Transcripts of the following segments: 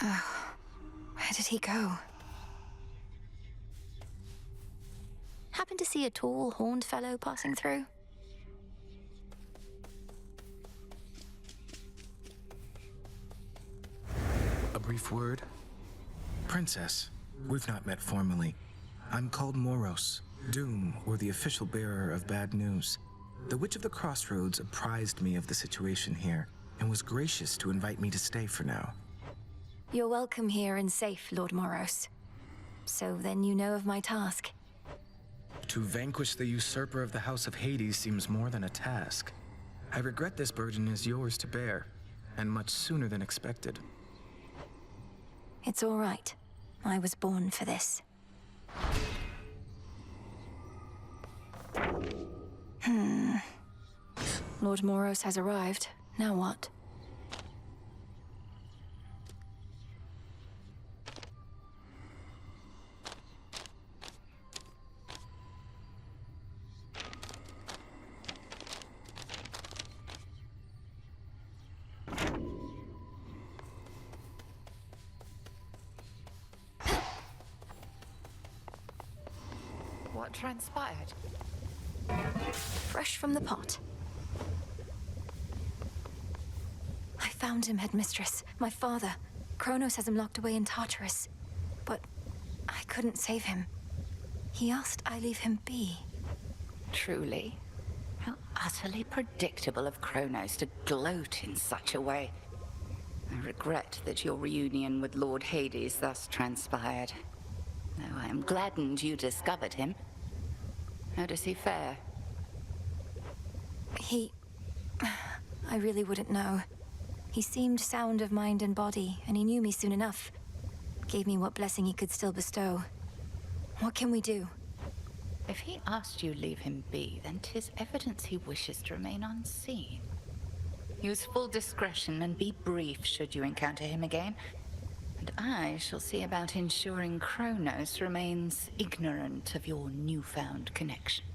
Where did he go? Happen to see a tall, horned fellow passing through? A brief word? Princess, we've not met formally. I'm called Moros, Doom, or the official bearer of bad news. The Witch of the Crossroads apprised me of the situation here, and was gracious to invite me to stay for now. You're welcome here and safe, Lord Moros. So then you know of my task. To vanquish the usurper of the House of Hades seems more than a task. I regret this burden is yours to bear, and much sooner than expected. It's all right. I was born for this. Lord Moros has arrived. Now what? What transpired? Fresh from the pot. I found him, Headmistress. My father. Kronos has him locked away in Tartarus. But I couldn't save him. He asked I leave him be. Truly? How utterly predictable of Kronos to gloat in such a way. I regret that your reunion with Lord Hades thus transpired. Though I am gladdened you discovered him. How does he fare? I really wouldn't know. He seemed sound of mind and body, and he knew me soon enough. Gave me what blessing he could still bestow. What can we do? If he asked you leave him be, then 'tis evidence he wishes to remain unseen. Use full discretion and be brief should you encounter him again. And I shall see about ensuring Kronos remains ignorant of your newfound connection.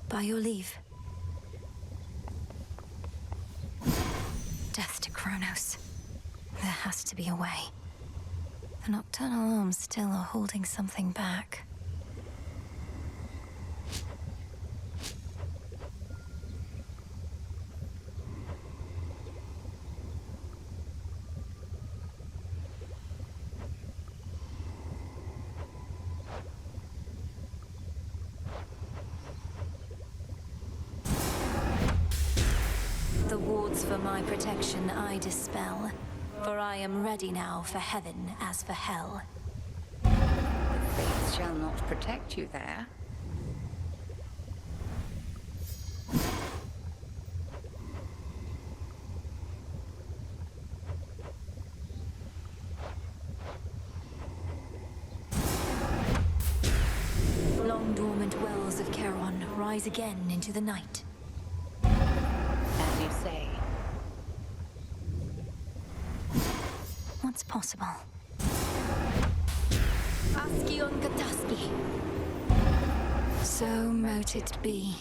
By your leave. Death to Kronos. There has to be a way. The nocturnal arms still are holding something back. The wards for my protection I dispel, for I am ready now for heaven as for hell. The fates shall not protect you there. Long dormant wells of Charon rise again into the night. As you say. What's possible? Askion Kataski. So mote it be.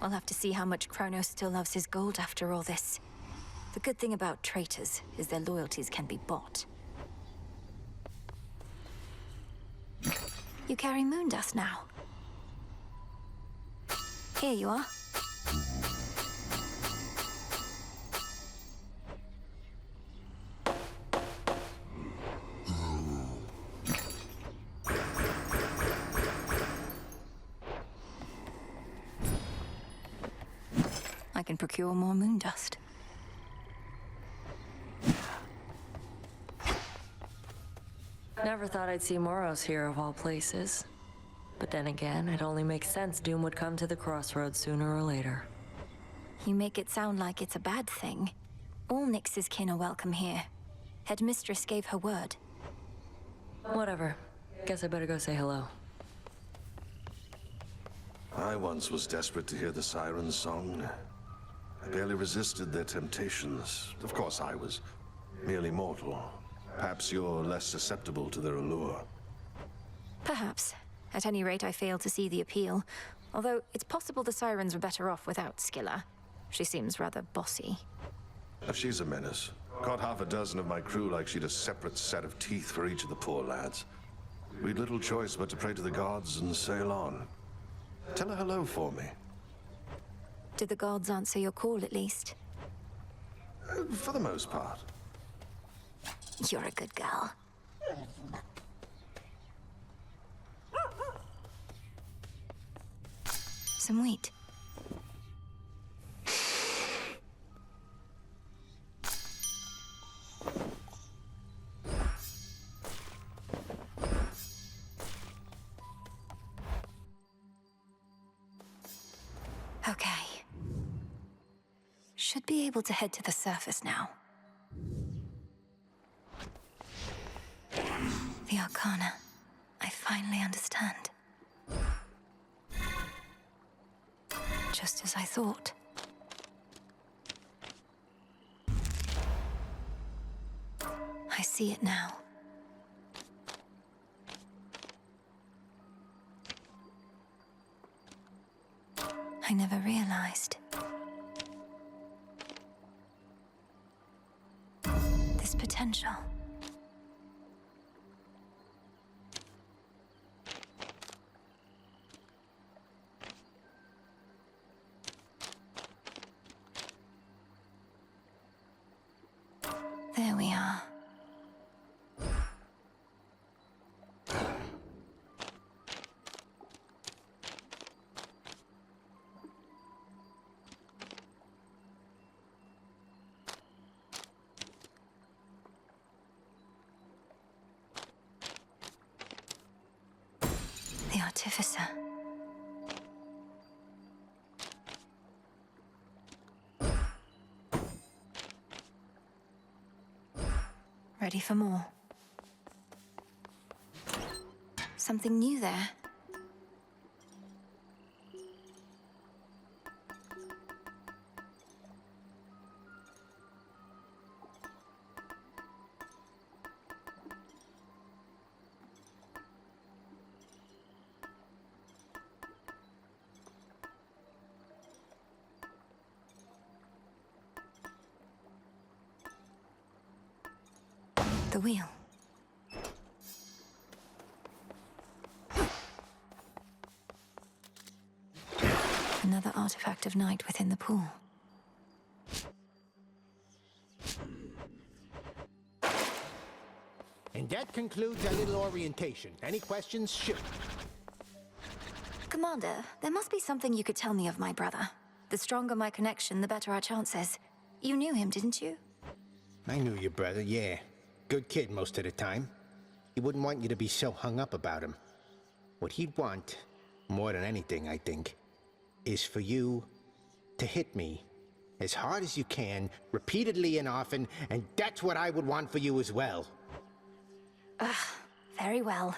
I'll have to see how much Kronos still loves his gold after all this. The good thing about traitors is their loyalties can be bought. You carry moon dust now. Here you are. I can procure more moon dust. Never thought I'd see Moros here of all places. But then again, it only makes sense Doom would come to the crossroads sooner or later. You make it sound like it's a bad thing. All Nyx's kin are welcome here. Headmistress gave her word. Whatever. Guess I better go say hello. I once was desperate to hear the siren's song. I barely resisted their temptations. Of course, I was merely mortal. Perhaps you're less susceptible to their allure. Perhaps. At any rate, I fail to see the appeal. Although, it's possible the Sirens were better off without Skilla. She seems rather bossy. She's a menace. Caught half a dozen of my crew like she'd a separate set of teeth for each of the poor lads. We'd little choice but to pray to the gods and sail on. Tell her hello for me. Did the gods answer your call, at least? For the most part. You're a good girl. Some wheat. Okay. Should be able to head to the surface now. The Arcana. I finally understand. Just as I thought. I see it now. I never realized. This potential. There we are. The Artificer. Ready for more. Something new there. The wheel. Another artifact of night within the pool. And that concludes our little orientation. Any questions? Shoot. Commander, there must be something you could tell me of my brother. The stronger my connection, the better our chances. You knew him, didn't you? I knew your brother, yeah. Good kid most of the time. He wouldn't want you to be so hung up about him. What he'd want, more than anything, I think, is for you to hit me as hard as you can, repeatedly and often, and that's what I would want for you as well. Very well.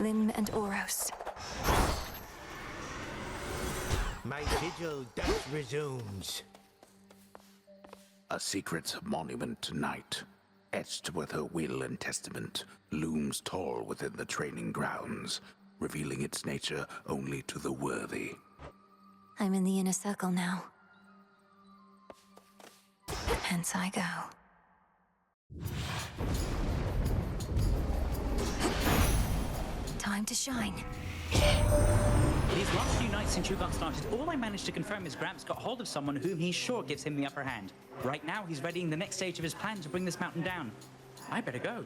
Lim and Oros. My vigil thus resumes. A secret monument to night, etched with her will and testament, looms tall within the training grounds, revealing its nature only to the worthy. I'm in the inner circle now. Hence I go. Time to shine. These last few nights since you got started, all I managed to confirm is Gramps got hold of someone whom he's sure gives him the upper hand. Right now, he's readying the next stage of his plan to bring this mountain down. I better go.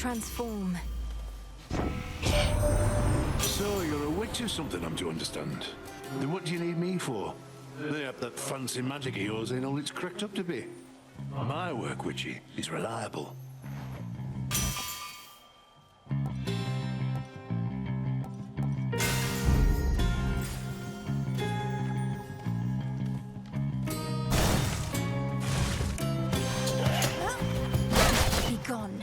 transform. So you're a witch or something, I'm to understand. Then what do you need me for? Mayhap that fancy magic of yours ain't all it's cracked up to be. My work, witchy, is reliable. Be gone.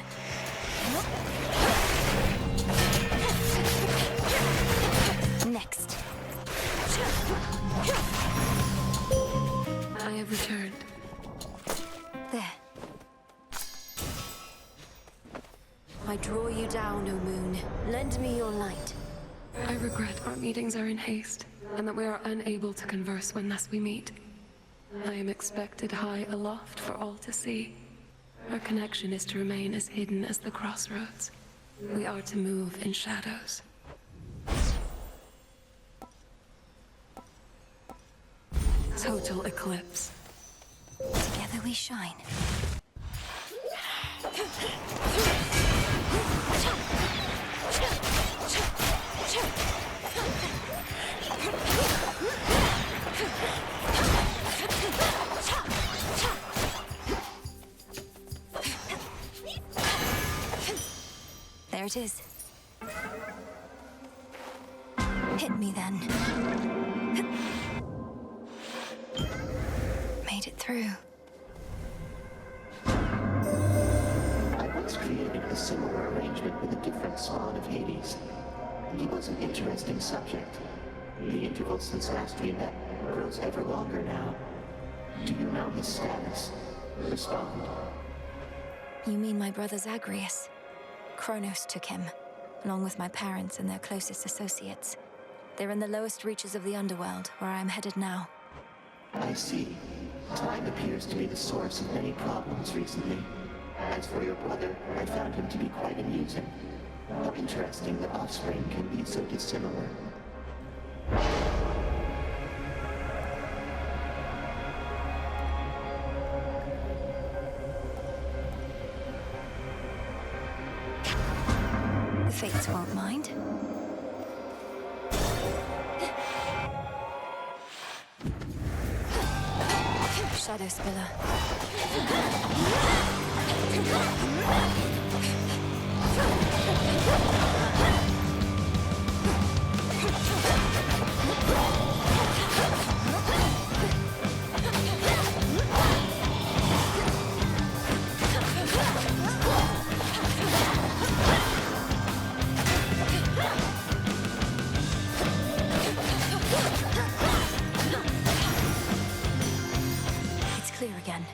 Next. I have returned. There. I draw you down, O moon. Lend me your light. I regret our meetings are in haste, and that we are unable to converse when thus we meet. I am expected high aloft for all to see. Our connection is to remain as hidden as the crossroads. We are to move in shadows. Total eclipse. Together we shine. There it is. Hit me then. Made it through. I once created a similar arrangement with a different spawn of Hades. He was an interesting subject. The interval since last we met grows ever longer now. Do you know his status? Respond. You mean my brother Zagreus? Kronos took him, along with my parents and their closest associates. They're in the lowest reaches of the underworld, where I am headed now. I see. Time appears to be the source of many problems recently. As for your brother, I found him to be quite amusing. How interesting that offspring can be so dissimilar. The Fates won't mind. Shadow Spiller. It's clear again.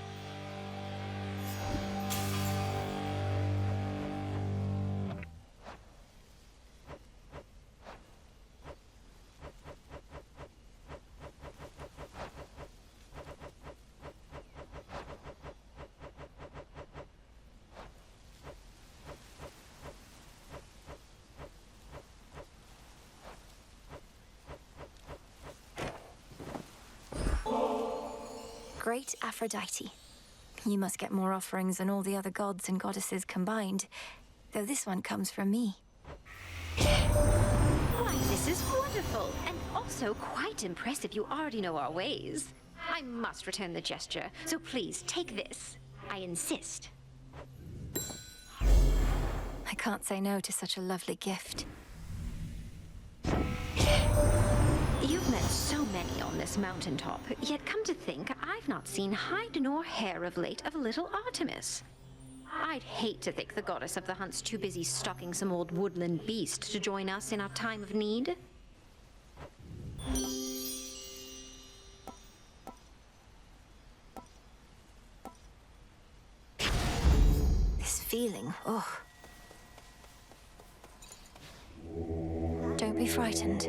Great Aphrodite. You must get more offerings than all the other gods and goddesses combined, though this one comes from me. Why, this is wonderful, and also quite impressive. You already know our ways. I must return the gesture, so please take this. I insist. I can't say no to such a lovely gift. You've met so many on this mountaintop, yet come to think, I've not seen hide nor hair of late of little Artemis. I'd hate to think the goddess of the hunt's too busy stalking some old woodland beast to join us in our time of need. This feeling, oh. Don't be frightened.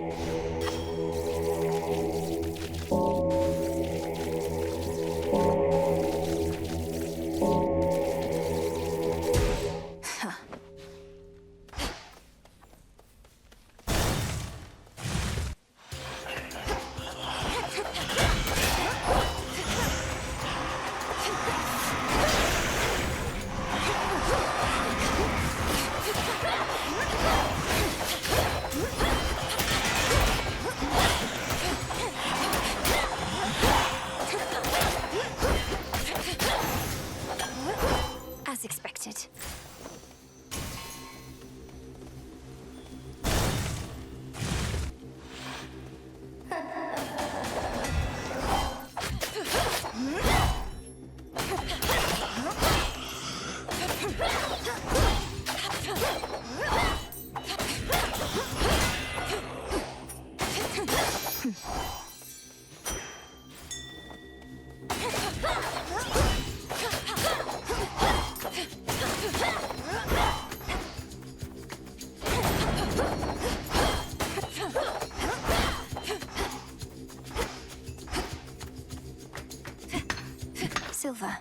silver.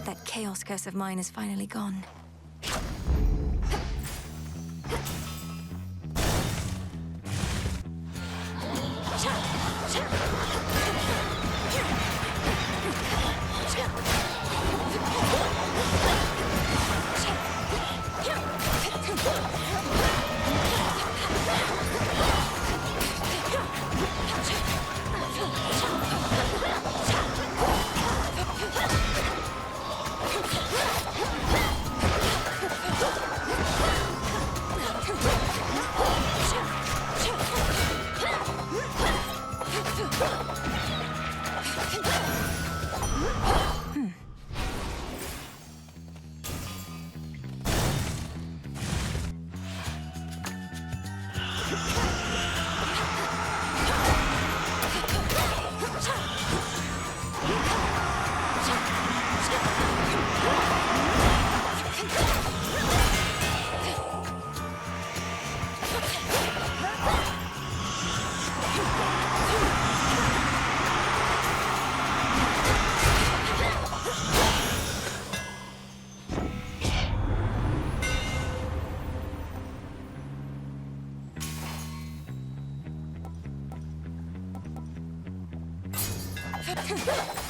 That chaos curse of mine is finally gone.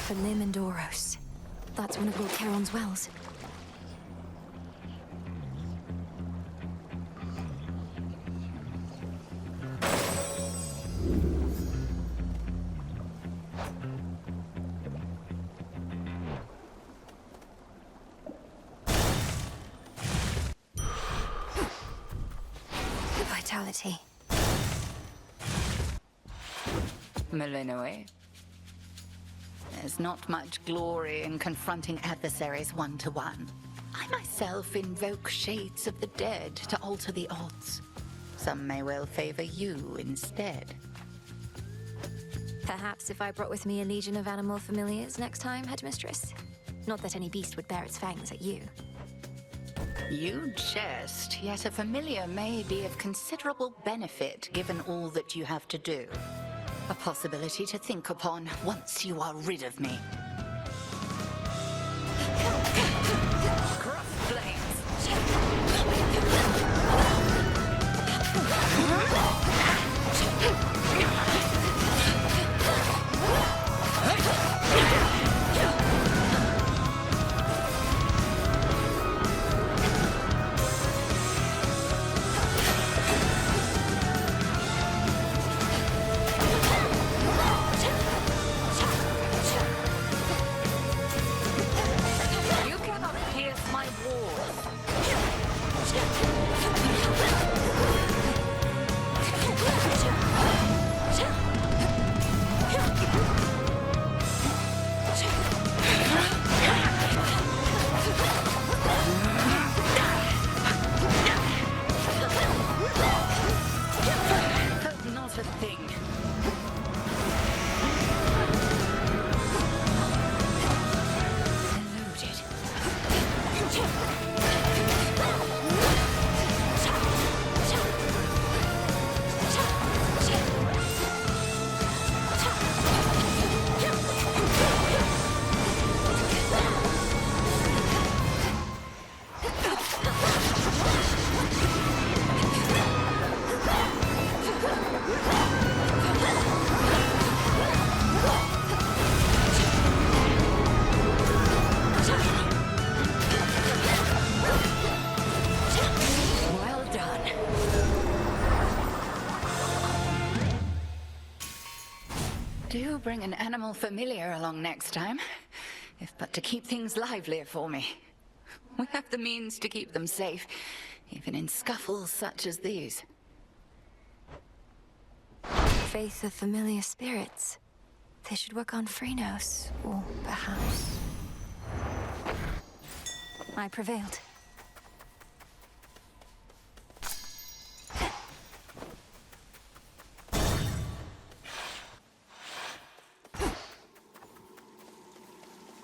For Lim and Oros. That's one of Lord Charon's wells. Vitality. Malinoe. There's not much glory in confronting adversaries one-to-one. I myself invoke shades of the dead to alter the odds. Some may well favor you instead. Perhaps if I brought with me a legion of animal familiars next time, Headmistress? Not that any beast would bear its fangs at you. You jest, yet a familiar may be of considerable benefit given all that you have to do. A possibility to think upon once you are rid of me. Cross flames. Do bring an animal familiar along next time, if but to keep things livelier for me. We have the means to keep them safe, even in scuffles such as these. Faith of familiar spirits. They should work on Phrynos, or perhaps... I prevailed.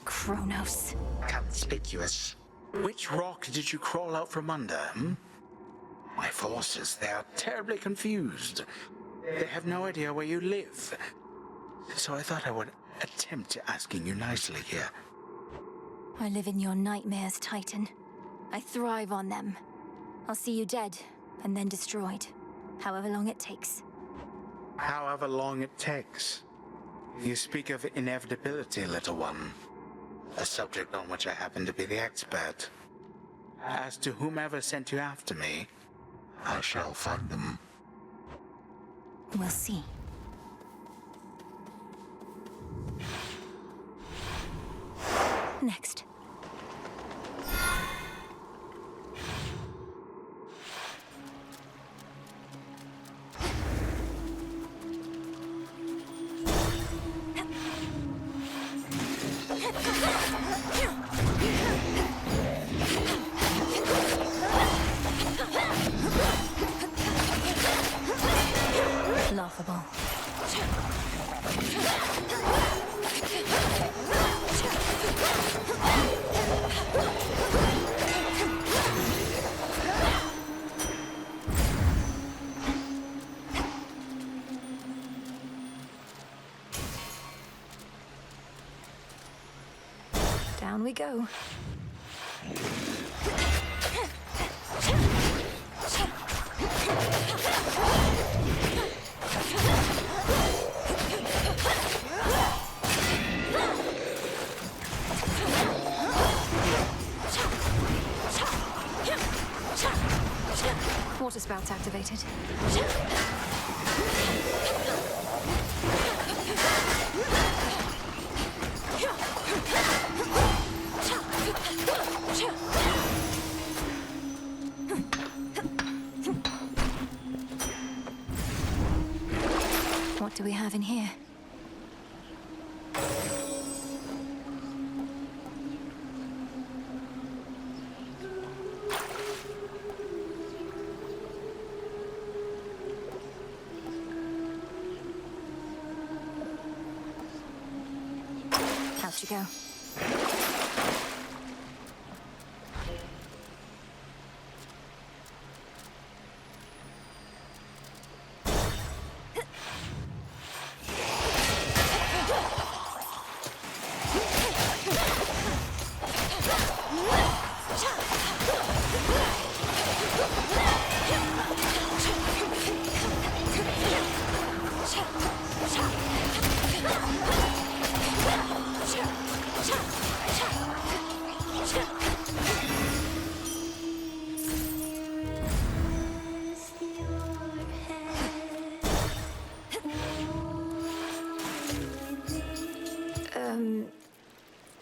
Kronos. Conspicuous. Which rock did you crawl out from under, hmm? My forces, they are terribly confused. They have no idea where you live. So I thought I would attempt asking you nicely here. I live in your nightmares, Titan. I thrive on them. I'll see you dead, and then destroyed. However long it takes. However long it takes. You speak of inevitability, little one. A subject on which I happen to be the expert. As to whomever sent you after me, I shall find them. We'll see. Next. Laughable. Down we go. Water spouts activated. What do we have in here? Out you go.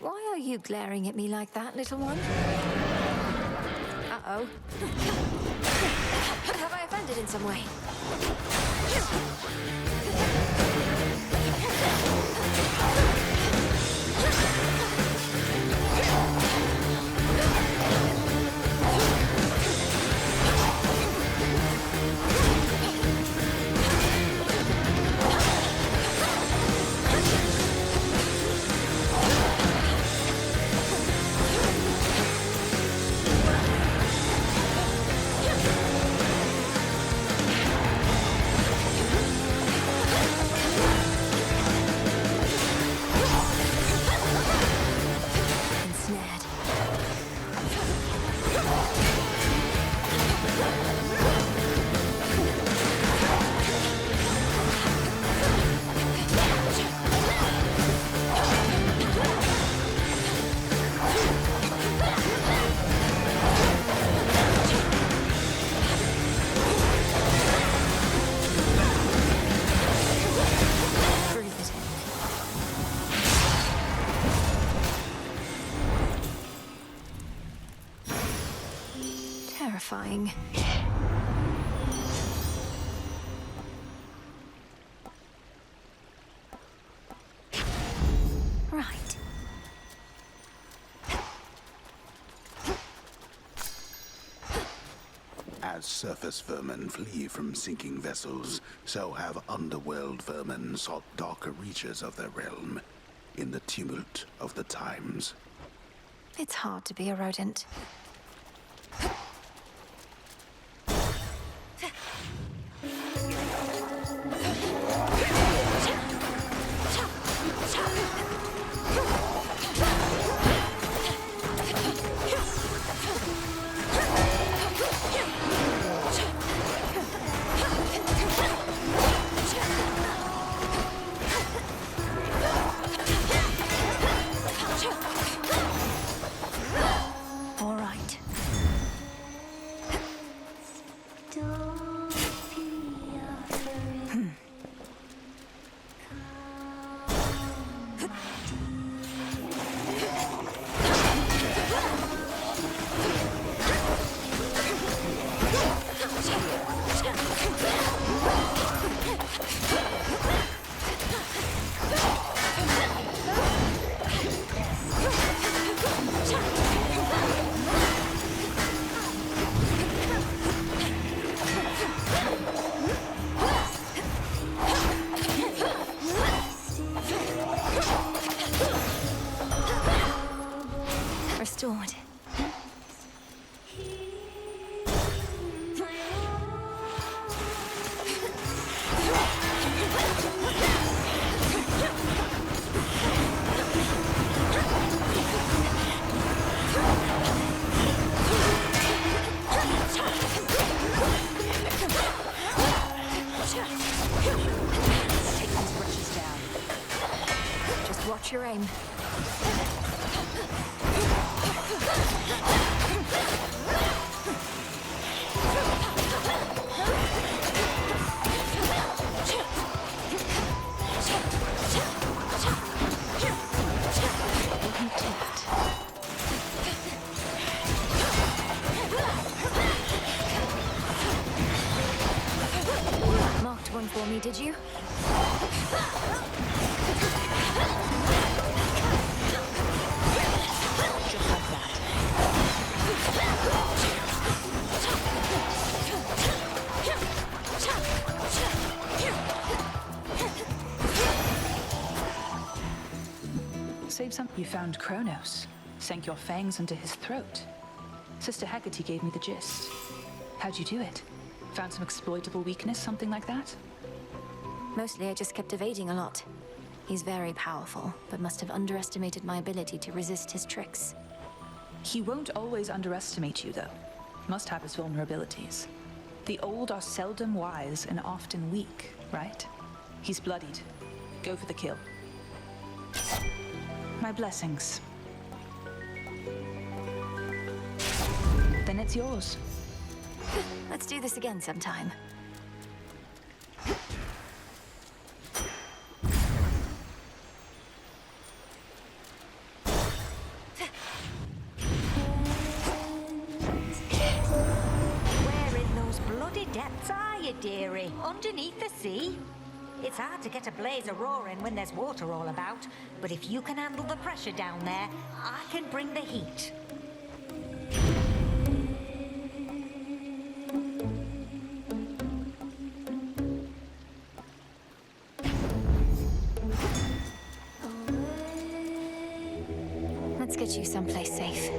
Why are you glaring at me like that, little one? Uh-oh. Have I offended in some way? Terrifying. As surface vermin flee from sinking vessels, so have underworld vermin sought darker reaches of their realm, in the tumult of the times. It's hard to be a rodent. All right. Restored. Take these brushes down. Just watch your aim. Marked one for me, did you? Just like that. Save some. You found Kronos. Sank your fangs into his throat. Sister Haggerty gave me the gist. How'd you do it? Found some exploitable weakness, something like that? Mostly I just kept evading a lot. He's very powerful, but must have underestimated my ability to resist his tricks. He won't always underestimate you, though. Must have his vulnerabilities. The old are seldom wise and often weak, right? He's bloodied. Go for the kill. My blessings. Then it's yours. Let's do this again sometime. Where in those bloody depths are you, dearie? Underneath the sea? It's hard to get a blaze a roaring when there's water all about, but if you can handle the pressure down there, I can bring the heat. Let's get you someplace safe.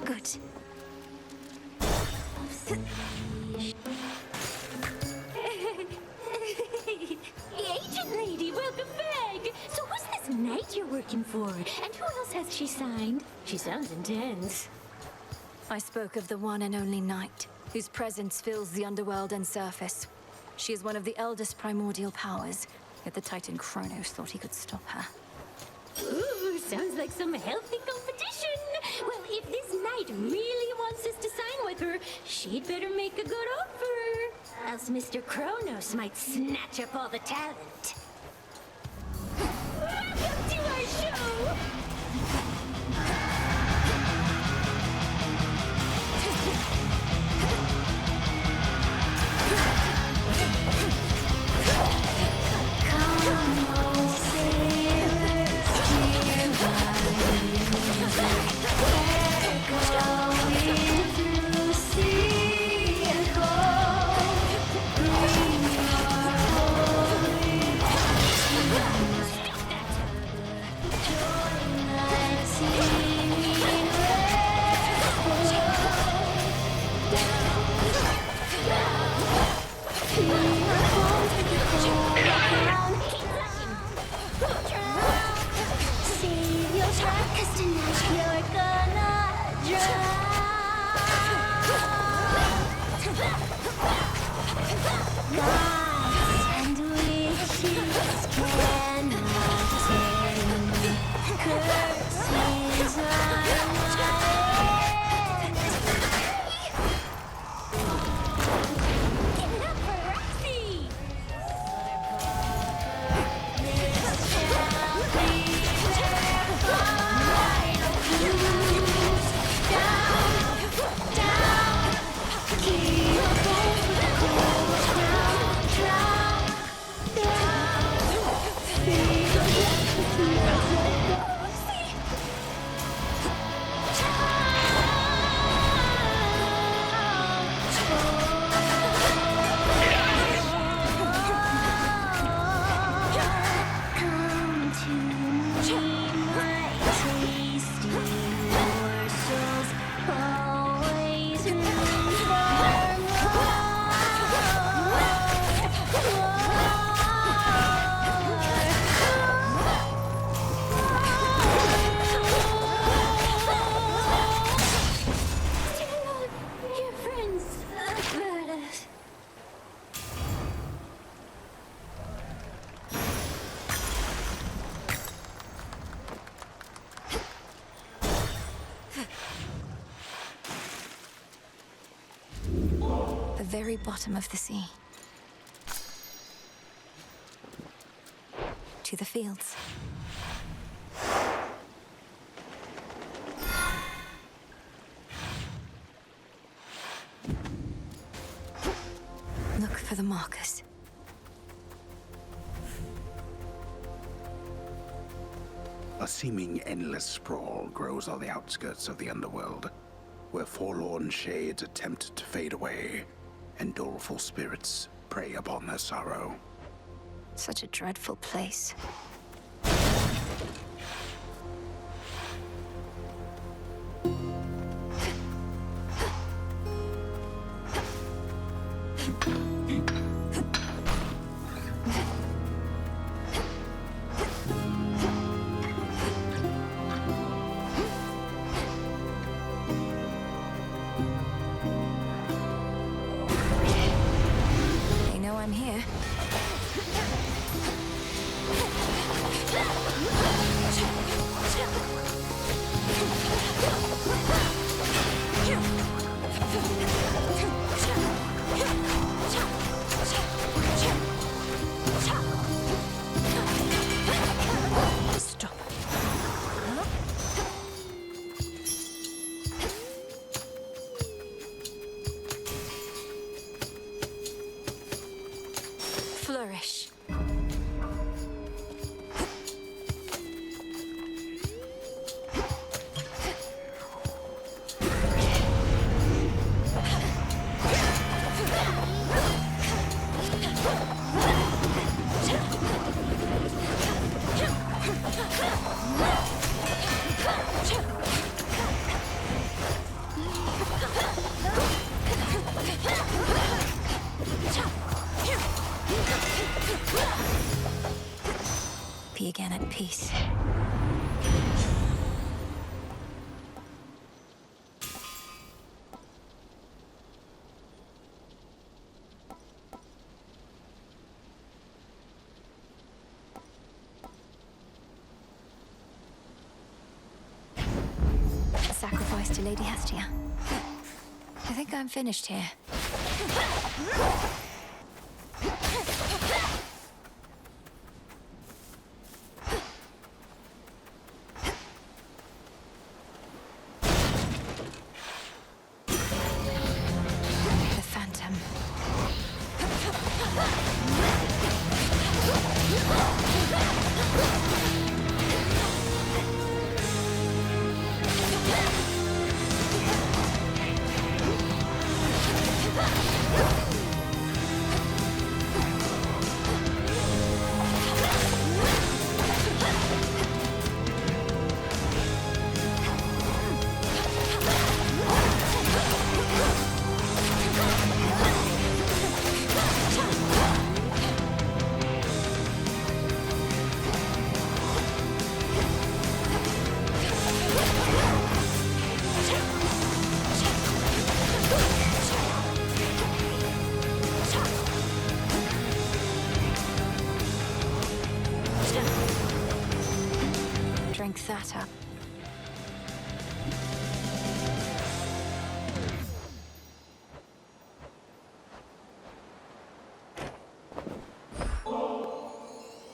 Good. Agent lady, welcome back. So who's this knight you're working for? And who else has she signed? She sounds intense. I spoke of the one and only Night, whose presence fills the underworld and surface. She is one of the eldest primordial powers, yet the Titan Kronos thought he could stop her. Ooh, sounds like some healthy competition. Well, if this knight really wants us to sign with her, she'd better make a good offer. Else Mr. Kronos might snatch up all the talent. Welcome to our show! Come on. very bottom of the sea. To the fields. Look for the markers. A seeming endless sprawl grows on the outskirts of the underworld, where forlorn shades attempt to fade away, and doleful spirits prey upon their sorrow. Such a dreadful place. They know I'm here. Stop. Flourish. Be again at peace. A sacrifice to Lady Hestia. I think I'm finished here. The Phantom. Drink that up.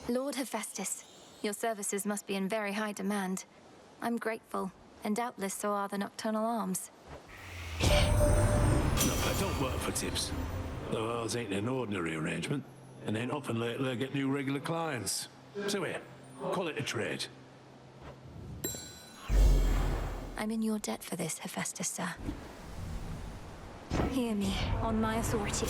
Lord Hephaestus, your services must be in very high demand. I'm grateful, and doubtless so are the Nocturnal Arms. Look, I don't work for tips. Though ours ain't an ordinary arrangement, and ain't often lately I get new regular clients. So here, call it a trade. I'm in your debt for this, Hephaestus, sir. Hear me, on my authority.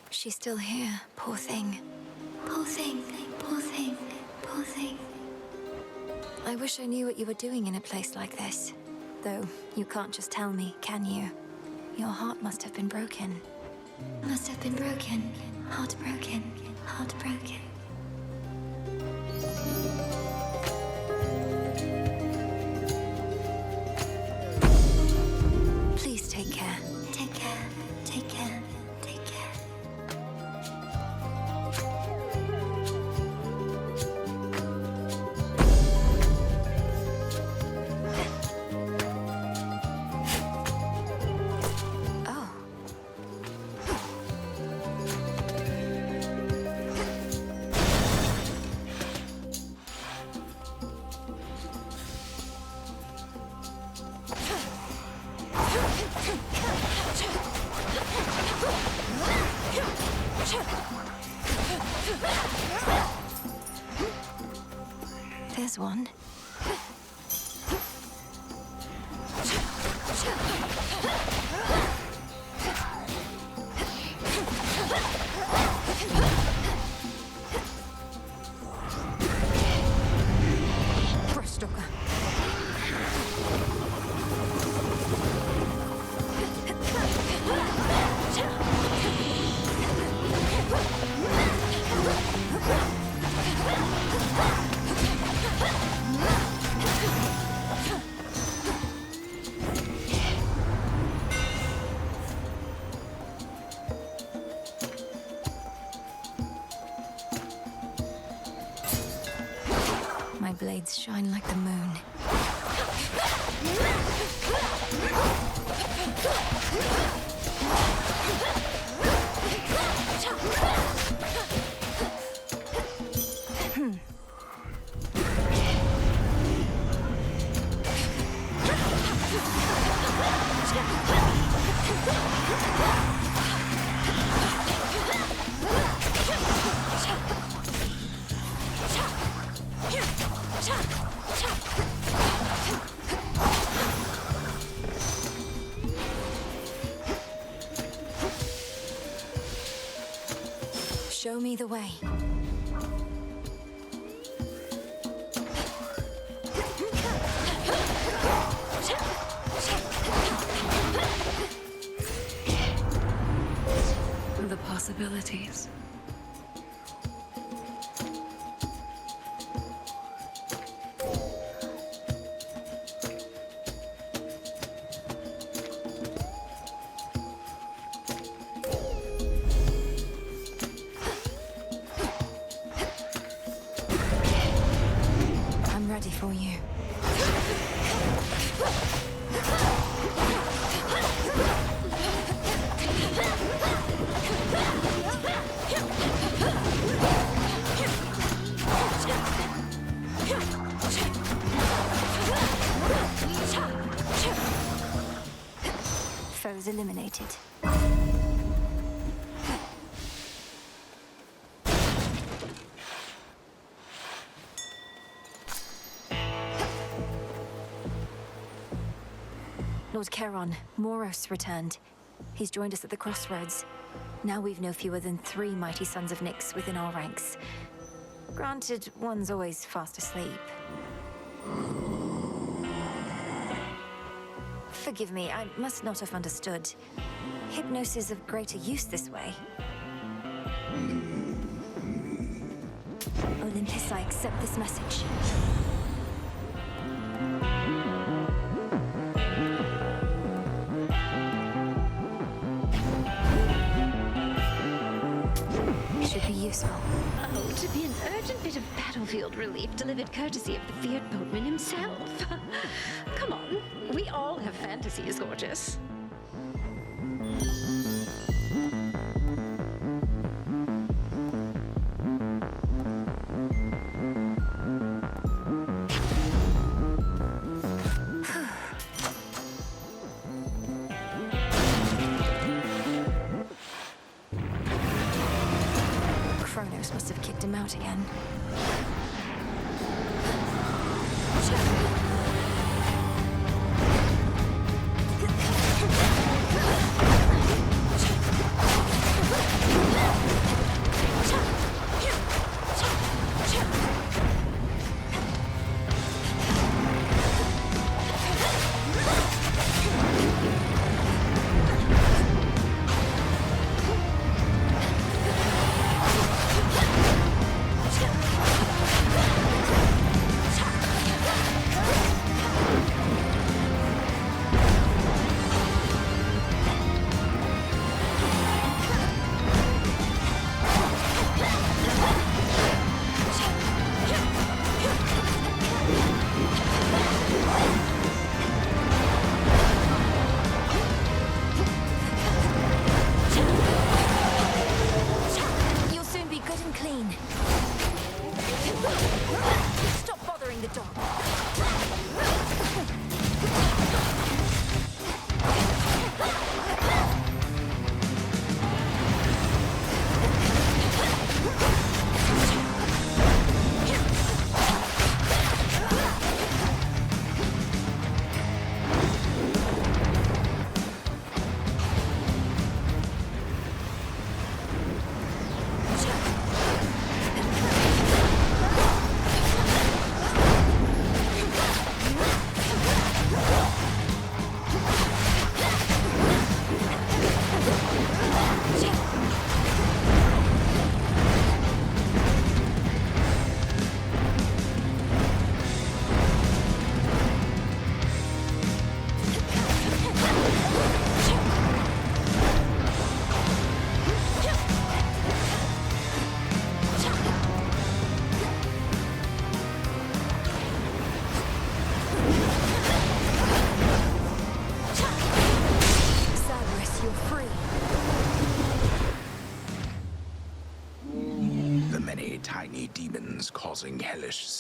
She's still here, poor thing. Poor thing, poor thing, poor thing. I wish I knew what you were doing in a place like this. Though, you can't just tell me, can you? Your heart must have been broken. Must have been broken. Heartbroken. Heartbroken. Please take care. Take care. There's one. Brushstalker. My blades shine like the moon. Show me the way. The possibilities. I'm ready for you. Foes eliminated. Lord Charon, Moros returned. He's joined us at the crossroads. Now we've no fewer than 3 mighty sons of Nyx within our ranks. Granted, one's always fast asleep. Forgive me, I must not have understood. Hypnosis of greater use this way. Olympus, I accept this message. Should be useful. Oh, to be an urgent bit of battlefield relief delivered courtesy of the feared boatman himself. Come on, we all have fantasies, gorgeous. Kronos must have kicked him out again.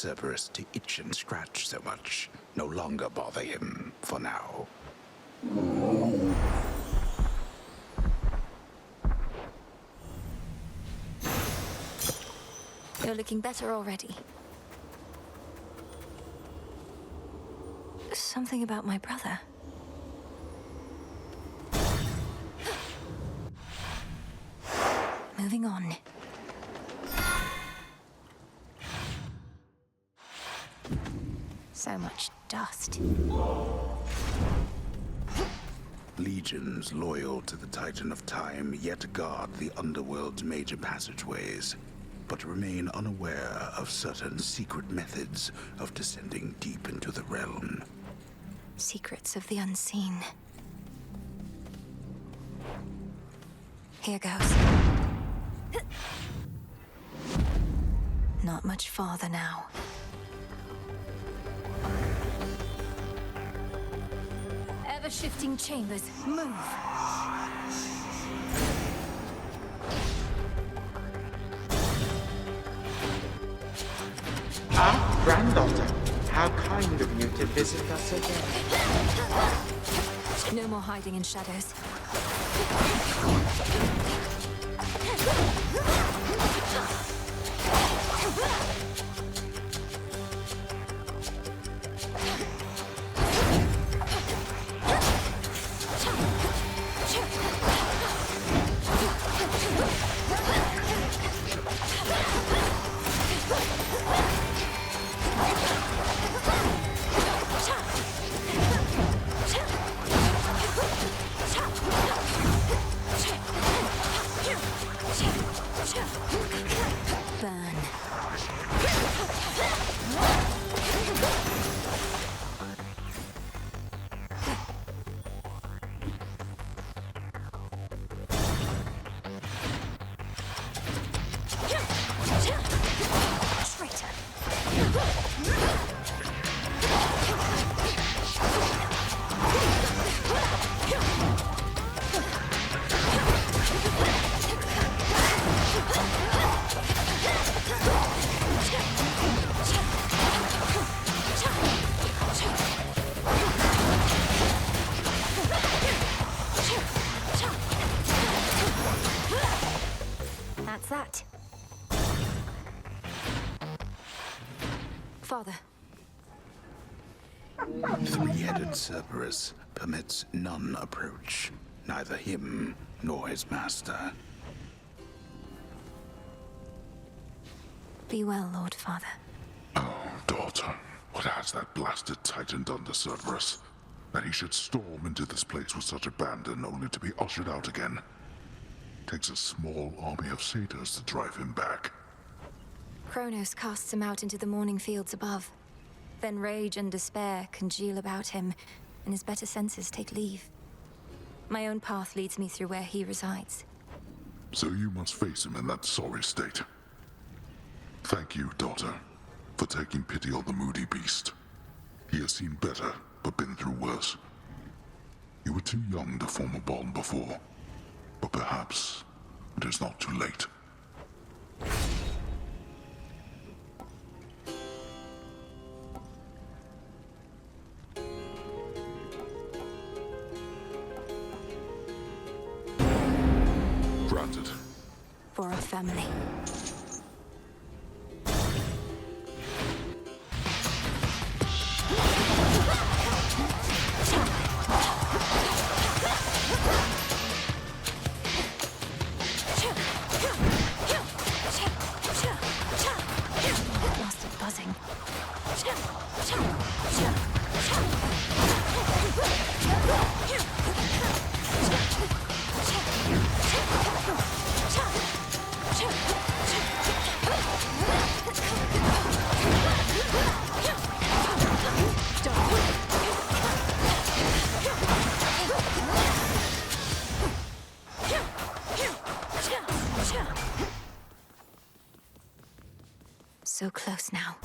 Cerberus to itch and scratch so much no longer bother him for now. You're looking better already. Something about my brother. Moving on. So much dust. Legions loyal to the Titan of Time yet guard the underworld's major passageways, but remain unaware of certain secret methods of descending deep into the realm. Secrets of the unseen. Here goes. Not much farther now. Ever-shifting chambers, move! Ah, granddaughter, how kind of you to visit us again. No more hiding in shadows. That's that. Father. Three-headed Cerberus permits none approach, neither him nor his master. Be well, Lord Father. Oh, daughter, what has that blasted Titan done to Cerberus? That he should storm into this place with such abandon only to be ushered out again. Takes a small army of satyrs to drive him back. Kronos casts him out into the morning fields above. Then rage and despair congeal about him, and his better senses take leave. My own path leads me through where he resides. So you must face him in that sorry state. Thank you, daughter, for taking pity on the moody beast. He has seen better, but been through worse. You were too young to form a bond before, but perhaps it is not too late. Granted. For our family. Lost it buzzing. So close now.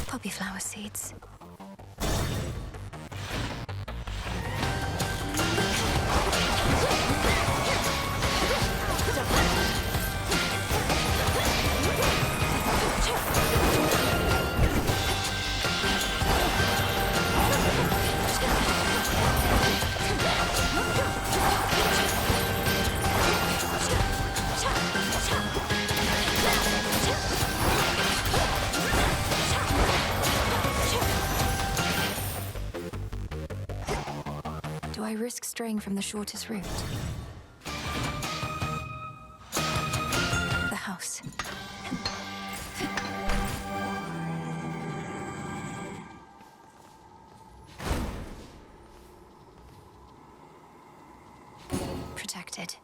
Poppy flower seeds. Do I risk straying from the shortest route? The house. Protected.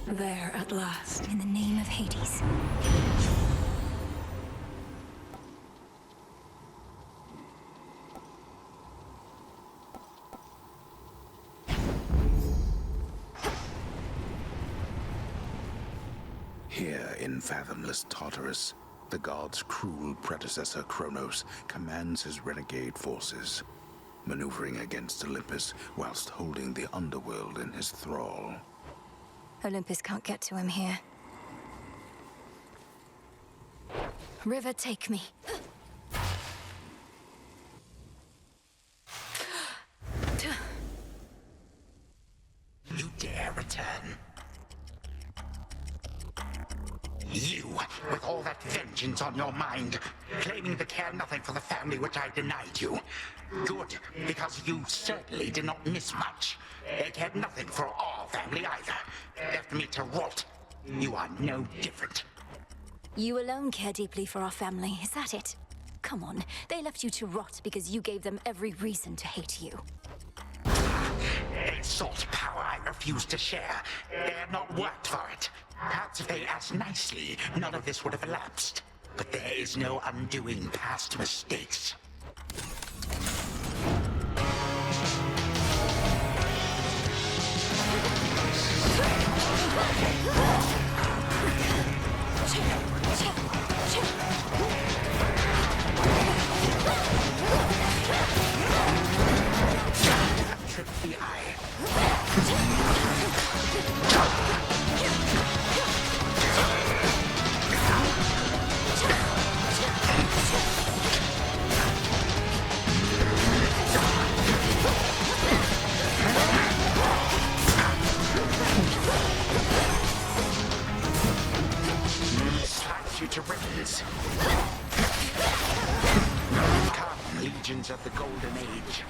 There at last. In the name of Hades. Here in fathomless Tartarus, the god's cruel predecessor Kronos commands his renegade forces, maneuvering against Olympus whilst holding the underworld in his thrall. Olympus can't get to him here. River, take me. You dare return? You, with all that vengeance on your mind, claiming to care nothing for the family which I denied you. Good, because you certainly did not miss much. They cared nothing for our family either. Left me to rot. You are no different. You alone care deeply for our family, is that it? Come on, they left you to rot because you gave them every reason to hate you. A salt power I refuse to share. They have not worked for it. Perhaps if they asked nicely, none of this would have elapsed. But there is no undoing past mistakes. Trip the eye. Slice you to ribbons. Come, legions of the Golden Age.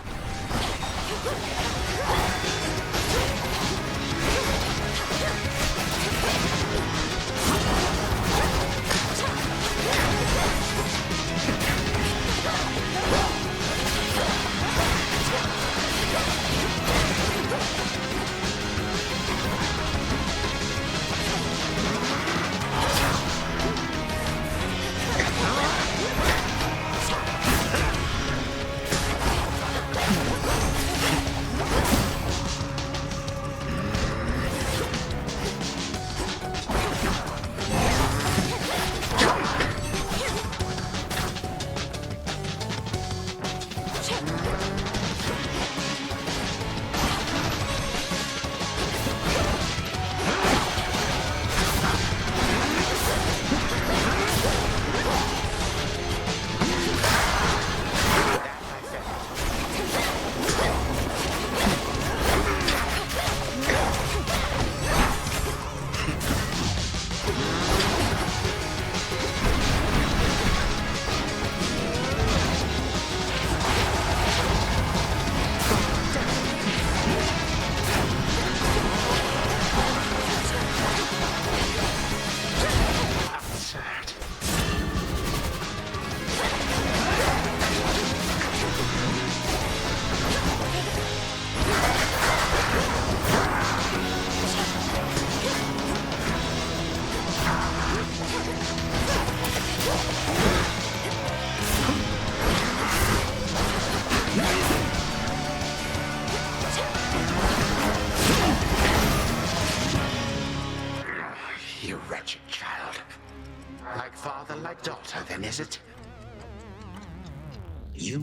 is it? You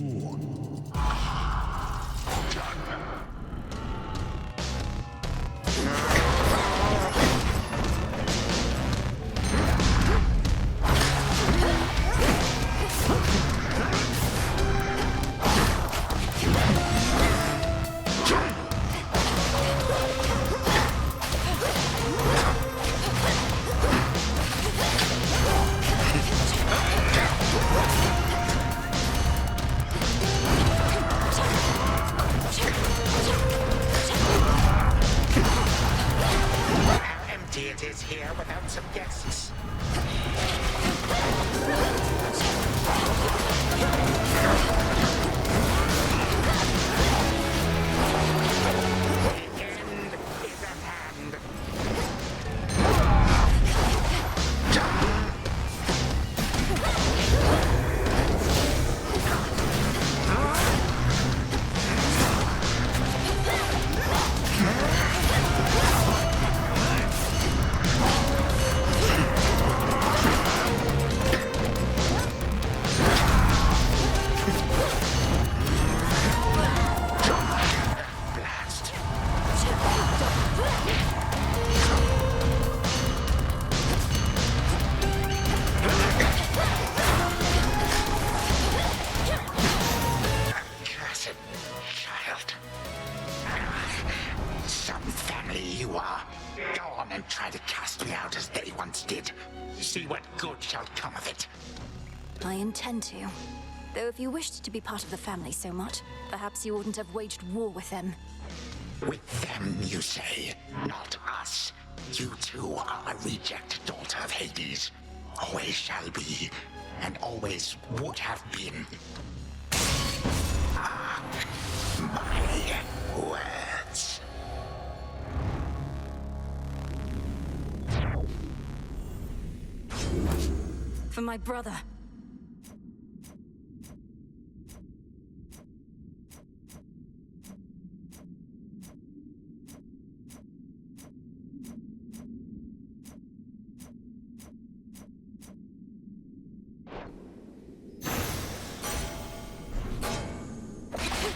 it is here without some guests. The end is at hand. And try to cast me out as they once did. See what good shall come of it. I intend to. Though if you wished to be part of the family so much, perhaps you wouldn't have waged war with them. With them, you say? Not us. You too are a reject daughter of Hades. Always shall be, and always would have been. My words. For my brother.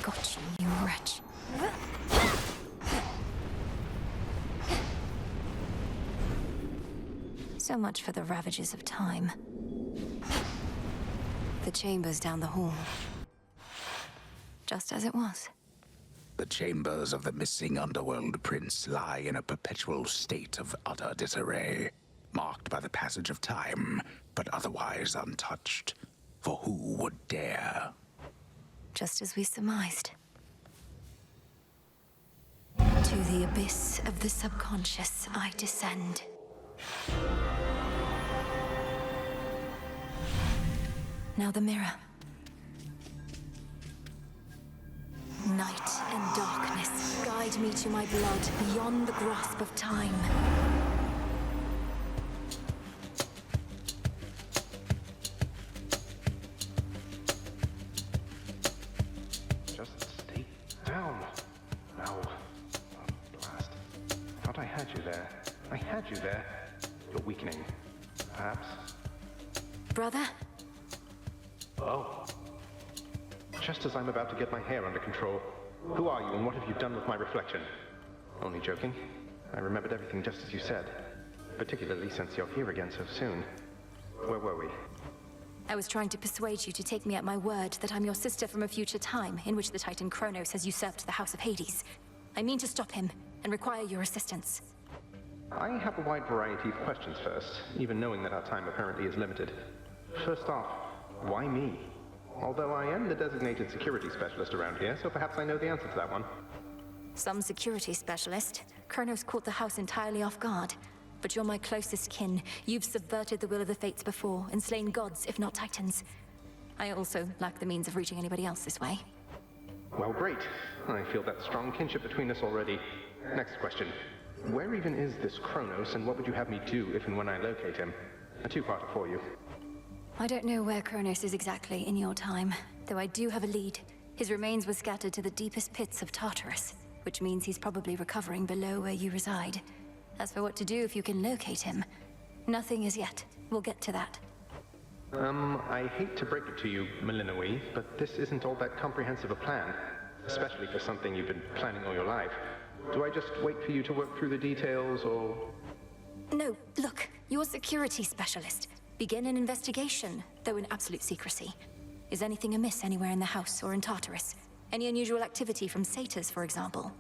Got you, you wretch. So much for the ravages of time. The chamber's down the hall. Just as it was. The chambers of the missing underworld prince lie in a perpetual state of utter disarray, marked by the passage of time, but otherwise untouched. For who would dare? Just as we surmised. To the abyss of the subconscious I descend. Now the mirror. Night and darkness guide me to my blood beyond the grasp of time. Just stay down. No. Oh, blast. Thought I had you there. I had you there. You're weakening. Perhaps. Brother? Oh. Just as I'm about to get my hair under control. Who are you and what have you done with my reflection? Only joking. I remembered everything just as you said. Particularly since you're here again so soon. Where were we? I was trying to persuade you to take me at my word that I'm your sister from a future time in which the Titan Kronos has usurped the House of Hades. I mean to stop him and require your assistance. I have a wide variety of questions first, even knowing that our time apparently is limited. First off, why me? Although I am the designated security specialist around here, so perhaps I know the answer to that one. Some security specialist. Kronos caught the house entirely off guard. But you're my closest kin. You've subverted the will of the fates before, and slain gods, if not titans. I also lack the means of reaching anybody else this way. Well, great. I feel that strong kinship between us already. Next question. Where even is this Kronos, and what would you have me do if and when I locate him? A two-parter for you. I don't know where Kronos is exactly in your time, though I do have a lead. His remains were scattered to the deepest pits of Tartarus, which means he's probably recovering below where you reside. As for what to do if you can locate him, nothing as yet. We'll get to that. I hate to break it to you, Malinois, but this isn't all that comprehensive a plan, especially for something you've been planning all your life. Do I just wait for you to work through the details, or...? No, look, you're a security specialist. Begin an investigation, though in absolute secrecy. Is anything amiss anywhere in the house or in Tartarus? Any unusual activity from satyrs, for example?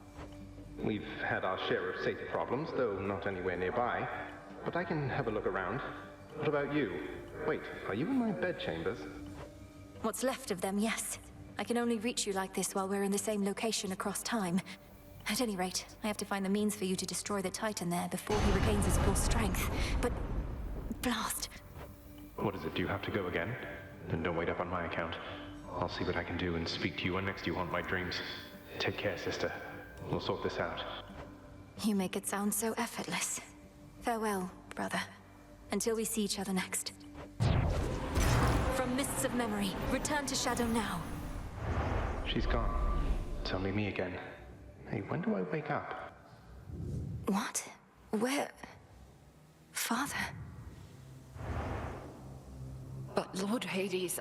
We've had our share of satyr problems, though not anywhere nearby. But I can have a look around. What about you? Wait, are you in my bedchambers? What's left of them, yes. I can only reach you like this while we're in the same location across time. At any rate, I have to find the means for you to destroy the Titan there before he regains his full strength. But... blast! What is it? Do you have to go again? Then don't wait up on my account. I'll see what I can do and speak to you when next you haunt my dreams. Take care, sister. We'll sort this out. You make it sound so effortless. Farewell, brother. Until we see each other next. From mists of memory, return to Shadow now. She's gone. It's only me again. Hey, when do I wake up? What? Where? Father? But Lord Hades,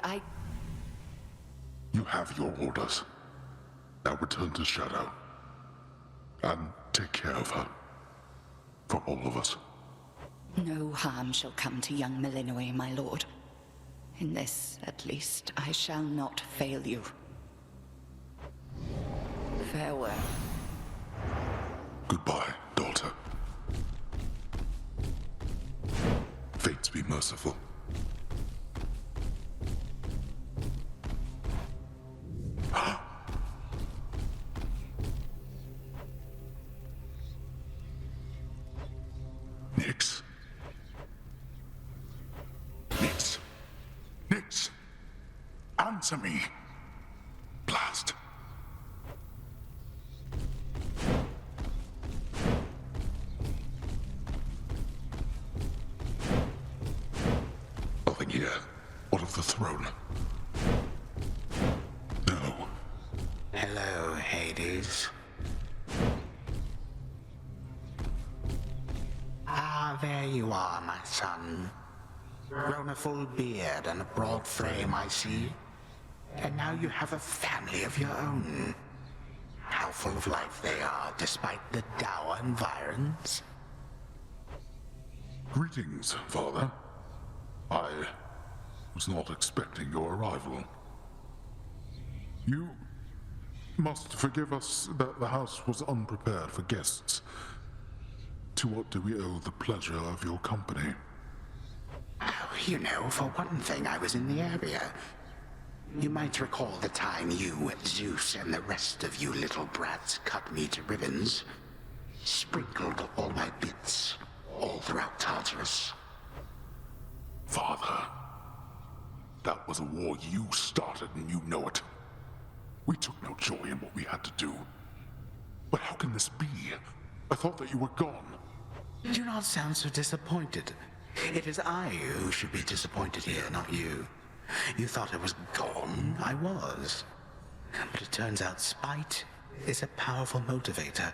You have your orders. Now return to Shadow. And take care of her. For all of us. No harm shall come to young Malinois, my lord. In this, at least, I shall not fail you. Farewell. Goodbye, daughter. Fates be merciful. Nyx. Nyx. Nyx. Answer me. Blast. Nothing here. What of the throne? No. Hello, Hades. Ah, there you are, my son. Grown a full beard and a broad frame, I see. And now you have a family of your own. How full of life they are, despite the dour environs. Greetings, Father. I was not expecting your arrival. You must forgive us that the house was unprepared for guests. To what do we owe the pleasure of your company? Oh, you know, for one thing, I was in the area. You might recall the time you, Zeus, and the rest of you little brats cut me to ribbons. Sprinkled all my bits all throughout Tartarus. Father, that was a war you started and you know it. We took no joy in what we had to do. But how can this be? I thought that you were gone. Do not sound so disappointed. It is I who should be disappointed here, not you. You thought I was gone. I was. But it turns out spite is a powerful motivator.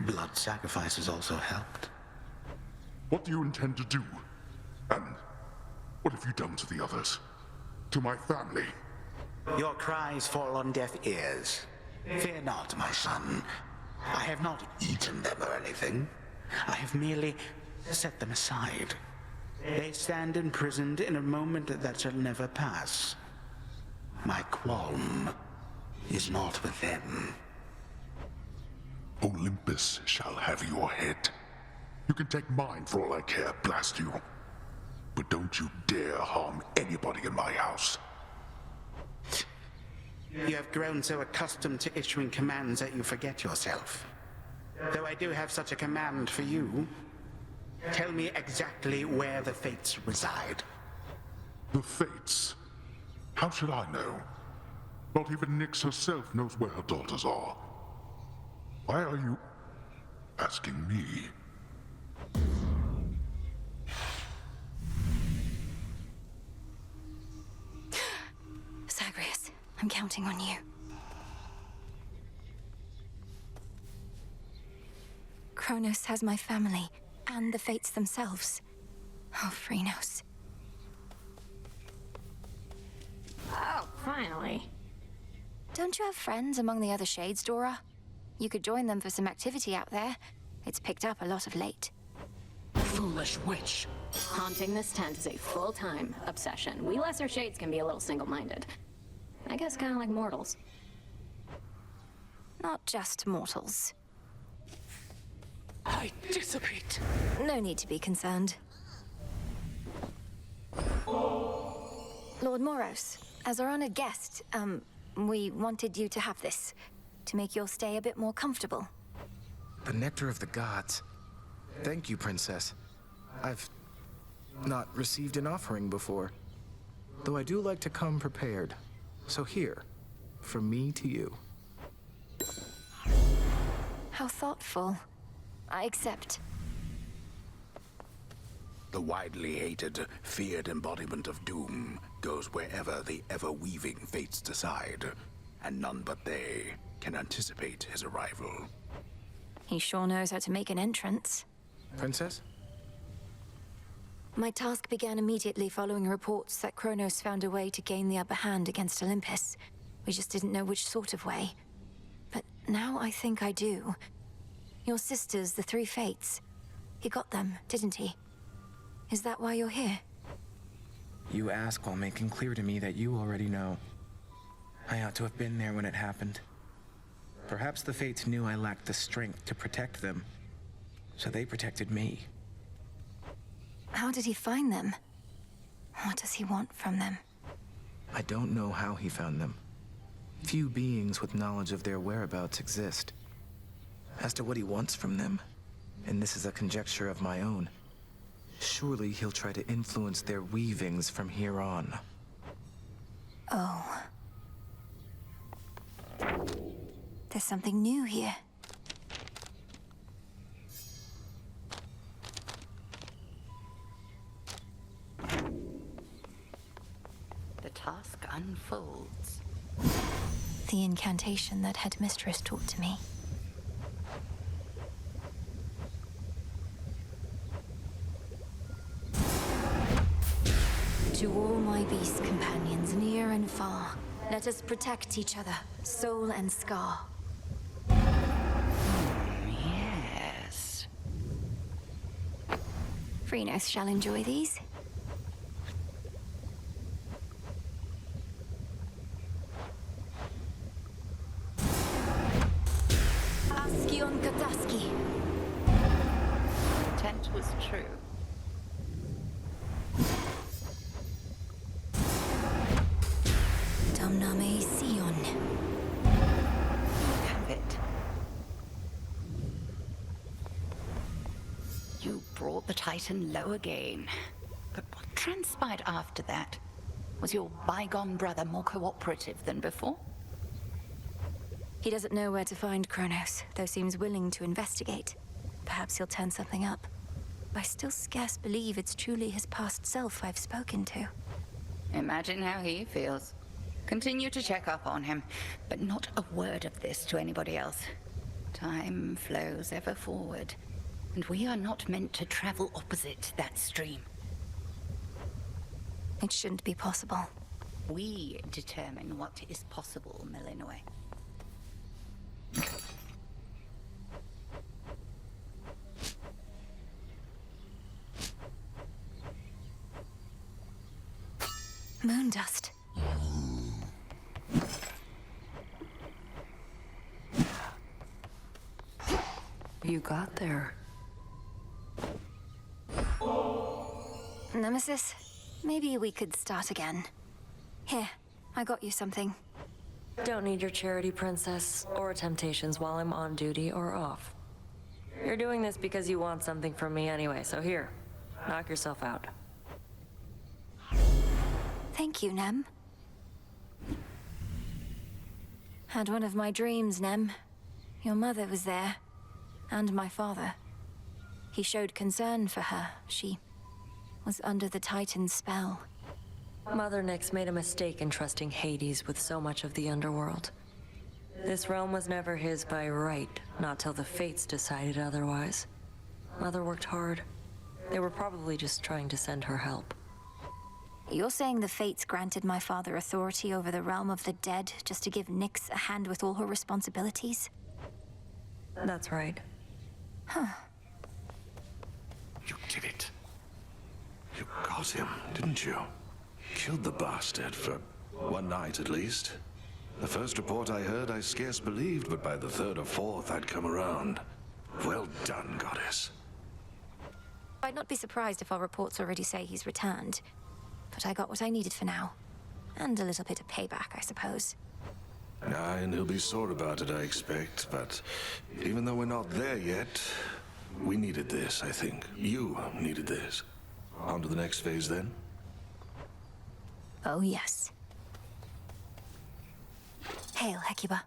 Blood sacrifices also helped. What do you intend to do? And what have you done to the others? To my family? Your cries fall on deaf ears. Fear not, my son. I have not eaten them or anything. I have merely set them aside. They stand imprisoned in a moment that shall never pass. My qualm is not with them. Olympus shall have your head. You can take mine for all I care, blast you. But don't you dare harm anybody in my house. You have grown so accustomed to issuing commands that you forget yourself. Though I do have such a command for you, tell me exactly where the Fates reside. The Fates? How should I know? Not even Nyx herself knows where her daughters are. Why are you asking me? Zagreus, I'm counting on you. Kronos has my family, and the Fates themselves. Oh, Phrynos. finally. Don't you have friends among the other shades, Dora? You could join them for some activity out there. It's picked up a lot of late. Foolish witch. Haunting this tent is a full-time obsession. We lesser shades can be a little single-minded. I guess kind of like mortals. Not just mortals. I dissipate. No need to be concerned. Lord Moros, as our honored guest, we wanted you to have this, to make your stay a bit more comfortable. The nectar of the gods. Thank you, Princess. I've not received an offering before, though I do like to come prepared. So here, from me to you. How thoughtful. I accept. The widely hated, feared embodiment of doom goes wherever the ever-weaving fates decide, and none but they can anticipate his arrival. He sure knows how to make an entrance. Princess? My task began immediately following reports that Kronos found a way to gain the upper hand against Olympus. We just didn't know which sort of way. But now I think I do. Your sisters, the three fates. He got them, didn't he? Is that why you're here? You ask while making clear to me that you already know. I ought to have been there when it happened. Perhaps the fates knew I lacked the strength to protect them, so they protected me. How did he find them? What does he want from them? I don't know how he found them. Few beings with knowledge of their whereabouts exist. As to what he wants from them, and this is a conjecture of my own, surely he'll try to influence their weavings from here on. Oh. There's something new here. The task unfolds. The incantation that Headmistress taught to me. To all my beast companions, near and far, let us protect each other, soul and scar. Yes. Phrynos shall enjoy these. Askion Kataski. Intent was true. Domname Sion. Have it. You brought the Titan low again. But what transpired after that? Was your bygone brother more cooperative than before? He doesn't know where to find Kronos, though seems willing to investigate. Perhaps he'll turn something up. I still scarce believe it's truly his past self I've spoken to. Imagine how he feels. Continue to check up on him, but not a word of this to anybody else. Time flows ever forward, and we are not meant to travel opposite that stream. It shouldn't be possible. We determine what is possible, Melinoe. Moondust. You got there. Nemesis, maybe we could start again. Here, I got you something. Don't need your charity, Princess, or temptations while I'm on duty or off. You're doing this because you want something from me anyway, so here, knock yourself out. Thank you, Nem. Had one of my dreams, Nem. Your mother was there, and my father. He showed concern for her. She was under the Titan's spell. Mother Nyx made a mistake in trusting Hades with so much of the underworld. This realm was never his by right, not till the fates decided otherwise. Mother worked hard. They were probably just trying to send her help. You're saying the Fates granted my father authority over the realm of the dead just to give Nyx a hand with all her responsibilities? That's right. Huh. You did it. You got him, didn't you? Killed the bastard for one night at least. The first report I heard I scarce believed, but by the third or fourth I'd come around. Well done, goddess. I'd not be surprised if our reports already say he's returned. But I got what I needed for now. And a little bit of payback, I suppose. Aye, and he'll be sore about it, I expect. But even though we're not there yet, we needed this, I think. You needed this. On to the next phase, then? Oh, yes. Hail, Hecuba.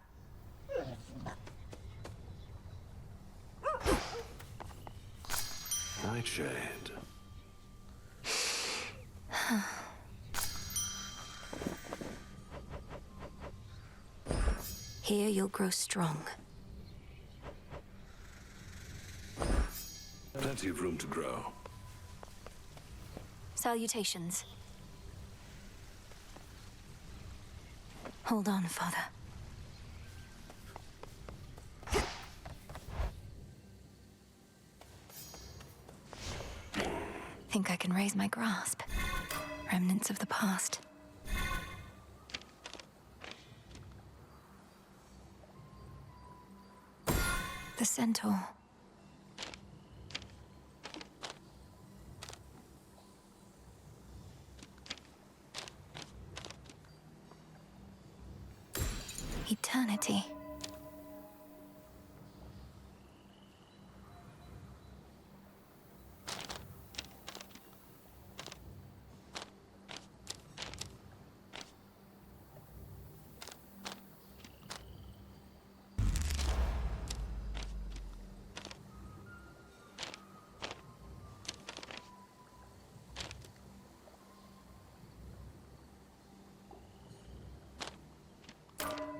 Nightshade. Here you'll grow strong. Plenty of room to grow. Salutations. Hold on, Father. Think I can raise my grasp. Remnants of the past. The centaur. Eternity.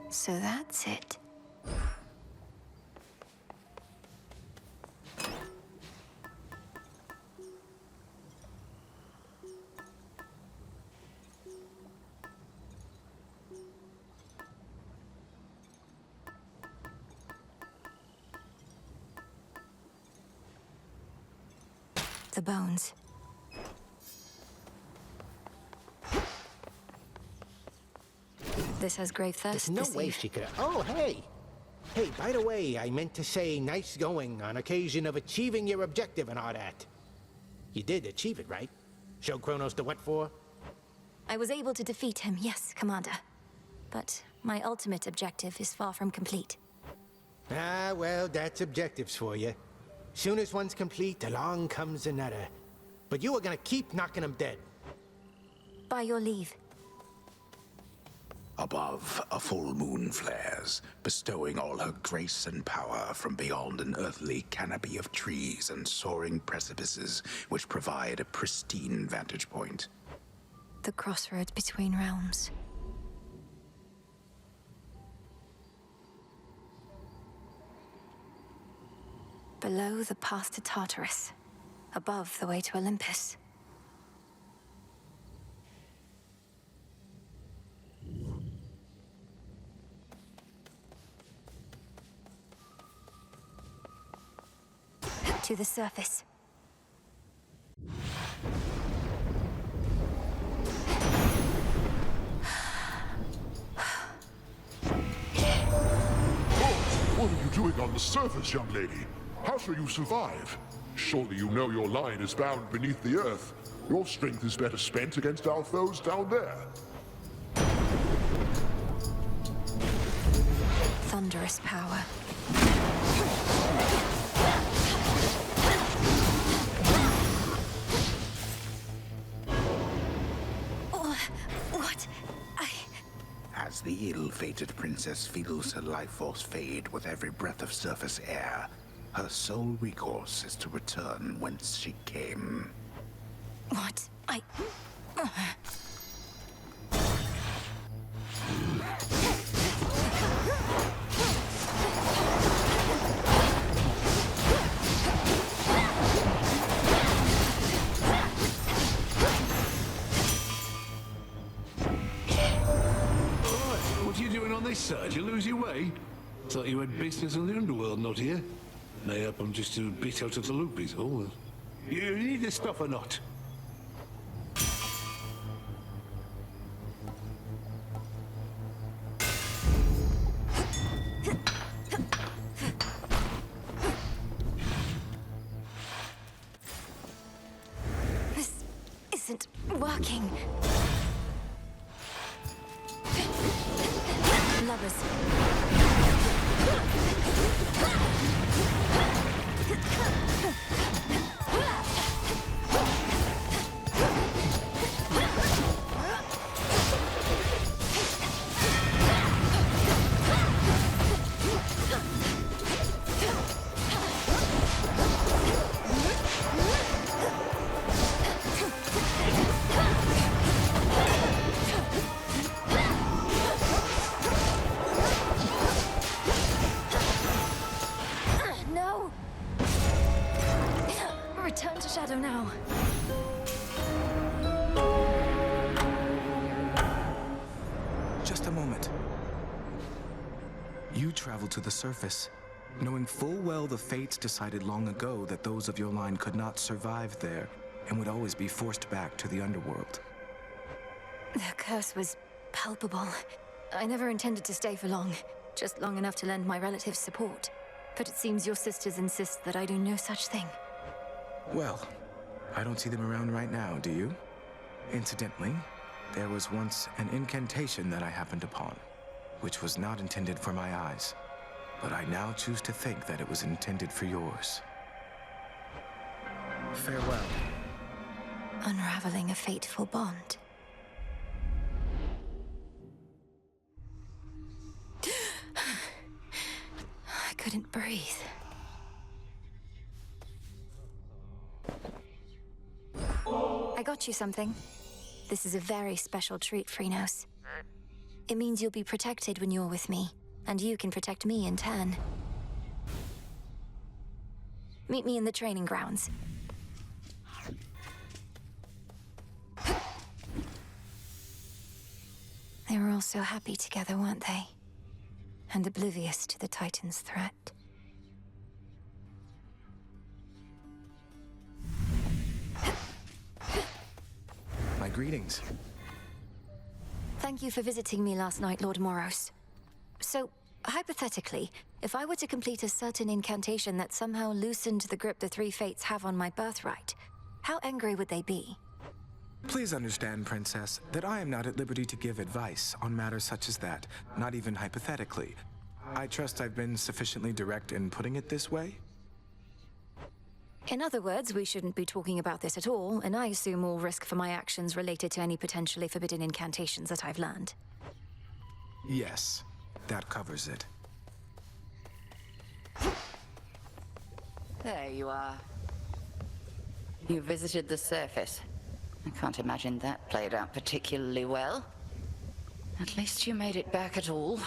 So that's it. The bones. This has grave thirst. There's no way she could. Oh, hey! Hey, by the way, I meant to say nice going on occasion of achieving your objective and all that. You did achieve it, right? Show Kronos the what for? I was able to defeat him, yes, Commander. But my ultimate objective is far from complete. Ah, well, that's objectives for you. Soon as one's complete, along comes another. But you are gonna keep knocking them dead. By your leave. Above, a full moon flares, bestowing all her grace and power from beyond an earthly canopy of trees and soaring precipices which provide a pristine vantage point. The crossroads between realms. Below, the path to Tartarus. Above, the way to Olympus. To the surface. What are you doing on the surface, young lady? How shall you survive? Surely you know your line is bound beneath the earth. Your strength is better spent against our foes down there. Thunderous power. What? As the ill-fated princess feels her life force fade with every breath of surface air, her sole recourse is to return whence she came. What? Thought you had business in the underworld, not here. Mayhap I'm just a bit out of the loop, is all. You need the stuff or not? This isn't working. Lovers. No! Return to Shadow now. Just a moment. You traveled to the surface, knowing full well the fates decided long ago that those of your line could not survive there and would always be forced back to the underworld. The curse was palpable. I never intended to stay for long, just long enough to lend my relatives support. But it seems your sisters insist that I do no such thing. Well, I don't see them around right now, do you? Incidentally, there was once an incantation that I happened upon, which was not intended for my eyes, but I now choose to think that it was intended for yours. Farewell. Unraveling a fateful bond. I couldn't breathe. I got you something. This is a very special treat, Phrynos. It means you'll be protected when you're with me, and you can protect me in turn. Meet me in the training grounds. They were all so happy together, weren't they? And oblivious to the Titan's threat. My greetings. Thank you for visiting me last night, Lord Moros. So, hypothetically, if I were to complete a certain incantation that somehow loosened the grip the three fates have on my birthright, how angry would they be? Please understand, Princess, that I am not at liberty to give advice on matters such as that, not even hypothetically. I trust I've been sufficiently direct in putting it this way? In other words, we shouldn't be talking about this at all, and I assume all risk for my actions related to any potentially forbidden incantations that I've learned. Yes, that covers it. There you are. You visited the surface. I can't imagine that played out particularly well. At least you made it back at all.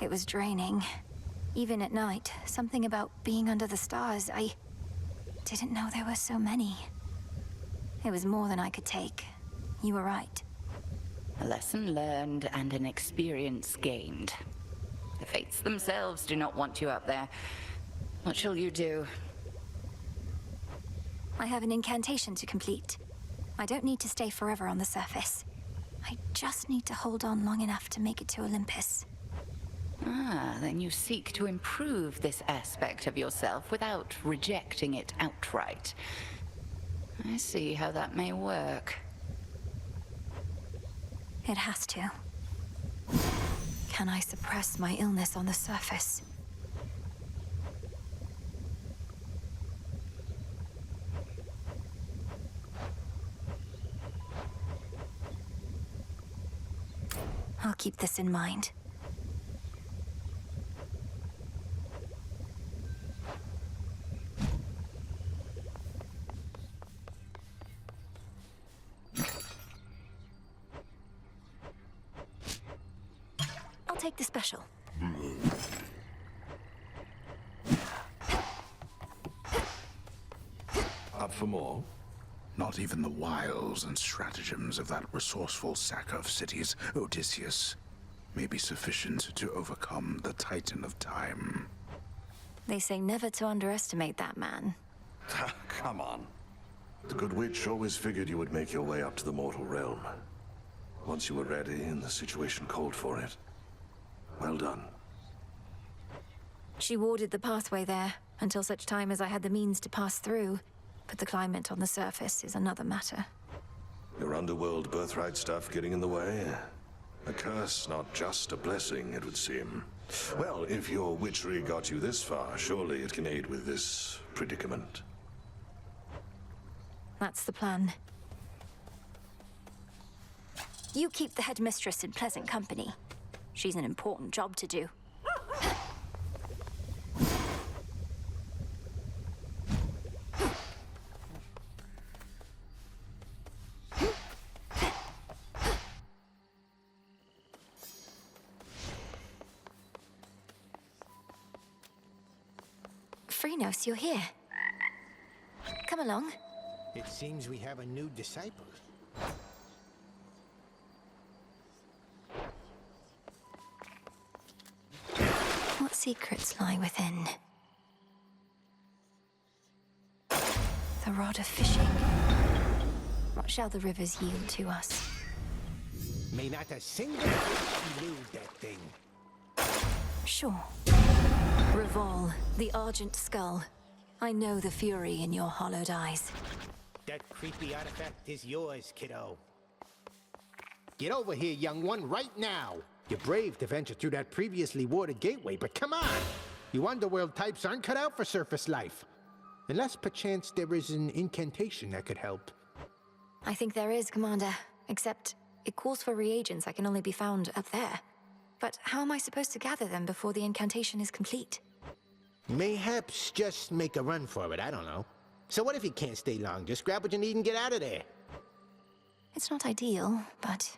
It was draining. Even at night, something about being under the stars, I didn't know there were so many. It was more than I could take. You were right. A lesson learned and an experience gained. The fates themselves do not want you up there. What shall you do? I have an incantation to complete. I don't need to stay forever on the surface. I just need to hold on long enough to make it to Olympus. Ah, then you seek to improve this aspect of yourself without rejecting it outright. I see how that may work. It has to. Can I suppress my illness on the surface? I'll keep this in mind. I'll take the special. Up for more? Not even the wiles and stratagems of that resourceful sacker of cities, Odysseus. may be sufficient to overcome the Titan of Time. They say never to underestimate that man. Come on. The good witch always figured you would make your way up to the mortal realm. Once you were ready and the situation called for it. Well done. She warded the pathway there until such time as I had the means to pass through. But the climate on the surface is another matter. Your underworld birthright stuff getting in the way? A curse, not just a blessing, it would seem. Well, if your witchery got you this far, surely it can aid with this predicament. That's the plan. You keep the headmistress in pleasant company. She's an important job to do. Phrynos, you're here. Come along. It seems we have a new disciple. What secrets lie within? The rod of fishing. What shall the rivers yield to us? May not a single fish elude that thing. Sure. Revol, the Argent Skull. I know the fury in your hollowed eyes. That creepy artifact is yours, kiddo. Get over here, young one, right now. You're brave to venture through that previously warded gateway, but come on! You underworld types aren't cut out for surface life. Unless perchance there is an incantation that could help. I think there is, Commander. Except it calls for reagents that can only be found up there. But how am I supposed to gather them before the incantation is complete? Mayhaps just make a run for it, I don't know. So what if you can't stay long? Just grab what you need and get out of there. It's not ideal, but...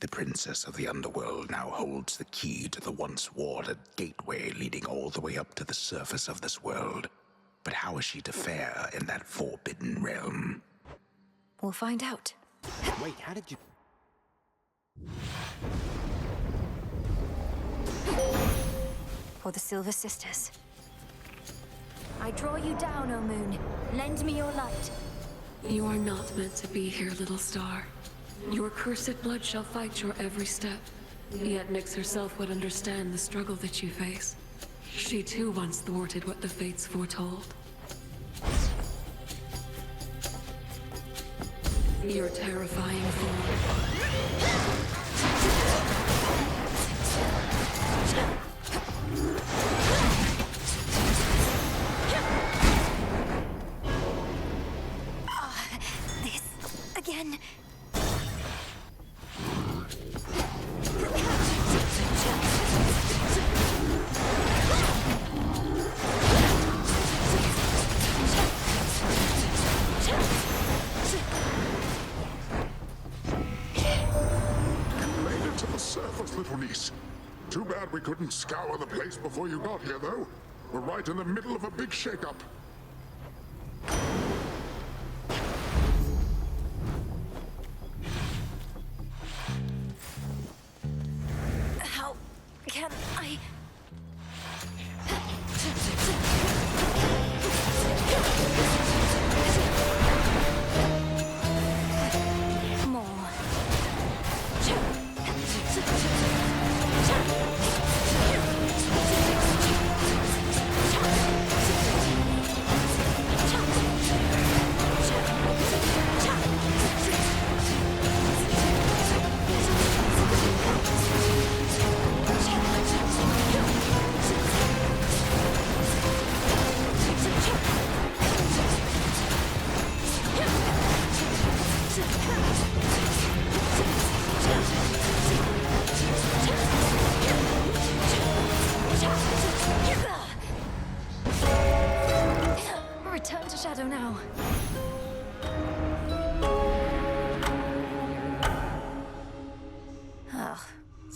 The Princess of the Underworld now holds the key to the once warded gateway leading all the way up to the surface of this world. But how is she to fare in that forbidden realm? We'll find out. Wait, how did you... For the Silver Sisters. I draw you down, O Moon. Lend me your light. You are not meant to be here, little star. Your cursed blood shall fight your every step. Yet Nyx herself would understand the struggle that you face. She too once thwarted what the fates foretold. Your terrifying form. This again. Made it to the surface, little niece. Too bad we couldn't scour the place before you got here, though. We're right in the middle of a big shakeup. How can I... More.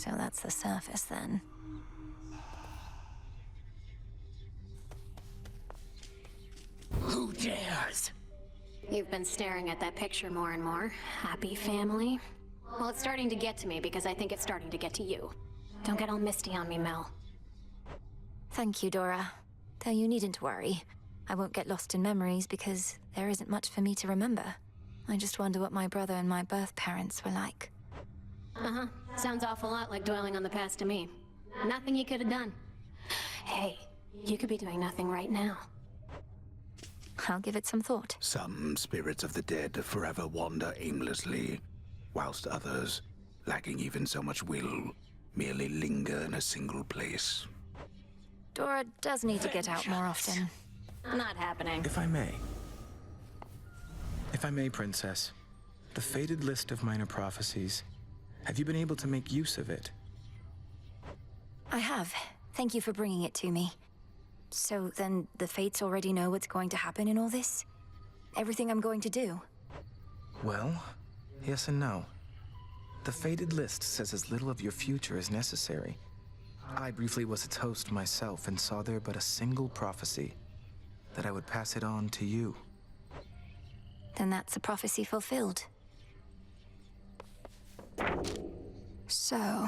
So that's the surface then. Who dares? You've been staring at that picture more and more. Happy family? Well, it's starting to get to me because I think it's starting to get to you. Don't get all misty on me, Mel. Thank you, Dora. Though you needn't worry. I won't get lost in memories because there isn't much for me to remember. I just wonder what my brother and my birth parents were like. Uh-huh. Sounds awful lot like dwelling on the past to me. Nothing you could have done. Hey, you could be doing nothing right now. I'll give it some thought. Some spirits of the dead forever wander aimlessly, whilst others, lacking even so much will, merely linger in a single place. Dora does need to get out more often. Not happening. If I may. If I may, Princess. The faded list of minor prophecies. Have you been able to make use of it? I have. Thank you for bringing it to me. So then the Fates already know what's going to happen in all this? Everything I'm going to do? Well, yes and no. The faded list says as little of your future as necessary. I briefly was its host myself and saw there but a single prophecy, that I would pass it on to you. Then that's a prophecy fulfilled. So...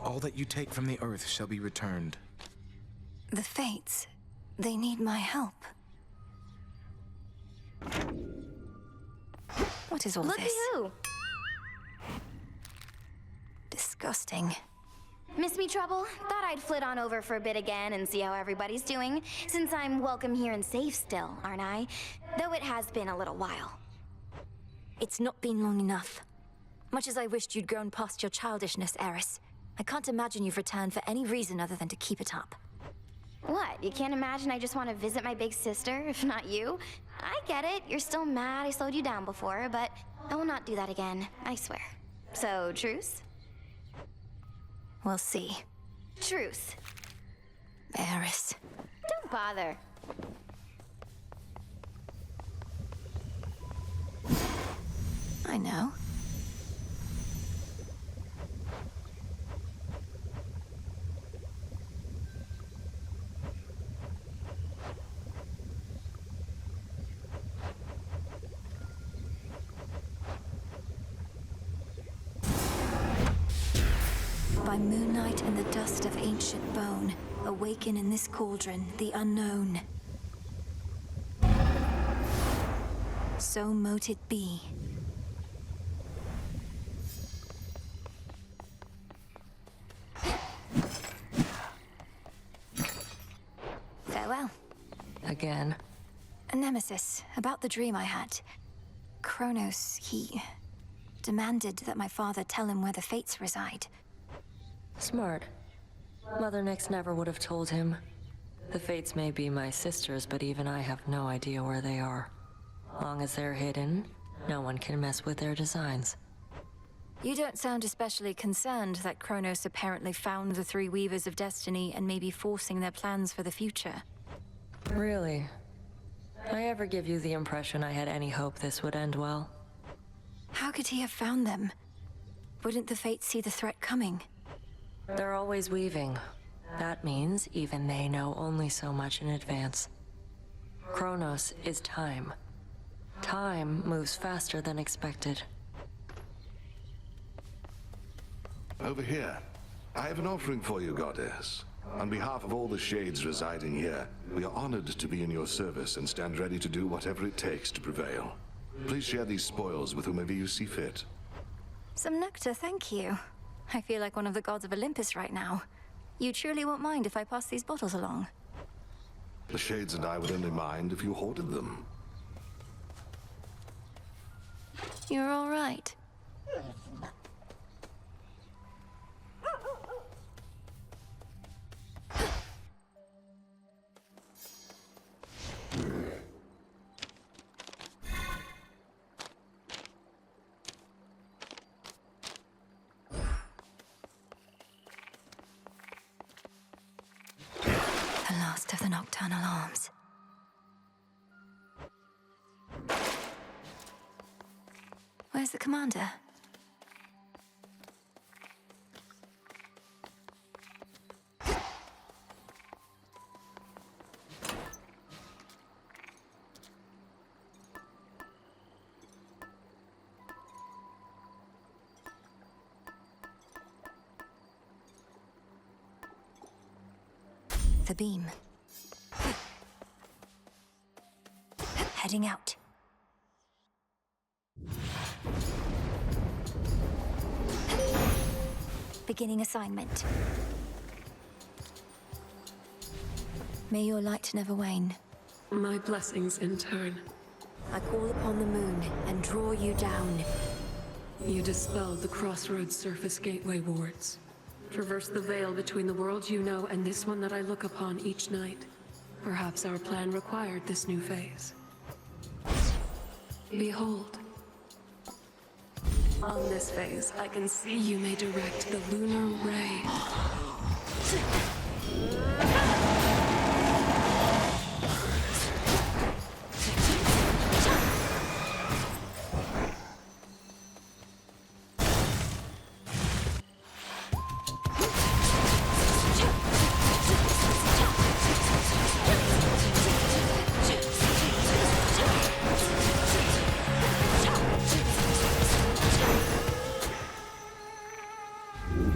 all that you take from the earth shall be returned. the Fates, they need my help. What is all Look this? at you! Disgusting. Miss me, Trouble? Thought I'd flit on over for a bit again and see how everybody's doing, since I'm welcome here and safe still, aren't I? Though it has been a little while. It's not been long enough. Much as I wished you'd grown past your childishness, Eris, I can't imagine you've returned for any reason other than to keep it up. What? You can't imagine I just want to visit my big sister, if not you? I get it. You're still mad I slowed you down before, but I will not do that again, I swear. So, truce? We'll see. Truce. Eris. Don't bother. I know. By moonlight and the dust of ancient bone, awaken in this cauldron the unknown. So mote it be. Farewell. Again. A nemesis, about the dream I had. Kronos, he demanded that my father tell him where the Fates reside. Smart. Mother Nyx never would have told him. The Fates may be my sisters, but even I have no idea where they are. Long as they're hidden, no one can mess with their designs. You don't sound especially concerned that Kronos apparently found the three Weavers of Destiny and may be forcing their plans for the future. Really? I ever give you the impression I had any hope this would end well? How could he have found them? Wouldn't the Fates see the threat coming? They're always weaving. That means even they know only so much in advance. Kronos is time. Time moves faster than expected. Over here. I have an offering for you, Goddess. On behalf of all the Shades residing here, we are honored to be in your service and stand ready to do whatever it takes to prevail. Please share these spoils with whomever you see fit. Some nectar, thank you. I feel like one of the gods of Olympus right now. You truly won't mind if I pass these bottles along? The Shades and I would only mind if you hoarded them. You're all right. The last of the nocturnal arms. Where's the commander? the beam. Heading out. Beginning assignment. May your light never wane. My blessings in turn. I call upon the moon and draw you down. You dispelled the Crossroads Surface Gateway wards. Traverse the veil between the world you know and this one that I look upon each night. Perhaps our plan required this new phase. Behold. On this phase, I can see you may direct the lunar ray.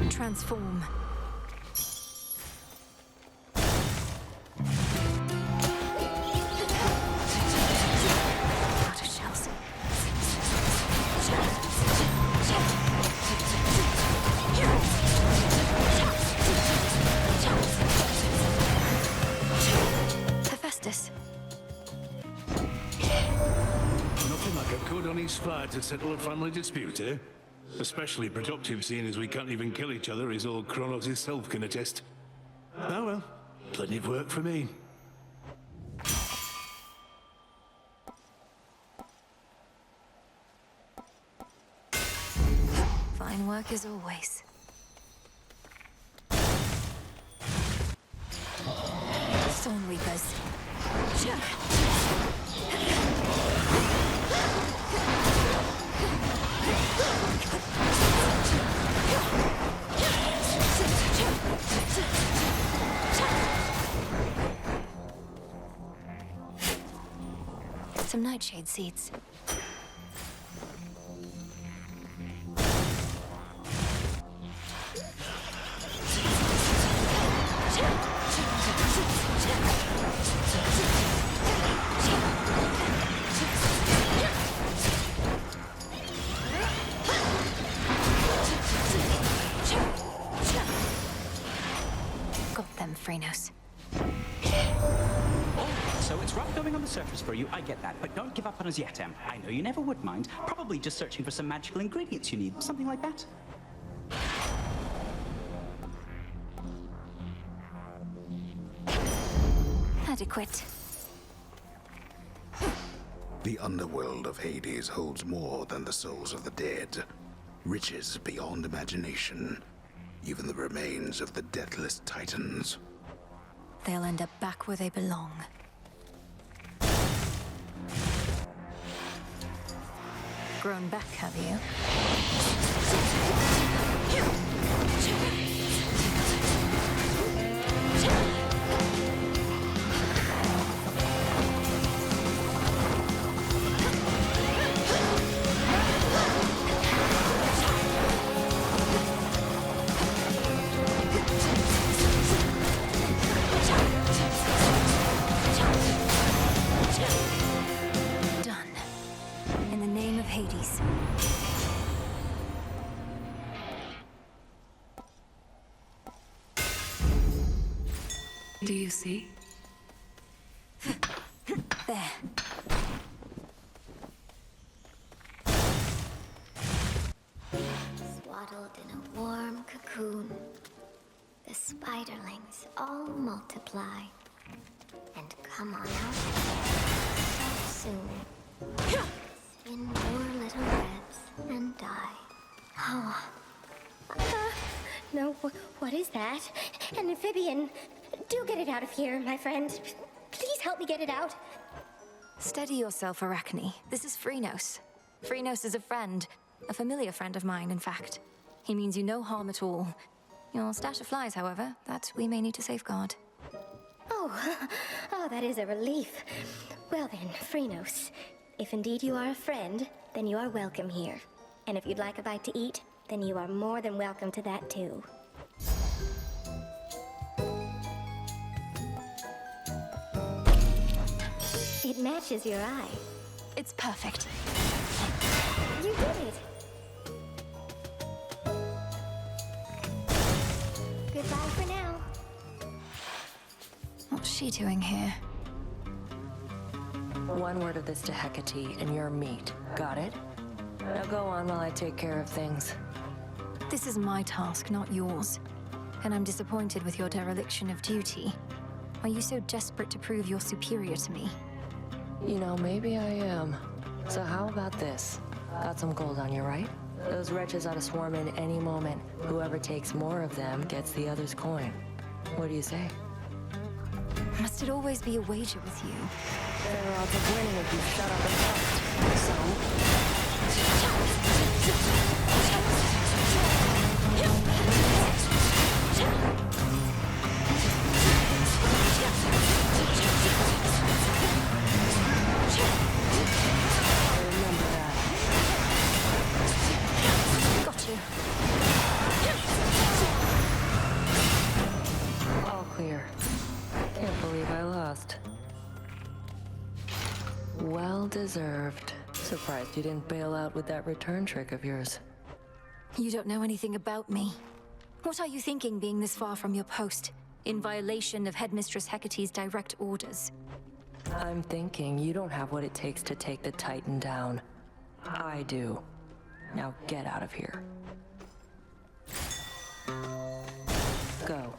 Transform. Out of shells. Hephaestus. Nothing like a good honest fight to settle a family dispute, eh? Especially productive, seeing as we can't even kill each other, as old Kronos himself can attest. Oh well, plenty of work for me. Fine work as always. Storm Reapers. Some nightshade seeds. Got them, Phrynos. So it's rough going on the surface for you, I get that, but don't give up on us yet, Em. I know you never would mind. Probably just searching for some magical ingredients you need, something like that. Adequate. The underworld of Hades holds more than the souls of the dead. Riches beyond imagination. Even the remains of the deathless titans. They'll end up back where they belong. Grown back, have you? Done. In the name of Hades. Do you see? There. Swaddled in a warm cocoon, the spiderlings all multiply and come on out so soon. Spin more little webs and die. Oh. No, what is that? An amphibian. Do get it out of here, my friend. Please help me get it out. Steady yourself, Arachne. This is Phrynos. Phrynos is a friend. A familiar friend of mine, in fact. He means you no harm at all. Your stash of flies, however, that we may need to safeguard. Oh, that is a relief. Well then, Phrynos, if indeed you are a friend, then you are welcome here. And if you'd like a bite to eat, then you are more than welcome to that too. It matches your eye. It's perfect. You did it! Goodbye for now. What's she doing here? One word of this to Hecate, and you're meat. Got it? Now go on while I take care of things. This is my task, not yours. And I'm disappointed with your dereliction of duty. Are you so desperate to prove you're superior to me? You know, maybe I am. So how about this? Got some gold on you, right? Those wretches ought to swarm in any moment. Whoever takes more of them gets the other's coin. What do you say? Must it always be a wager with you? Better odds of winning if you shut up and fight. Remember that. Got you. All clear. Can't believe I lost. Well deserved. Surprised you didn't bail out with that return trick of yours. You don't know anything about me. What are you thinking being this far from your post, in violation of Headmistress Hecate's direct orders? I'm thinking you don't have what it takes to take the Titan down. I do. Now get out of here. Go.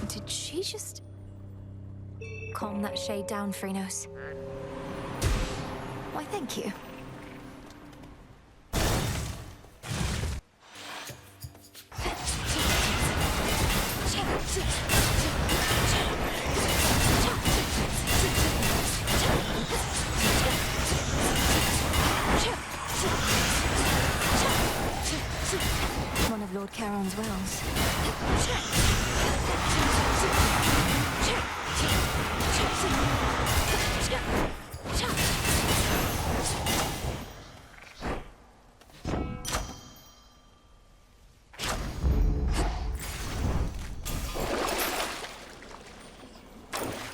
Did she just... calm that shade down, Phrynos? Why, thank you. One of Lord Charon's wells.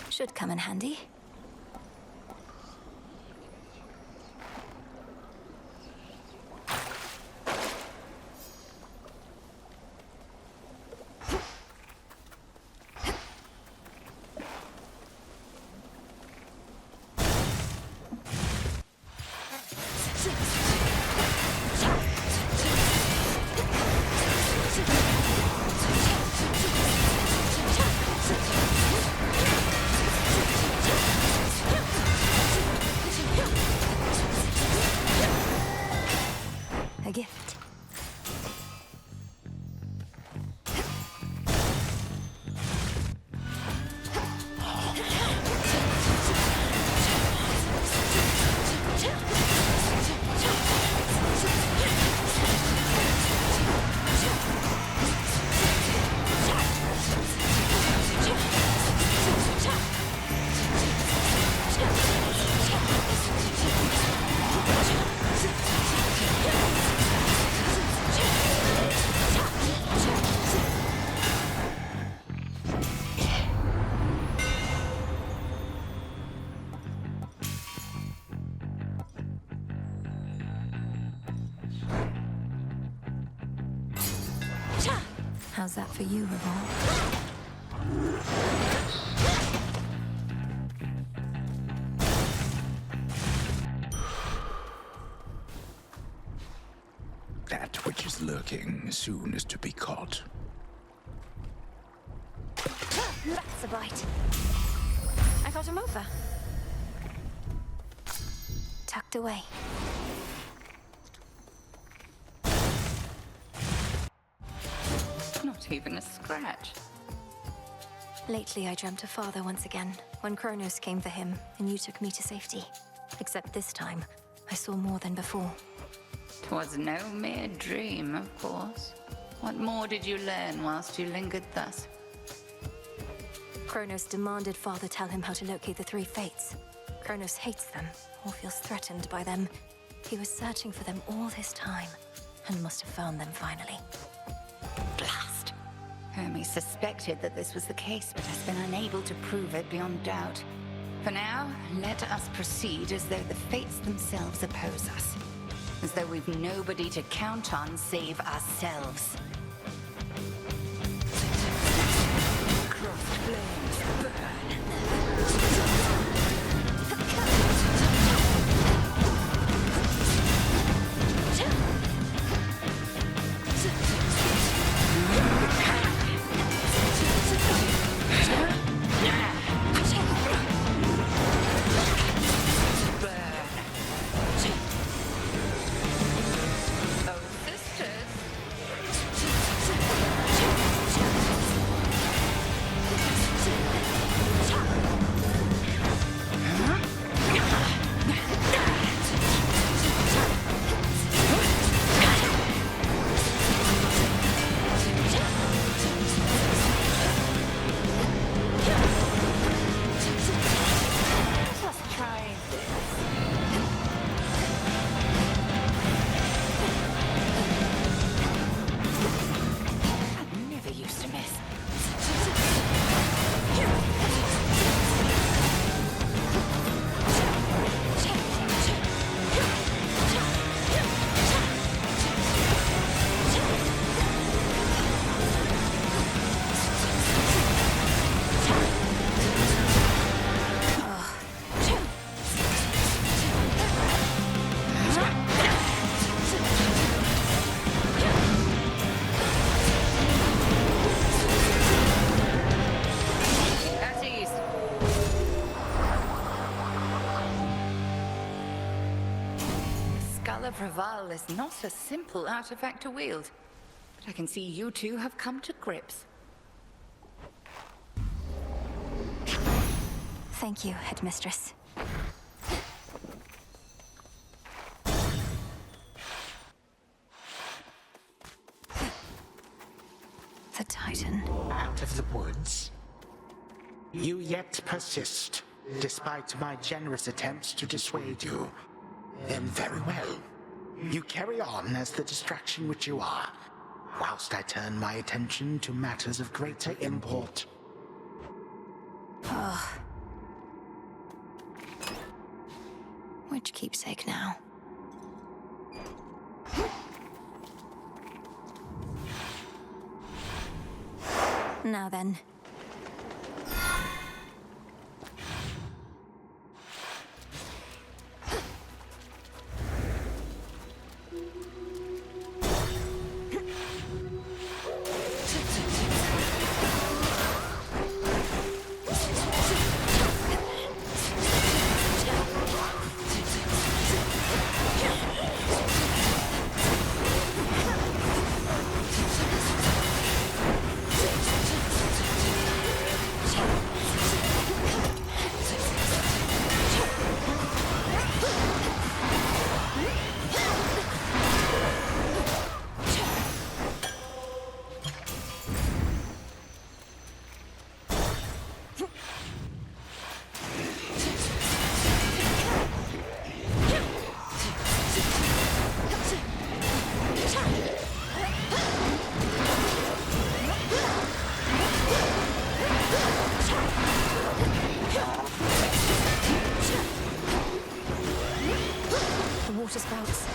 Should come in handy. A gift. How's that for you, Revolve? That which is lurking soon is to be caught. That's a bite. I got him over. Tucked away. Not even a scratch. Lately, I dreamt of Father once again, when Kronos came for him, and you took me to safety. Except this time, I saw more than before. 'Twas no mere dream, of course. What more did you learn whilst you lingered thus? Kronos demanded Father tell him how to locate the three fates. Kronos hates them, or feels threatened by them. He was searching for them all this time, and must have found them finally. Blast! Hermes suspected that this was the case, but has been unable to prove it beyond doubt. For now, let us proceed as though the fates themselves oppose us. As though we've nobody to count on save ourselves. Crossed flames burn. Praval is not a simple artifact to wield, but I can see you two have come to grips. Thank you, Headmistress. The Titan. Out of the woods? You yet persist, despite my generous attempts to dissuade you. Then very well. You carry on as the distraction which you are, whilst I turn my attention to matters of greater import. Oh. Which keepsake now? Now then. Water spouts.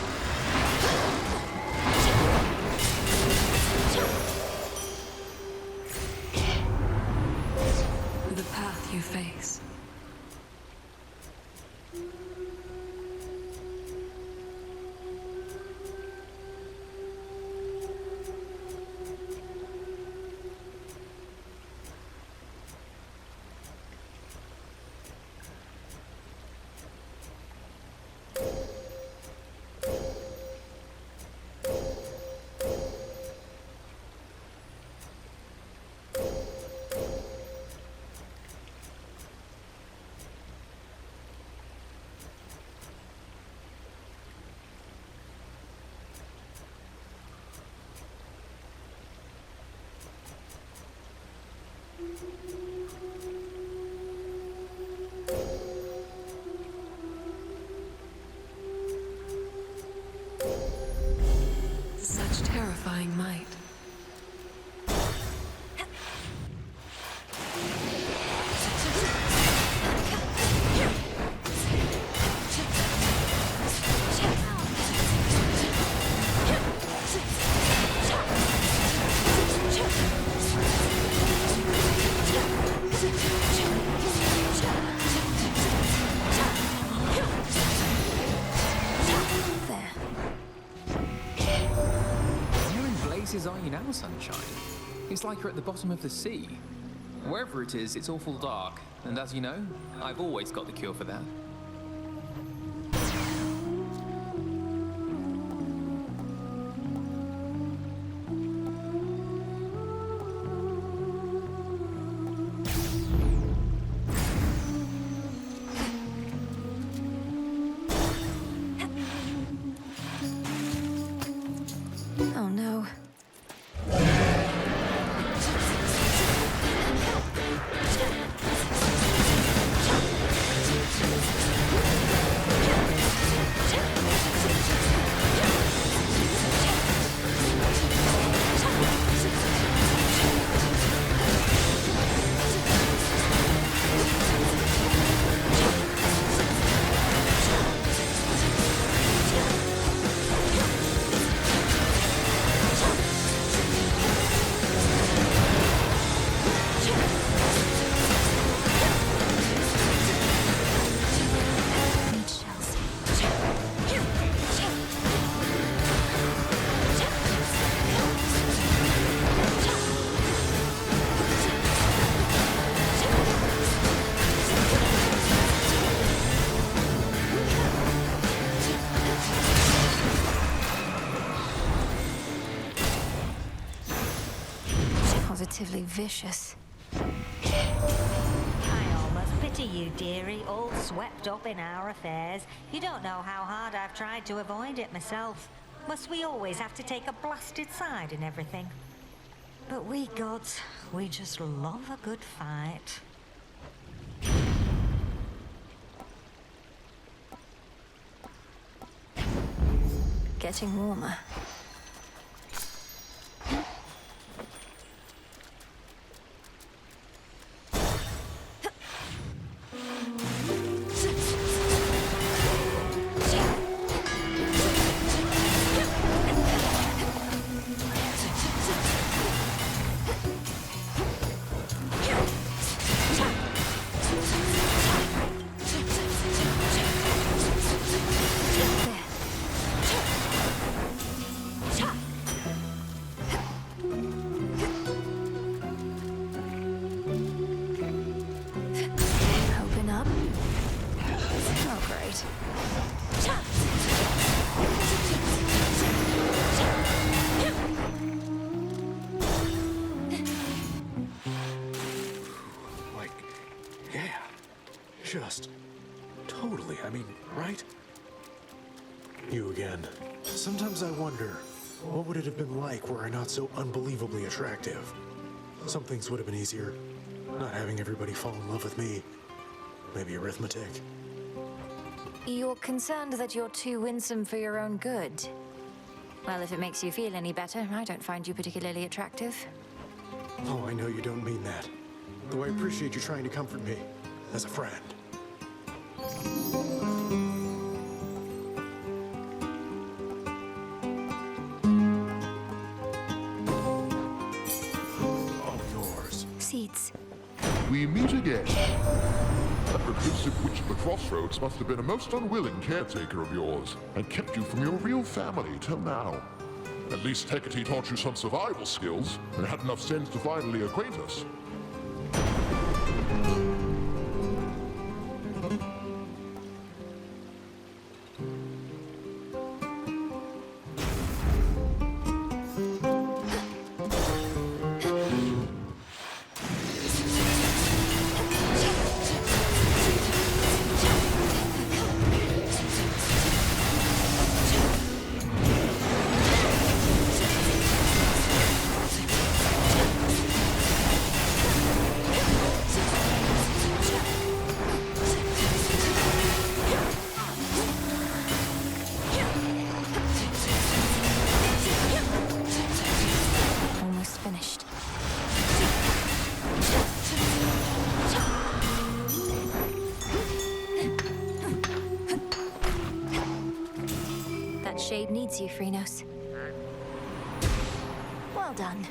The path you face. places are you now, Sunshine? It's like you're at the bottom of the sea. Wherever it is, it's awful dark. And as you know, I've always got the cure for that. Oh no. Positively vicious. I almost pity you, dearie, all swept up in our affairs. You don't know how hard I've tried to avoid it myself. Must we always have to take a blasted side in everything? But we gods, we just love a good fight. Getting warmer. Open up. Oh, great. Like, yeah. Just totally, I mean, right? You again. Sometimes I wonder, what would it have been like were I not so unbelievably attractive? Some things would have been easier. Not having everybody fall in love with me. Maybe arithmetic. You're concerned that you're too winsome for your own good. Well, if it makes you feel any better, I don't find you particularly attractive. Oh, I know you don't mean that. Though I appreciate you trying to comfort me, as a friend. All yours. Seeds. We meet again. That reclusive witch at the crossroads must have been a most unwilling caretaker of yours, and kept you from your real family till now. At least Hecate taught you some survival skills, and had enough sense to finally acquaint us. Almost finished. That shade needs you, Phrynos. Well done.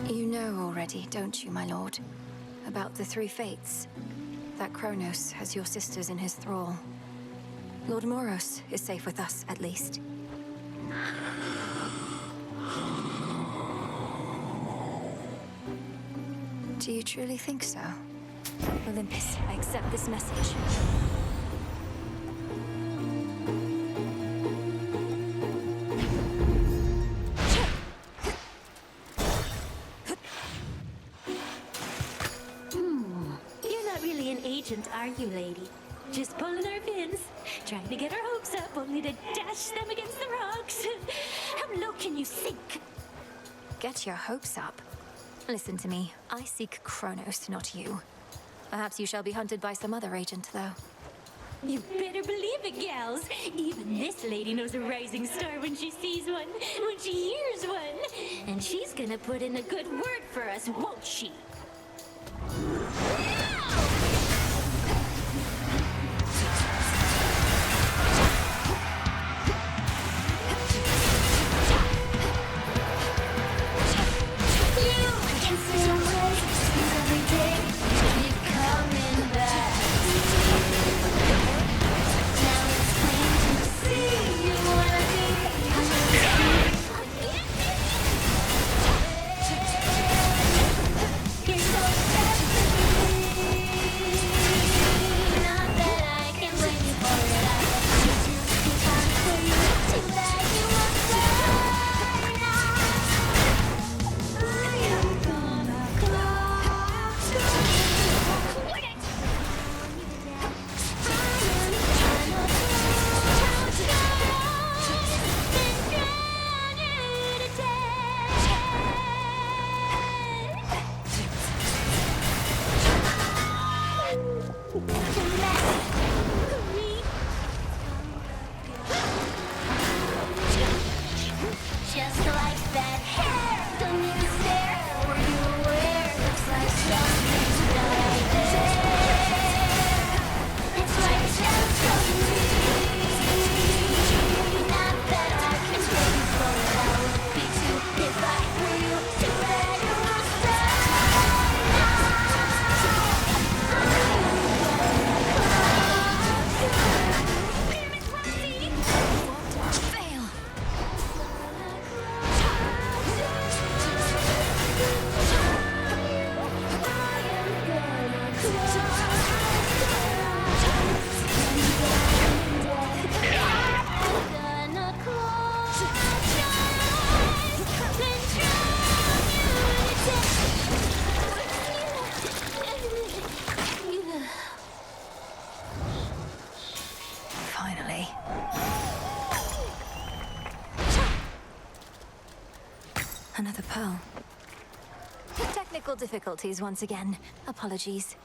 You know already. already, don't you, my lord? About the three fates. That Kronos has your sisters in his thrall. Lord Moros is safe with us, at least. Do you truly think so? Olympus, I accept this message. You're not really an agent, are you, lady? Just pulling our fins, trying to get our hopes up, only to dash them against the rocks. How low can you sink? Get your hopes up. Listen to me. I seek Kronos, not you. Perhaps you shall be hunted by some other agent, though. You better believe it, gals. Even this lady knows a rising star when she sees one, when she hears one. And she's gonna put in a good word for us, won't she? Just like that hair, the new stare. Were you aware? Looks like something's right there. It's like just from me. Not that I can wait for it. I would be too if I were you. Too bad you must Fail! Finally. Another pearl. Technical difficulties once again. Apologies.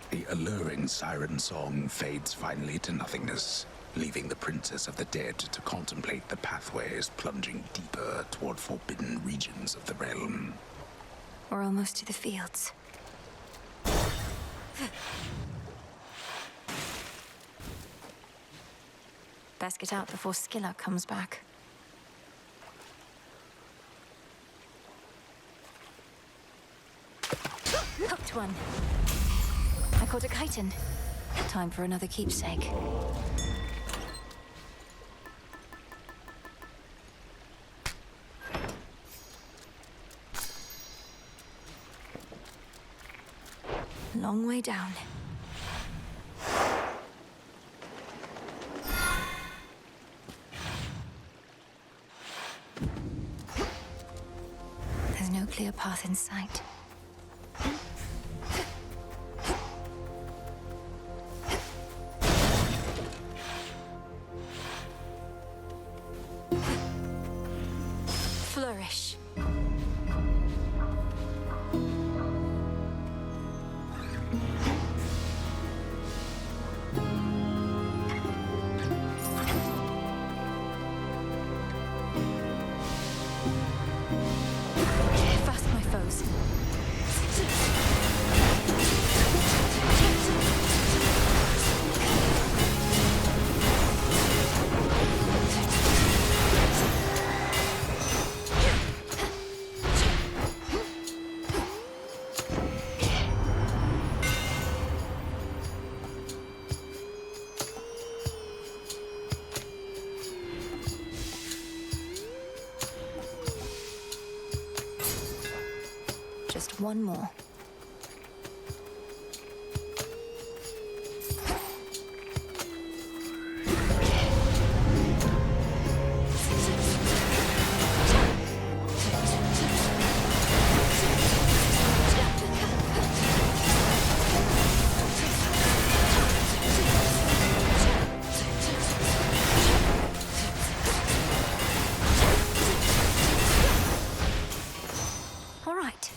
The alluring siren song fades finally to nothingness, leaving the Princess of the Dead to contemplate the pathways plunging deeper toward forbidden regions of the realm. We're almost to the fields. Best get out before Skilla comes back. Hooked one. I caught a chitin. Time for another keepsake. Long way down. There's no clear path in sight. Flourish. Fast, my foes. Just one more. All right.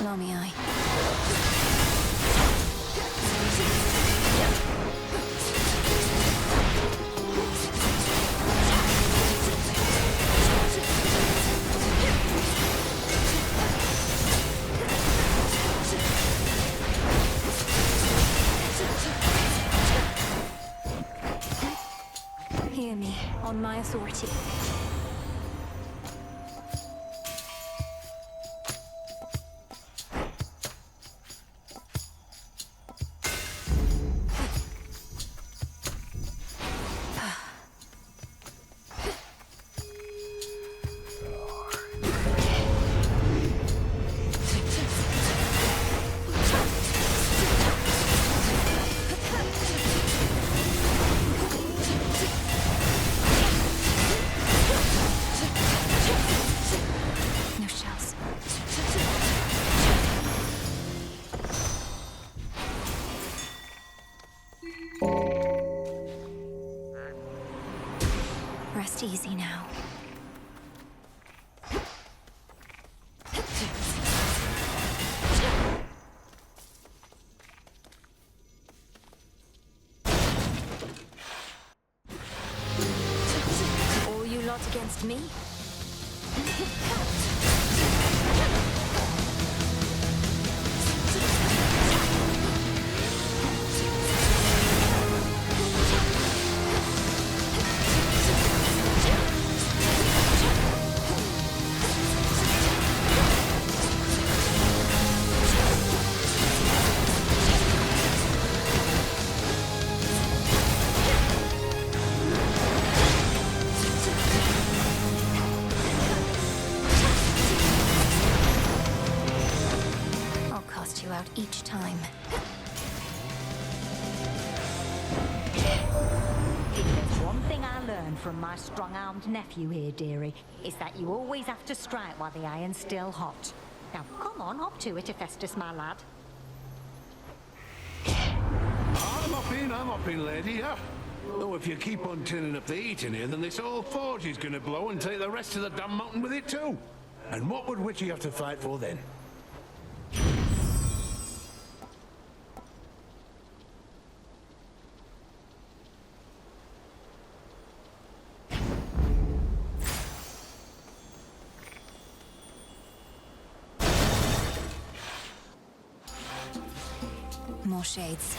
Blimey, aye. Hear me, on my authority. No shells. Rest easy now. All you lot against me? I'll cast you out each time. If there's one thing I learned from my strong-armed nephew here, dearie, is that you always have to strike while the iron's still hot. Now, come on, hop to it, Hephaestus, my lad. I'm up in, lady, yeah. Though if you keep on turning up the heat in here, then this whole forge is gonna blow and take the rest of the damn mountain with it too. And what would Witchy have to fight for then? More shades.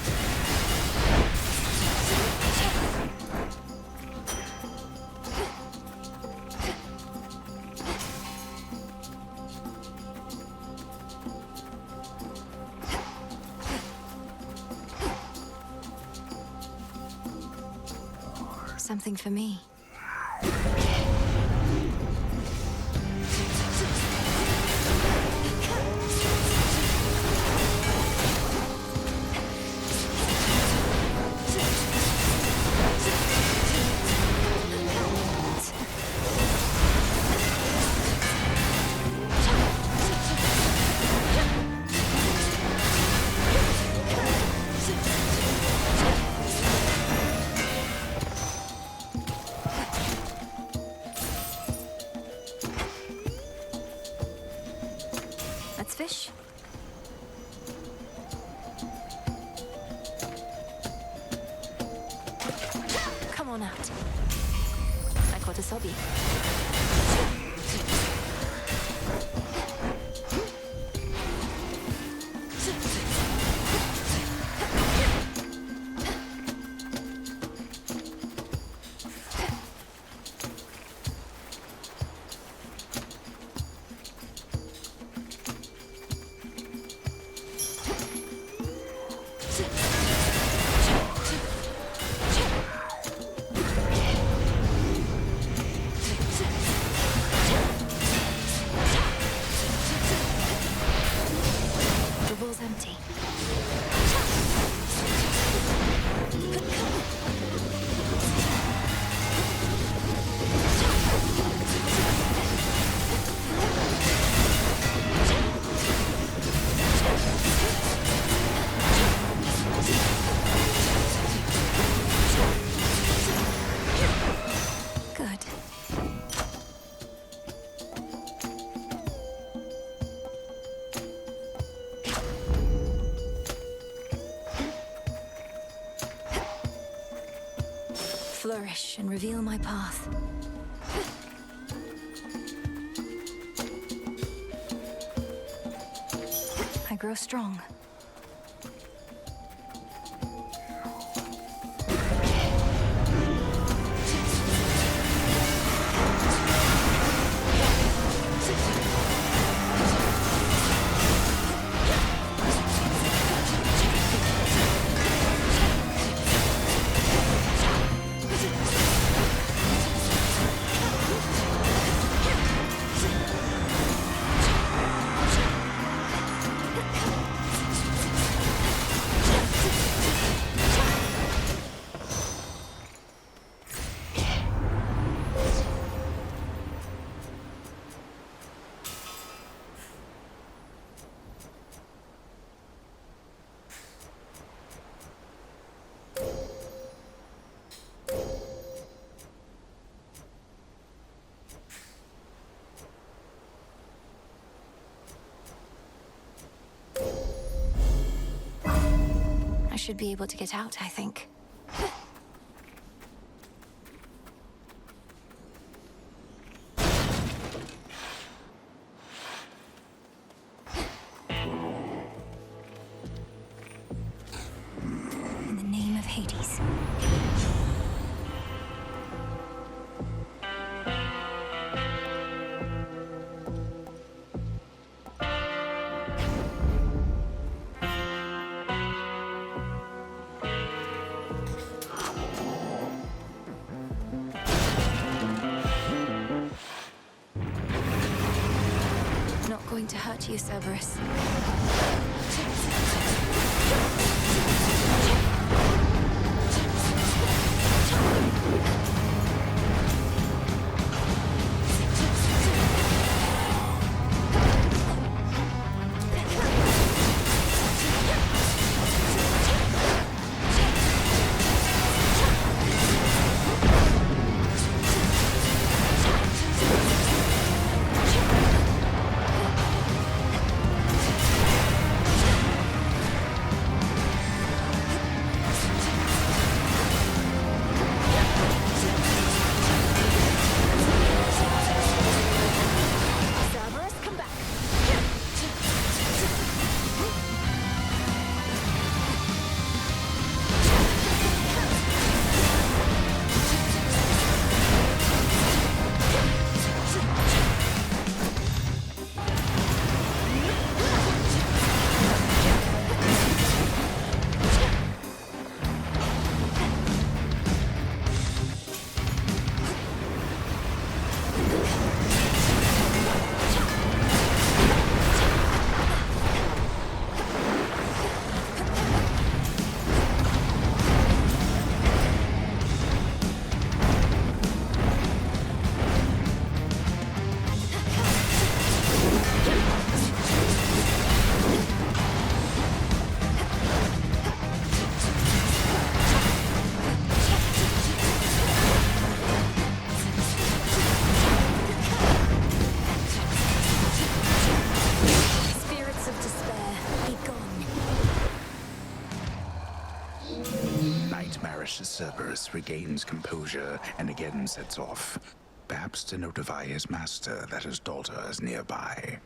Something for me. Let's fish. Come on out. I caught a sobby. reveal my path. I grow strong. I should be able to get out, I think. In the name of Hades. Going to hurt you, Cerberus. Cerberus regains composure and again sets off, perhaps to notify his master that his daughter is nearby.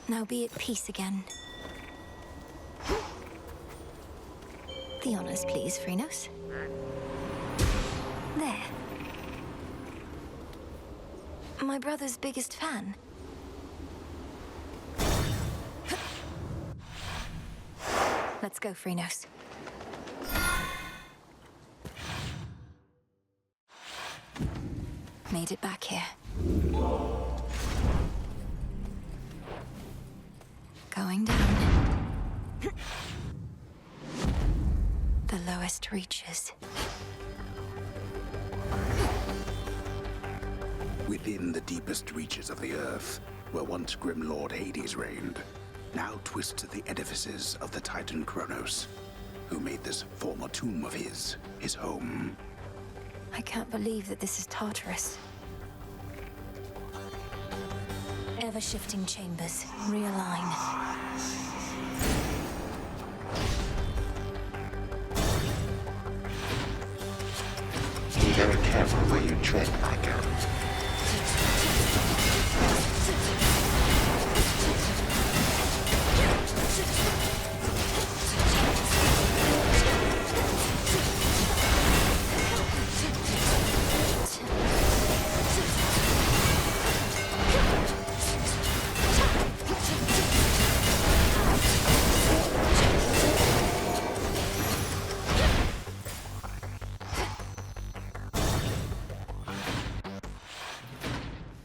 Now be at peace again. The honors, please, Phrynos. There. My brother's biggest fan. Let's go, Phrynos. Made it back here. Going down. The lowest reaches. Within the deepest reaches of the earth, where once grim Lord Hades reigned, now twist the edifices of the Titan Kronos, who made this former tomb of his home. I can't believe that this is Tartarus. Ever-shifting chambers, realign. Be very careful where you tread, my girl.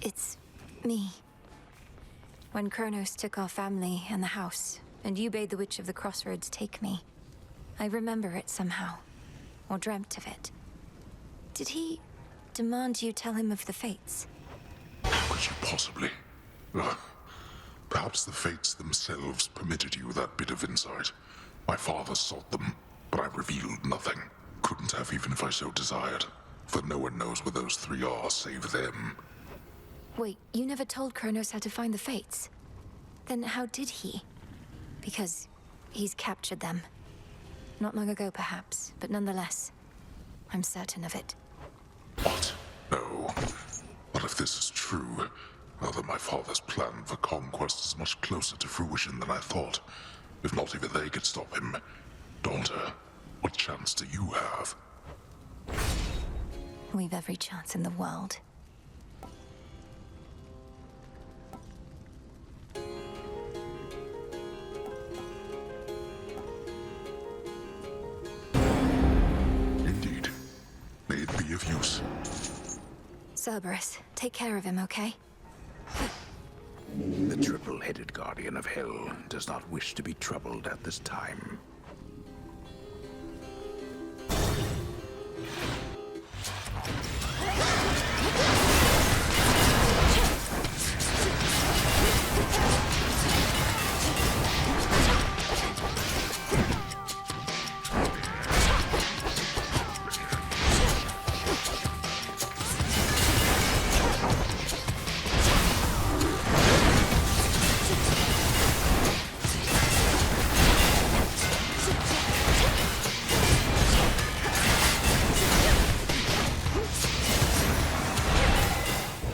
It's me. When Kronos took our family and the house, and you bade the Witch of the Crossroads take me, I remember it somehow, or dreamt of it. Did he demand you tell him of the fates? How could you possibly? Perhaps the fates themselves permitted you that bit of insight. My father sought them, but I revealed nothing. Couldn't have even if I so desired, for no one knows where those three are save them. Wait, you never told Kronos how to find the fates? Then how did he? Because he's captured them. Not long ago, perhaps, but nonetheless, I'm certain of it. What? No. What if this is true? Now that my father's plan for conquest is much closer to fruition than I thought. If not even they could stop him. Daughter, what chance do you have? We've every chance in the world. Indeed. May it be of use. Cerberus, take care of him, okay? The triple-headed guardian of hell does not wish to be troubled at this time.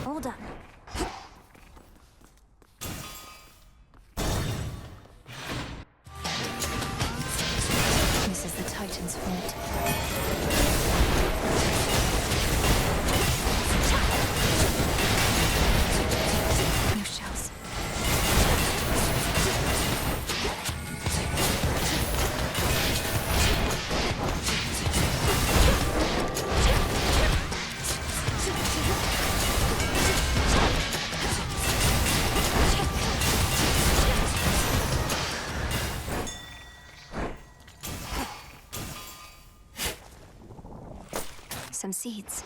All done. This is the Titan's fault. No shells. Some seeds.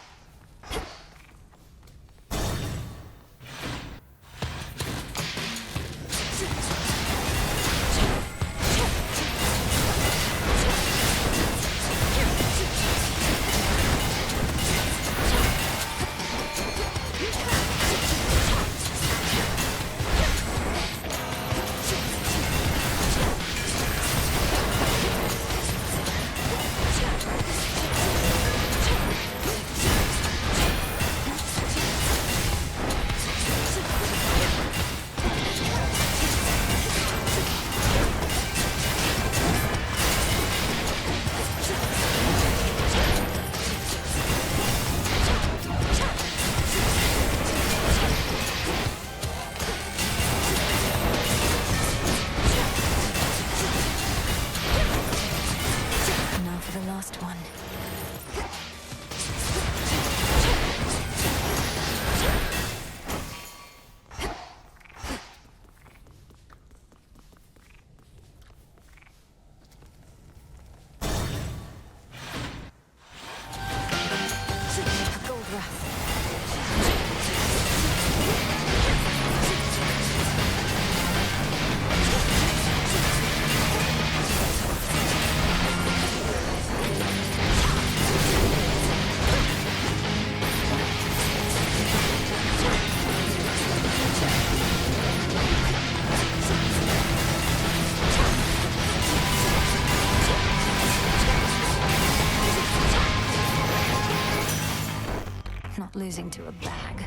not losing to a bag.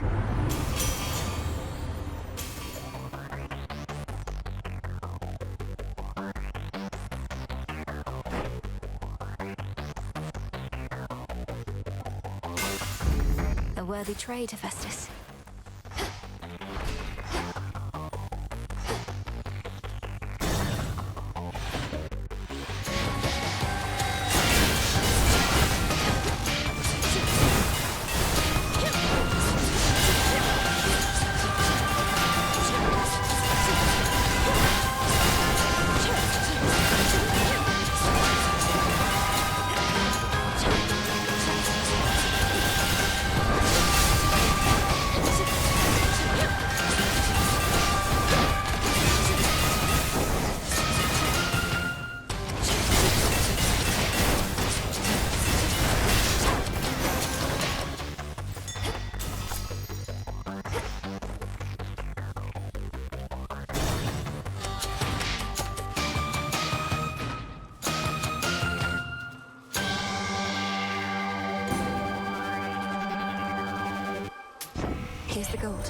A worthy trade, Hephaestus. Here's the gold.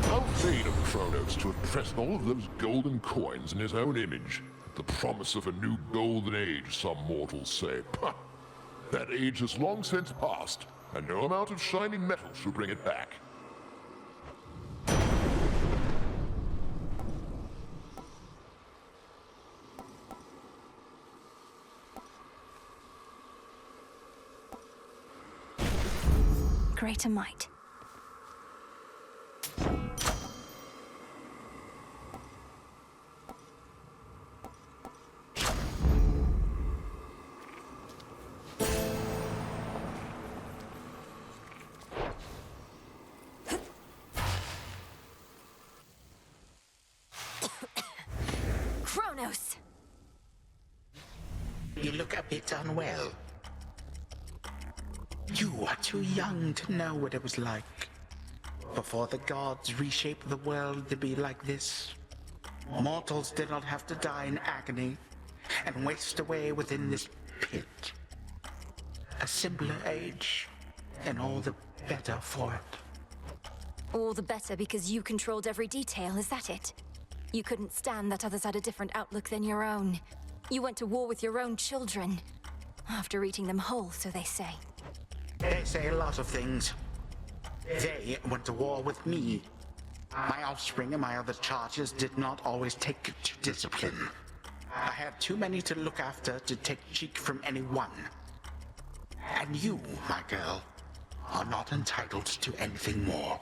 How vain of Kronos to have pressed all of those golden coins in his own image. The promise of a new golden age, some mortals say. Pah! That age has long since passed, and no amount of shining metal shall bring it back. Greater might. Kronos! You look a bit unwell. You are too young to know what it was like before the gods reshaped the world to be like this. Mortals did not have to die in agony and waste away within this pit. A simpler age, and all the better for it. All the better because you controlled every detail, is that it? You couldn't stand that others had a different outlook than your own. You went to war with your own children. After eating them whole, so they say. They say a lot of things. They went to war with me. My offspring and my other charges did not always take to discipline. I had too many to look after to take cheek from anyone. And you, my girl, are not entitled to anything more.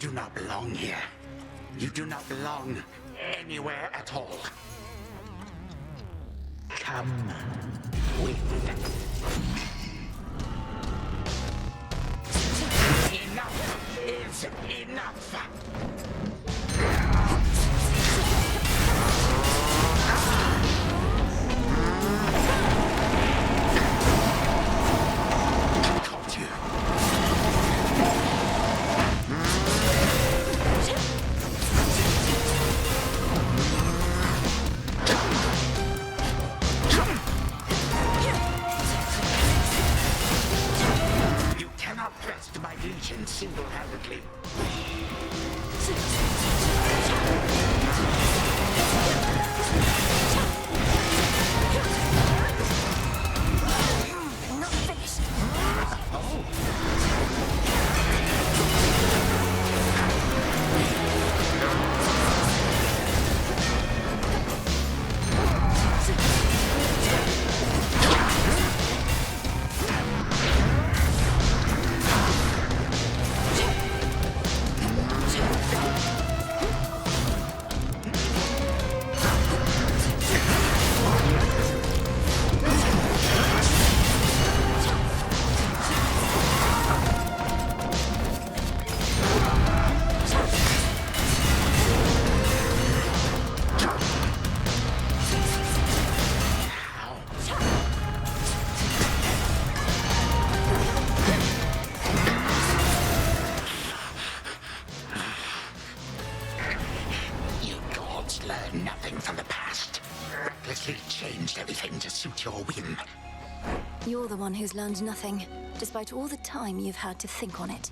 do not belong here. You do not belong anywhere at all. Come with me. Enough is enough. Caught you. You cannot wrest my legion single-handedly. Not finished. You gods learn nothing from the past. Recklessly changed everything to suit your whim. You're the one who's learned nothing, despite all the time you've had to think on it.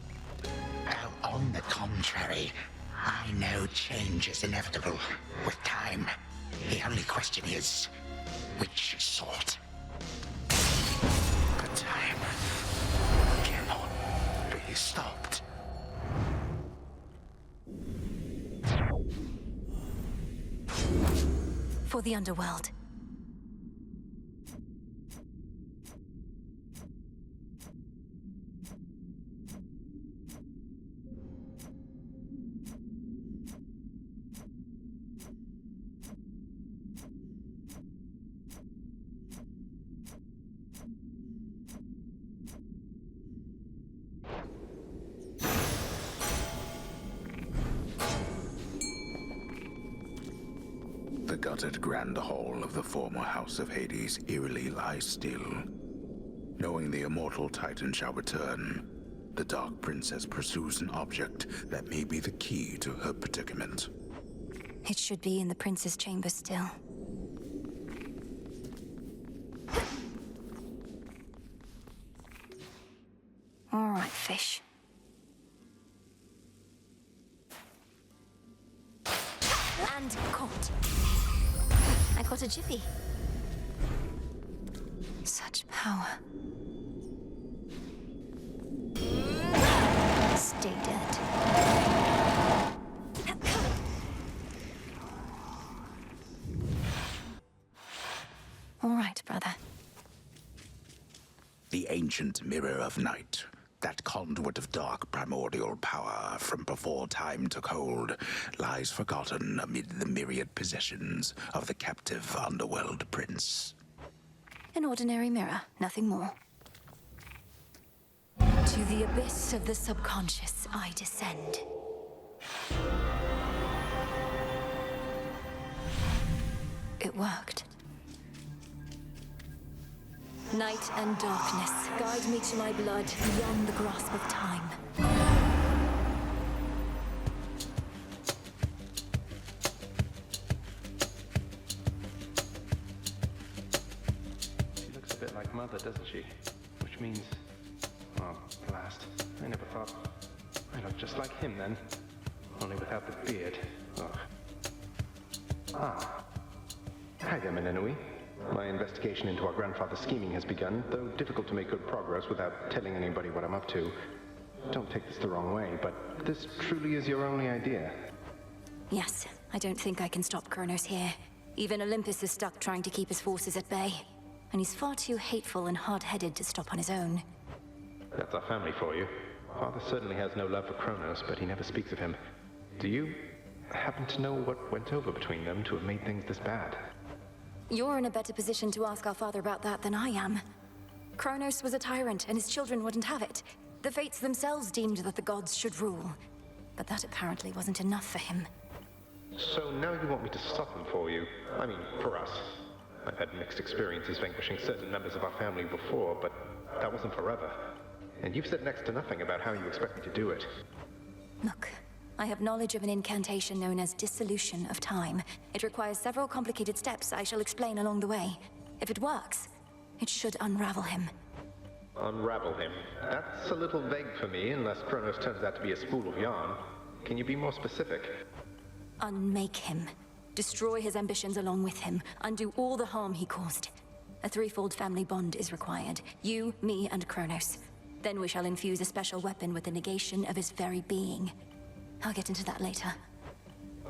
On the contrary, I know change is inevitable with time. The only question is, which sort? The time cannot be stopped. For the underworld. The gutted grand hall of the former House of Hades eerily lies still. Knowing the immortal Titan shall return, the Dark Princess pursues an object that may be the key to her predicament. It should be in the prince's chamber still. All right, fish. And caught. I got a jiffy. Such power. Stay dead. All right, brother. The ancient mirror of night, that conduit of dark primordial power from before time took hold, lies forgotten amid the myriad possessions of the captive underworld prince. An ordinary mirror, nothing more. To the abyss of the subconscious I descend. It worked. Night and darkness, guide me to my blood beyond the grasp of time. She looks a bit like Mother, doesn't she? Which means... well, blast. I never thought... I look just like him then. Only without the beard. Ugh. Ah. Hi there, Menenui. My investigation into our grandfather's scheming has begun, though difficult to make good progress without telling anybody what I'm up to. Don't take this the wrong way, but this truly is your only idea. Yes, I don't think I can stop Kronos here. Even Olympus is stuck trying to keep his forces at bay. And he's far too hateful and hard-headed to stop on his own. That's our family for you. Father certainly has no love for Kronos, but he never speaks of him. Do you happen to know what went over between them to have made things this bad? You're in a better position to ask our father about that than I am. Kronos was a tyrant, and his children wouldn't have it. The Fates themselves deemed that the gods should rule. But that apparently wasn't enough for him. So now you want me to soften for you? I mean, for us. I've had mixed experiences vanquishing certain members of our family before, but that wasn't forever. And you've said next to nothing about how you expect me to do it. Look, I have knowledge of an incantation known as Dissolution of Time. It requires several complicated steps I shall explain along the way. If it works, it should unravel him. Unravel him? That's a little vague for me, unless Kronos turns out to be a spool of yarn. Can you be more specific? Unmake him. Destroy his ambitions along with him. Undo all the harm he caused. A threefold family bond is required. You, me, and Kronos. Then we shall infuse a special weapon with the negation of his very being. I'll get into that later.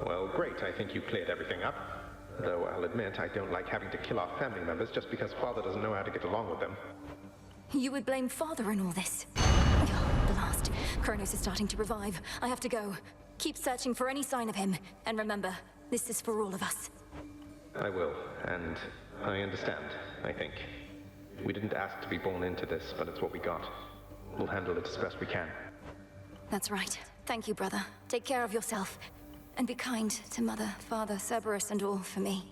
Well, great. I think you cleared everything up. Though I'll admit I don't like having to kill our family members just because Father doesn't know how to get along with them. You would blame Father in all this? Oh, blast. Kronos is starting to revive. I have to go. Keep searching for any sign of him. And remember, this is for all of us. I will, and I understand, I think. We didn't ask to be born into this, but it's what we got. We'll handle it as best we can. That's right. Thank you, brother. Take care of yourself. And be kind to Mother, Father, Cerberus, and all for me.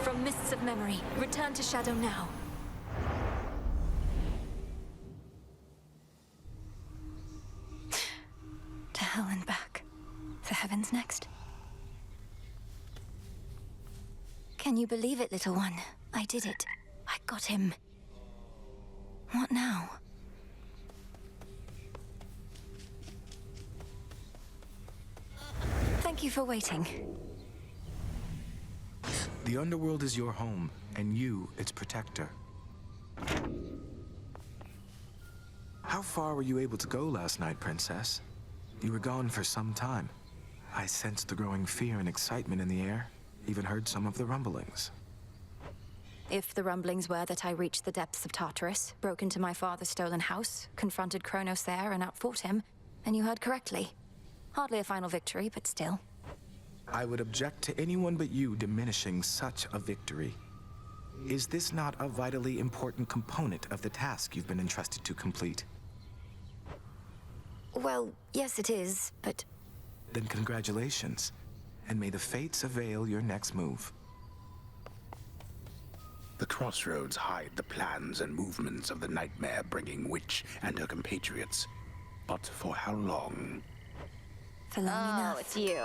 From mists of memory, return to Shadow now. To hell and back. The heavens next. Can you believe it, little one? I did it. I got him. What now? Thank you for waiting. The underworld is your home, and you its protector. How far were you able to go last night, Princess? You were gone for some time. I sensed the growing fear and excitement in the air, even heard some of the rumblings. If the rumblings were that I reached the depths of Tartarus, broke into my father's stolen house, confronted Kronos there and outfought him, then you heard correctly. Hardly a final victory, but still. I would object to anyone but you diminishing such a victory. Is this not a vitally important component of the task you've been entrusted to complete? Well, yes it is, but... Then congratulations, and may the fates avail your next move. The crossroads hide the plans and movements of the nightmare-bringing witch and her compatriots. But for how long? For long enough. Oh, it's you.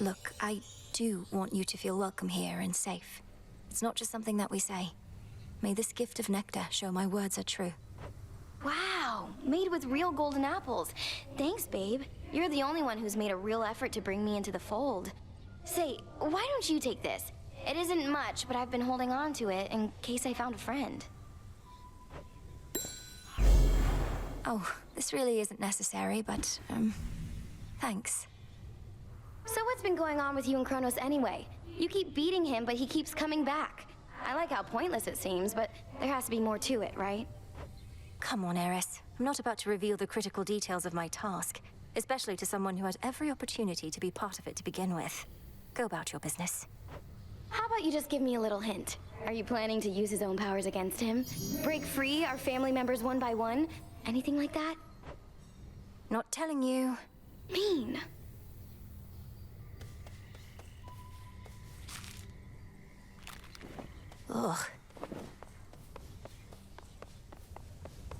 Look, I do want you to feel welcome here and safe. It's not just something that we say. May this gift of nectar show my words are true. Wow, made with real golden apples. Thanks, babe. You're the only one who's made a real effort to bring me into the fold. Say, why don't you take this? It isn't much, but I've been holding on to it in case I found a friend. Oh, this really isn't necessary, but, thanks. So what's been going on with you and Kronos anyway? You keep beating him, but he keeps coming back. I like how pointless it seems, but there has to be more to it, right? Come on, Eris. I'm not about to reveal the critical details of my task, especially to someone who had every opportunity to be part of it to begin with. Go about your business. How about you just give me a little hint? Are you planning to use his own powers against him? Break free our family members one by one? Anything like that? Not telling you. Mean. Ugh.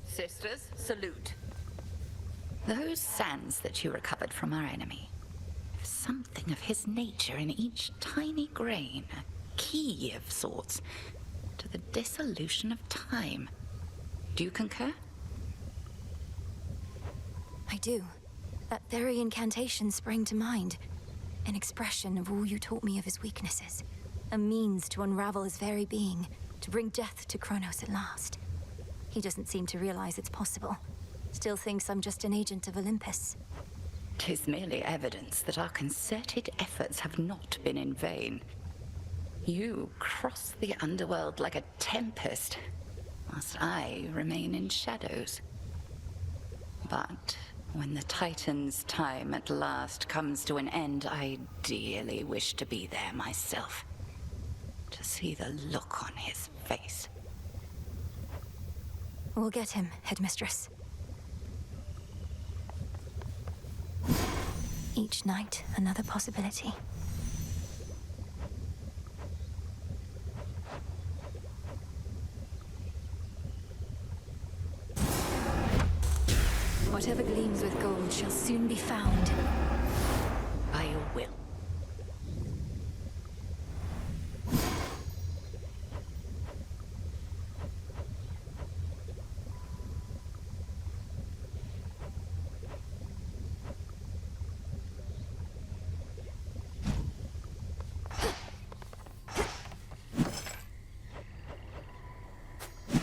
Sisters, salute. Those sands that you recovered from our enemy have something of his nature in each tiny grain, a key of sorts to the dissolution of time. Do you concur? I do. That very incantation sprang to mind. An expression of all you taught me of his weaknesses. A means to unravel his very being, to bring death to Kronos at last. He doesn't seem to realize it's possible. Still thinks I'm just an agent of Olympus. 'Tis merely evidence that our concerted efforts have not been in vain. You cross the underworld like a tempest, whilst I remain in shadows. But when the Titan's time at last comes to an end, I dearly wish to be there myself. To see the look on his face. We'll get him, Headmistress. Each night, another possibility. Whatever gleams with gold shall soon be found. By your will.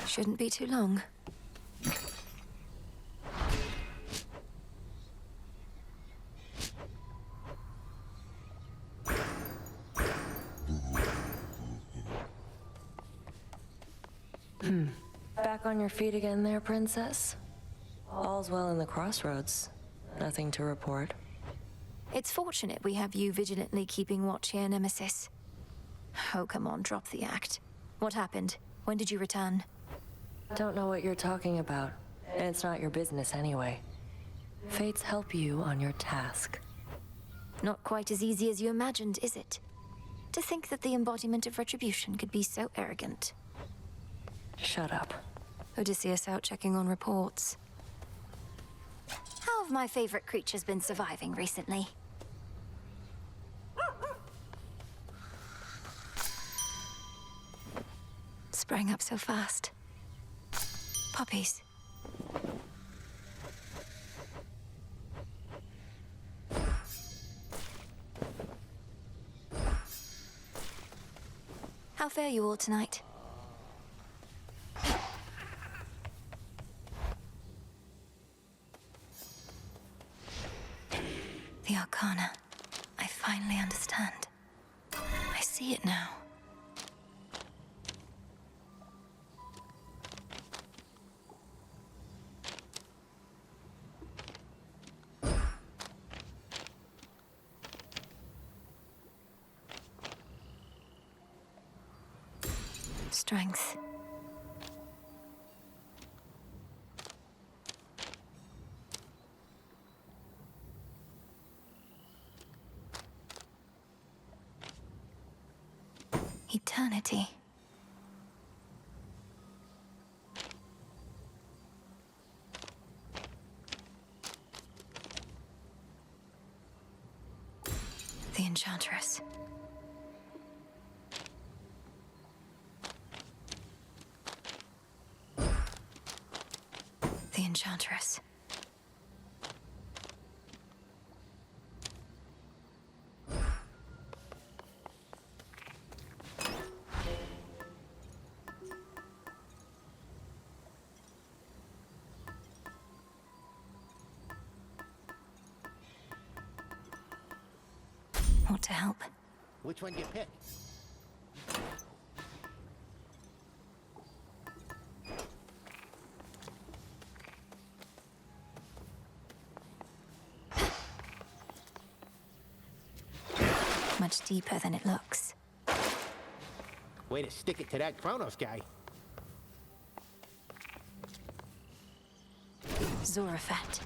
Shouldn't be too long. Back on your feet again there, Princess? All's well in the crossroads. Nothing to report. It's fortunate we have you vigilantly keeping watch here, Nemesis. Oh, come on, drop the act. What happened? When did you return? Don't know what you're talking about, and it's not your business anyway. Fates help you on your task. Not quite as easy as you imagined, is it? To think that the embodiment of retribution could be so arrogant. Shut up. Odysseus out checking on reports. How have my favorite creatures been surviving recently? Sprang up so fast. Puppies. How fare you all tonight? The Arcana. I finally understand. I see it now. Strength. Eternity. The Enchantress. The Enchantress. Want to help? Which one do you pick? Much deeper than it looks. Way to stick it to that Kronos guy. Zorafat.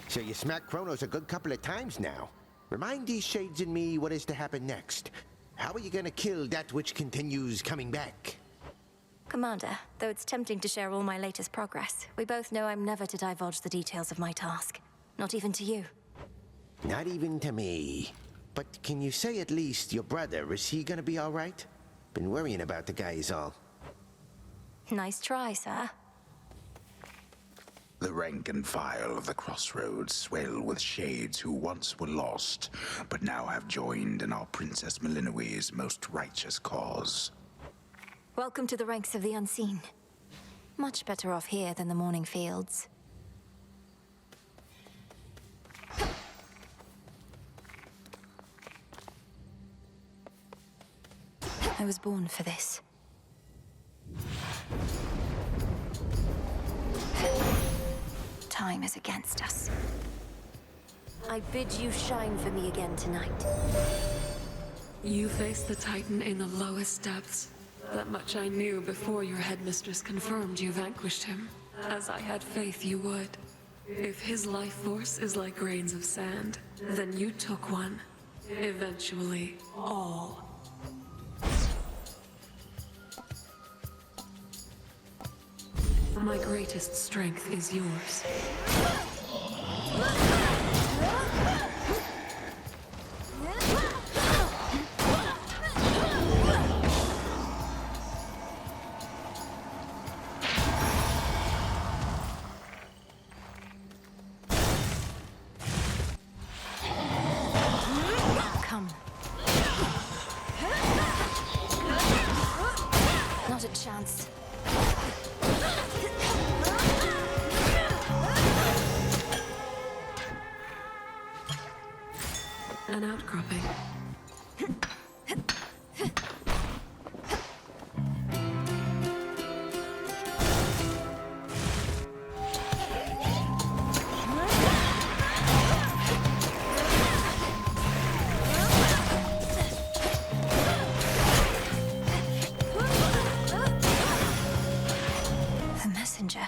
So you smacked Kronos a good couple of times now. Remind these shades in me what is to happen next. How are you gonna kill that which continues coming back? Commander, though it's tempting to share all my latest progress, we both know I'm never to divulge the details of my task. Not even to you. Not even to me. But can you say at least your brother, is he gonna be all right? Been worrying about the guy is all. Nice try, sir. The rank and file of the crossroads swell with shades who once were lost, but now have joined in our Princess Melinoe's most righteous cause. Welcome to the ranks of the unseen. Much better off here than the morning fields. I was born for this. Time is against us. I bid you shine for me again tonight. You faced the Titan in the lowest depths. That much I knew before your headmistress confirmed you vanquished him, as I had faith you would. If his life force is like grains of sand, then you took one. Eventually, all. My greatest strength is yours. Come. Not a chance. An outcropping. The messenger.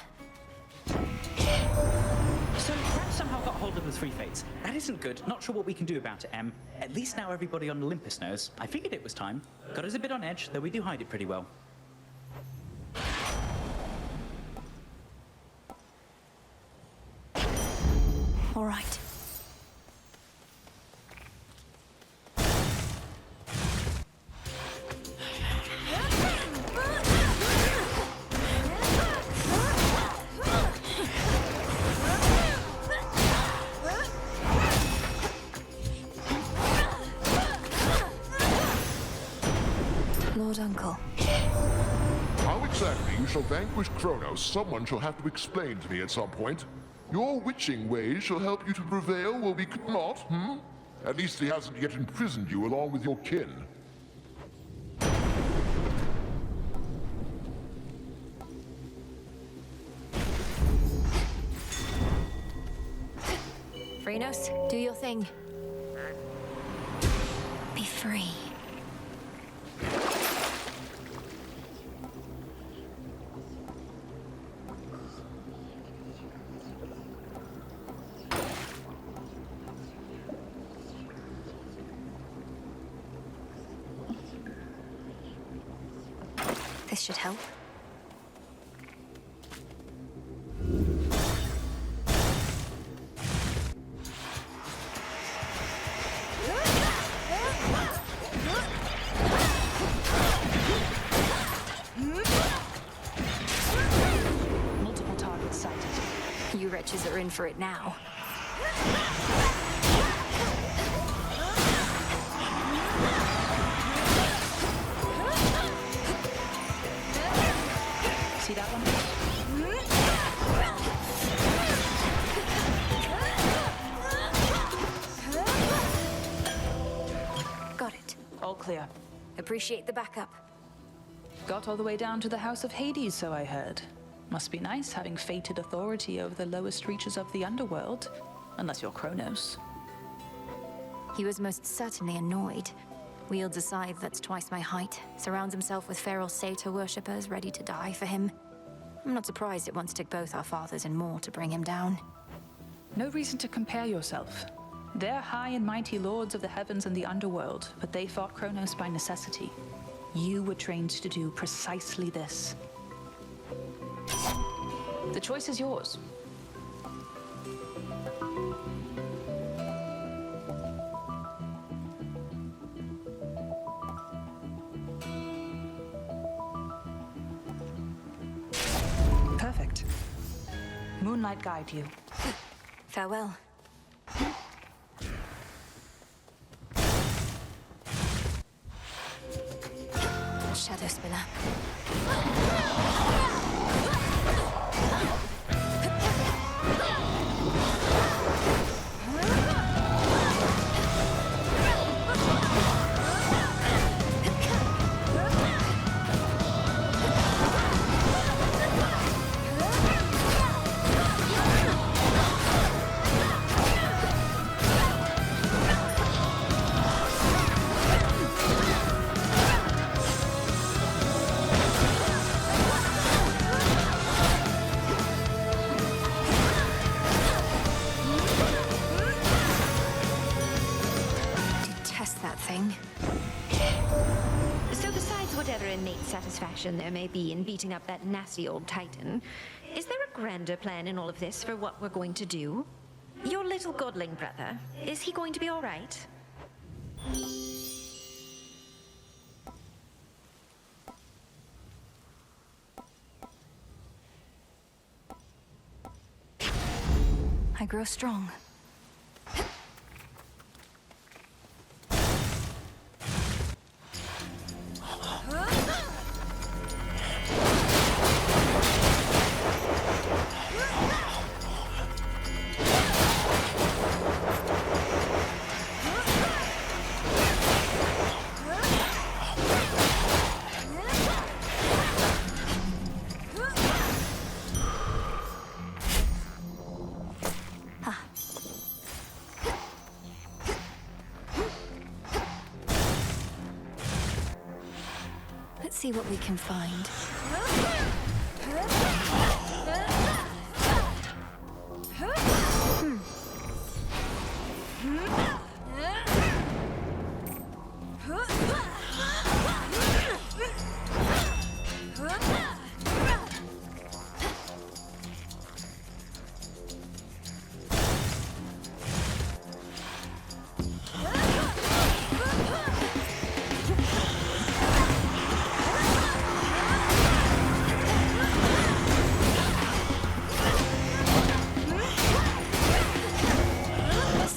So, Rat somehow got hold of the three fates. That isn't good. Not sure what we can do about it, Em. At least now everybody on Olympus knows. I figured it was time. Got us a bit on edge, though we do hide it pretty well. All right. Lord Uncle. How exactly you shall vanquish Kronos, someone shall have to explain to me at some point. Your witching ways shall help you to prevail where we could not, At least he hasn't yet imprisoned you along with your kin. Phrenos, do your thing. Be free. This should help. Multiple targets sighted. You wretches are in for it now. See that one? Got it. All clear. Appreciate the backup. Got all the way down to the House of Hades, so I heard. Must be nice having fated authority over the lowest reaches of the underworld. Unless you're Kronos. He was most certainly annoyed. Wields a scythe that's twice my height, surrounds himself with feral satyr worshippers ready to die for him. I'm not surprised it once took both our fathers and more to bring him down. No reason to compare yourself. They're high and mighty lords of the heavens and the underworld, but they fought Kronos by necessity. You were trained to do precisely this. The choice is yours. Perfect. Moonlight guide you. Farewell. Shadow Spiller. satisfaction there may be in beating up that nasty old Titan, is there a grander plan in all of this for what we're going to do? Your little godling brother, is he going to be all right? I grow strong. Let's see what we can find.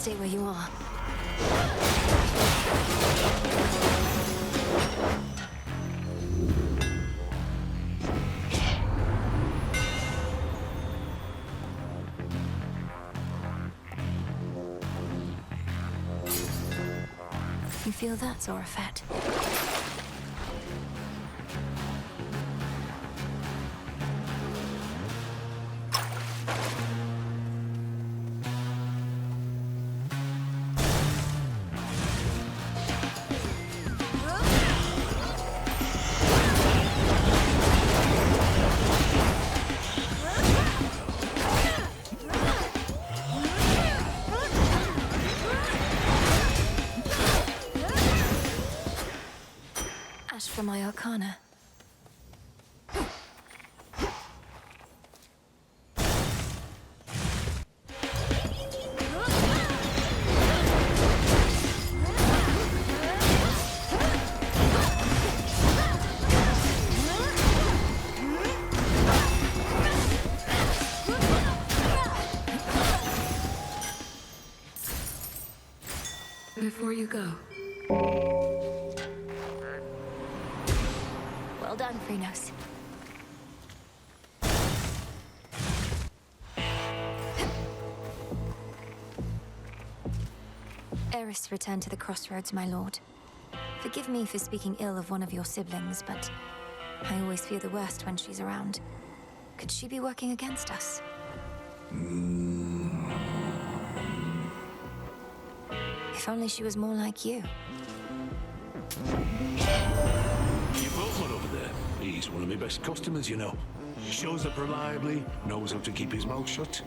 Stay where you are. You feel that, Zorafat? Ash for my arcana. Before you go, Well done, Phrenos. Eris returned to the crossroads, my lord. Forgive me for speaking ill of one of your siblings, but I always fear the worst when she's around. Could she be working against us? If only she was more like you. You've got one over there. He's one of my best customers, you know. Shows up reliably, knows how to keep his mouth shut.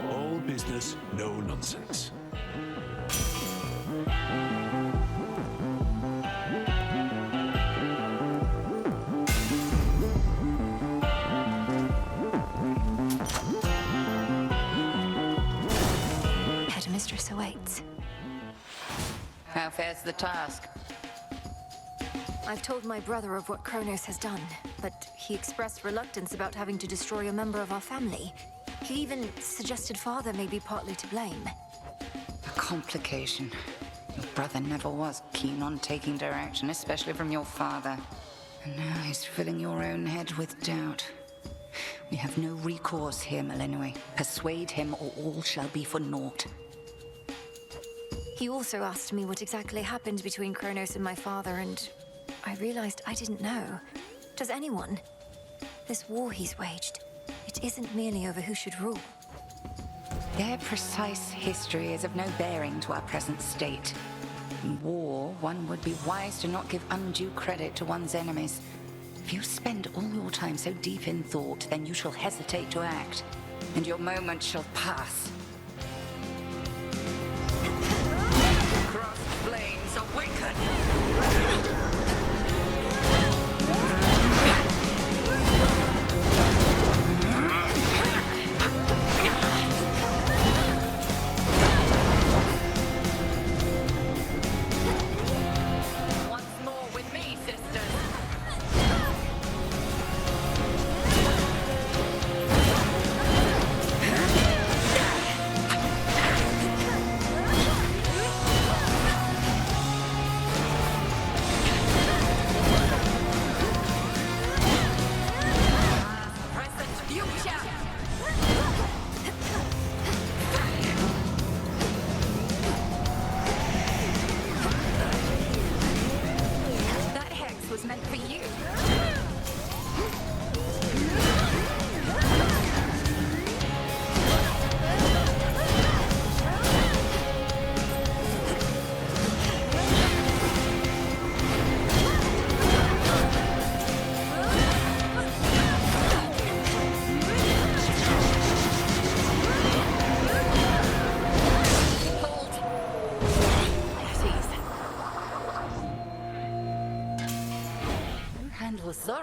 All business, no nonsense. Headmistress awaits. How fares the task? I've told my brother of what Kronos has done, but he expressed reluctance about having to destroy a member of our family. He even suggested father may be partly to blame. A complication. Your brother never was keen on taking direction, especially from your father. And now he's filling your own head with doubt. We have no recourse here, Malinui. Persuade him or all shall be for naught. He also asked me what exactly happened between Kronos and my father, and I realized I didn't know. Does anyone? This war he's waged, it isn't merely over who should rule. Their precise history is of no bearing to our present state. In war, one would be wise to not give undue credit to one's enemies. If you spend all your time so deep in thought, then you shall hesitate to act, and your moment shall pass. Crossed flames awaken!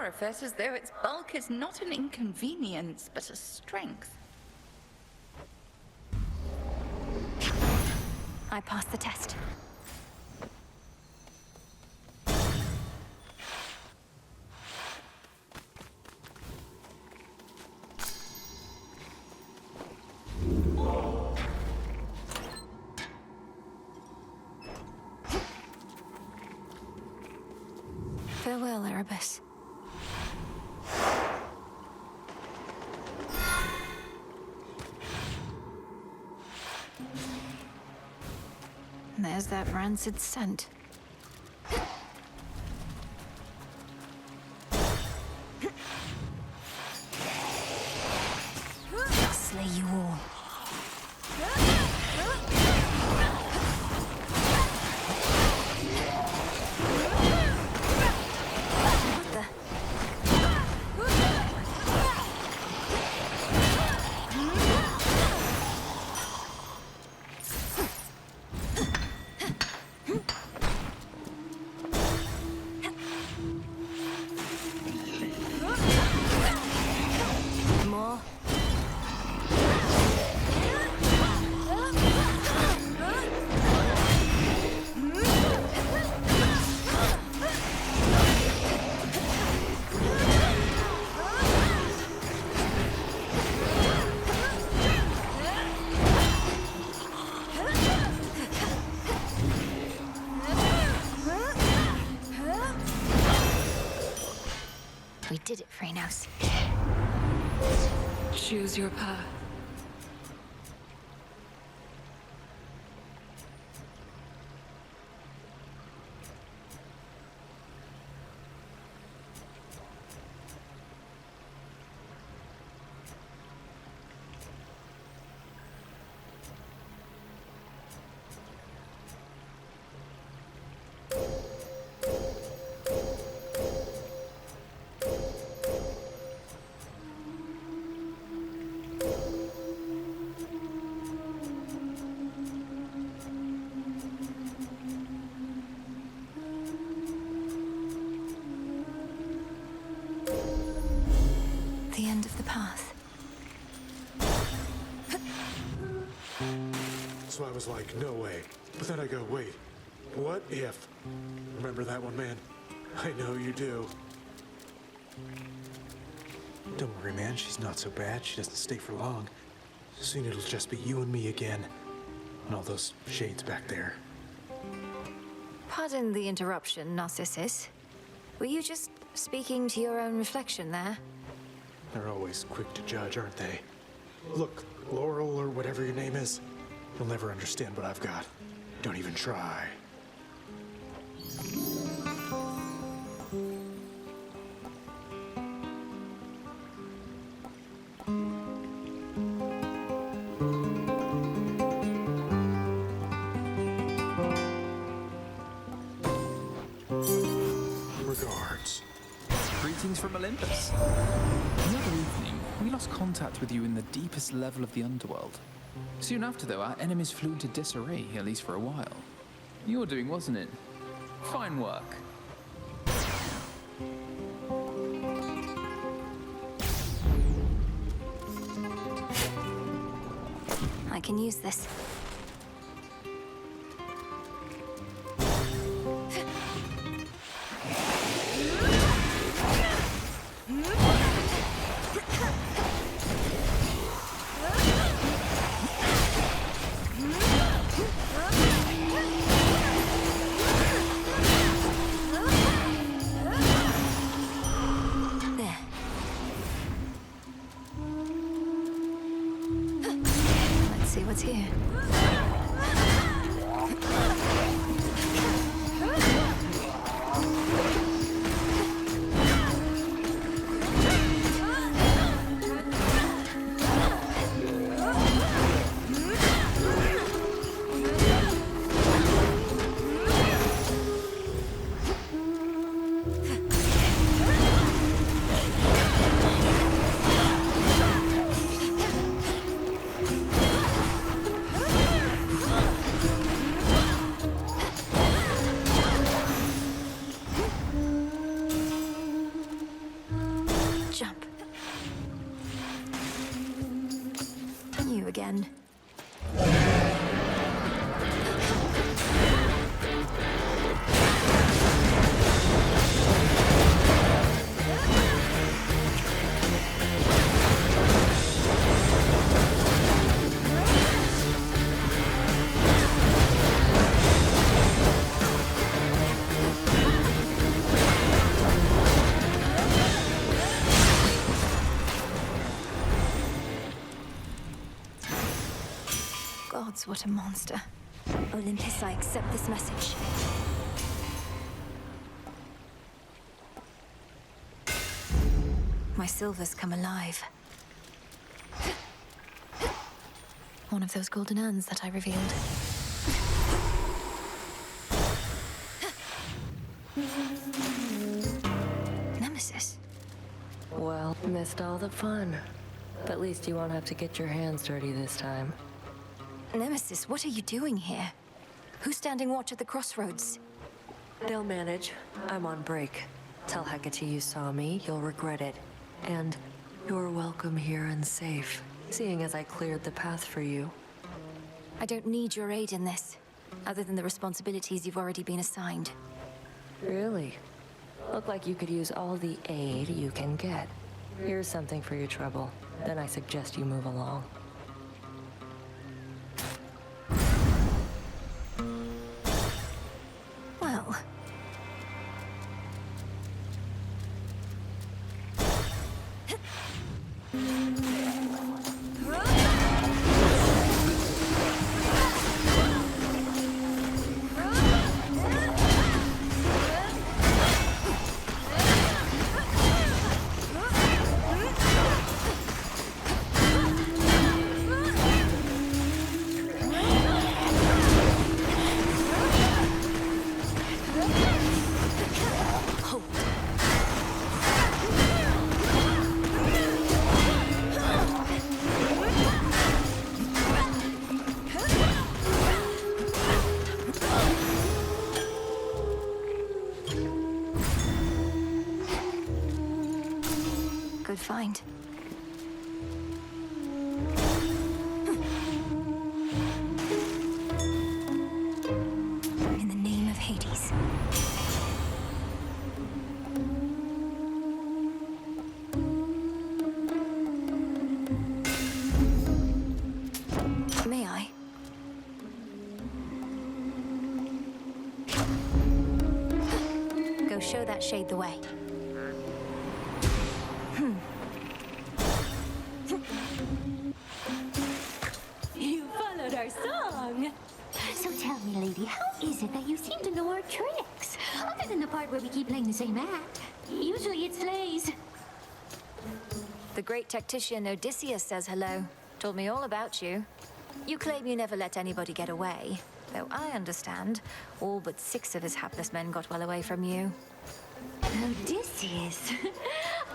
orifice as though its bulk is not an inconvenience, but a strength. I passed the test. Farewell, Erebus. There's that rancid scent. I'll slay you all. We did it, Freynos. Choose your path. The end of the path. So I was like, no way. But then I go, wait, what if? Remember that one, man? I know you do. Don't worry, man. She's not so bad. She doesn't stay for long. Soon it'll just be you and me again. And all those shades back there. Pardon the interruption, Narcissus. Were you just speaking to your own reflection there? They're always quick to judge, aren't they? Look, Laurel or whatever your name is, you'll never understand what I've got. Don't even try. Regards. Greetings from Olympus. The other evening, we lost contact with you in the deepest level of the underworld. Soon after, though, our enemies flew into disarray, at least for a while. Your doing, wasn't it? Fine work. I can use this. See what's here. you again. Gods, what a monster. Olympus, I accept this message. My silver's come alive. One of those golden urns that I revealed. Nemesis. Well, missed all the fun. But at least you won't have to get your hands dirty this time. Nemesis, what are you doing here? Who's standing watch at the crossroads? They'll manage. I'm on break. Tell Hecate you saw me, you'll regret it. And you're welcome here and safe, seeing as I cleared the path for you. I don't need your aid in this, other than the responsibilities you've already been assigned. Really? Look like you could use all the aid you can get. Here's something for your trouble. Then I suggest you move along. Well... Good find. In the name of Hades. May I? Go show that shade the way. You followed our song. So tell me, lady, how is it that you seem to know our tricks? Other than the part where we keep playing the same act. Usually it slays. The great tactician Odysseus says hello. Told me all about you. You claim you never let anybody get away. Though I understand, all but 6 of his hapless men got well away from you. Odysseus?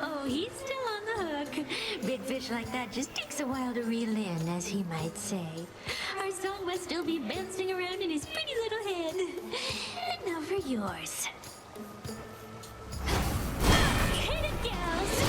Oh, he's still on the hook. Big fish like that just takes a while to reel in, as he might say. Our song must still be bouncing around in his pretty little head. And now for yours. Hit it, gals!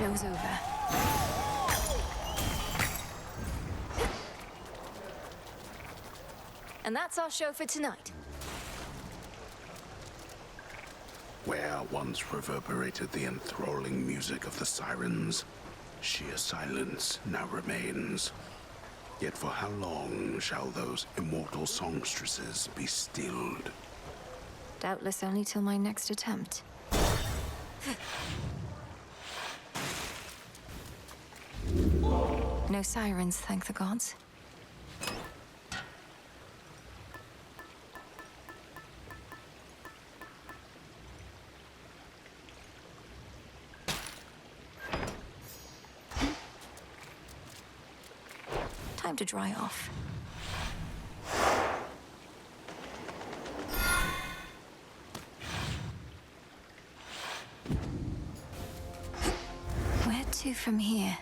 show's over. And that's our show for tonight. Where once reverberated the enthralling music of the sirens, sheer silence now remains. Yet for how long shall those immortal songstresses be stilled? Doubtless only till my next attempt. No sirens, thank the gods. Time to dry off. Where to from here?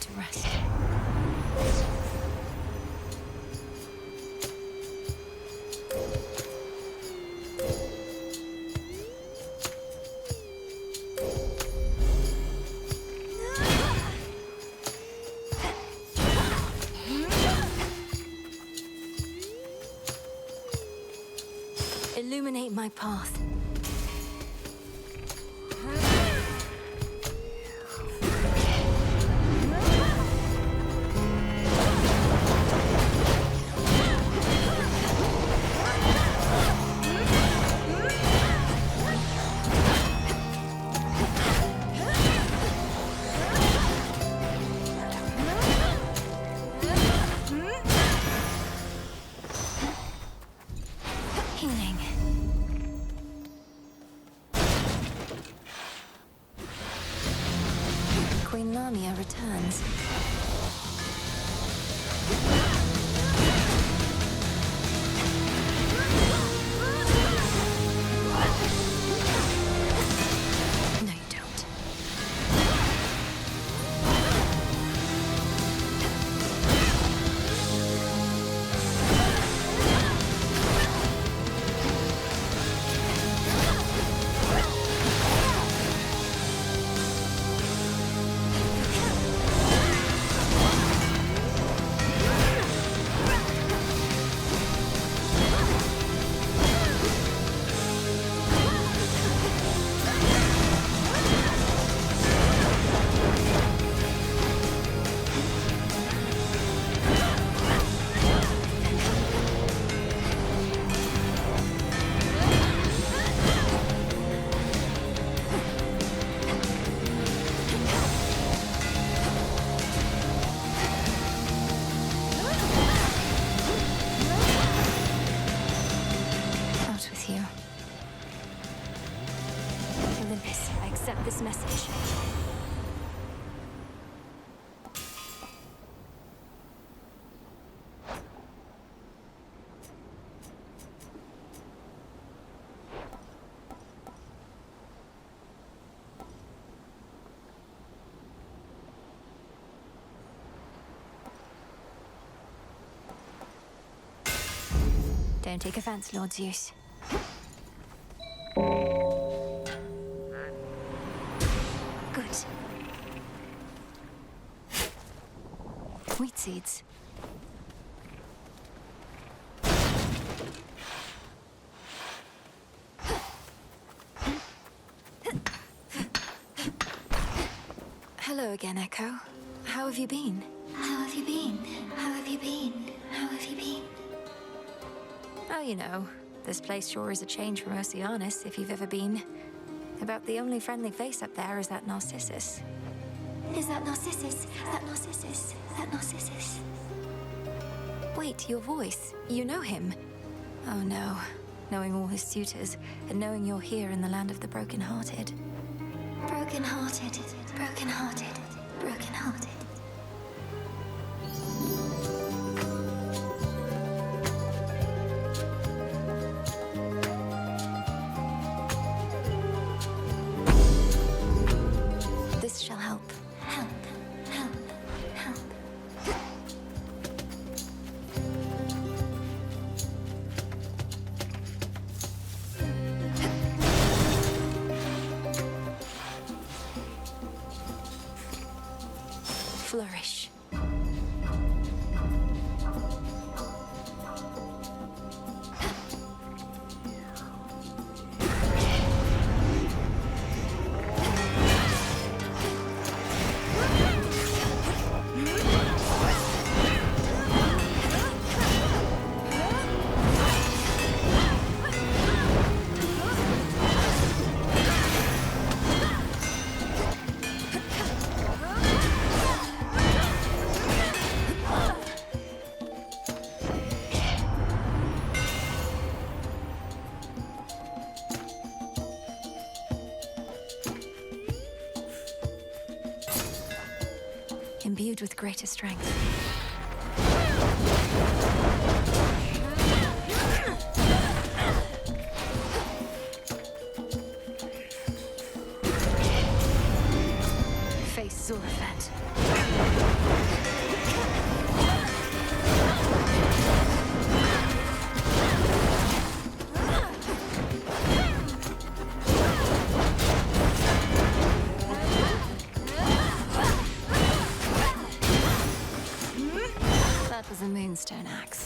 To rest. Illuminate my path. Healing. Queen Lamia returns. No, you don't. This message. Don't take offense, Lord Zeus. Good. Wheat seeds. Hello again, Echo. How have you been? How have you been? How have you been? How have you been? Oh, you know, this place sure is a change from Oceanus, if you've ever been. About the only friendly face up there is that Narcissus. Is that Narcissus? That Narcissus? That Narcissus? Wait, your voice. You know him? Oh no. Knowing all his suitors, and knowing you're here in the land of the broken-hearted. Broken-hearted, broken-hearted, broken-hearted. This shall help. Help, help, help. Flourish. Imbued with greater strength. Face Zulafet. That was a moonstone axe.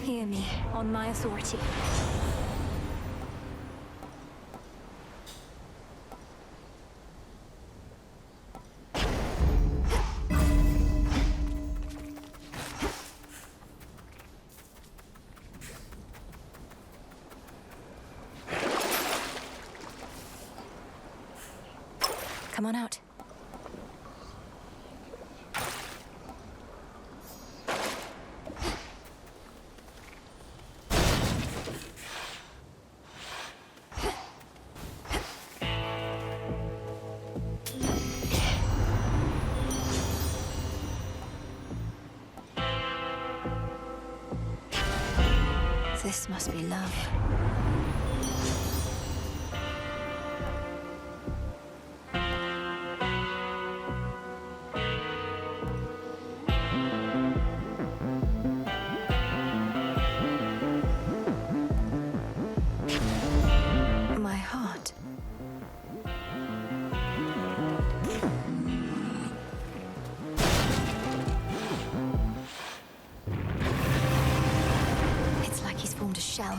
Hear me, on my authority. Come on out. This must be love. My heart. It's like he's formed a shell.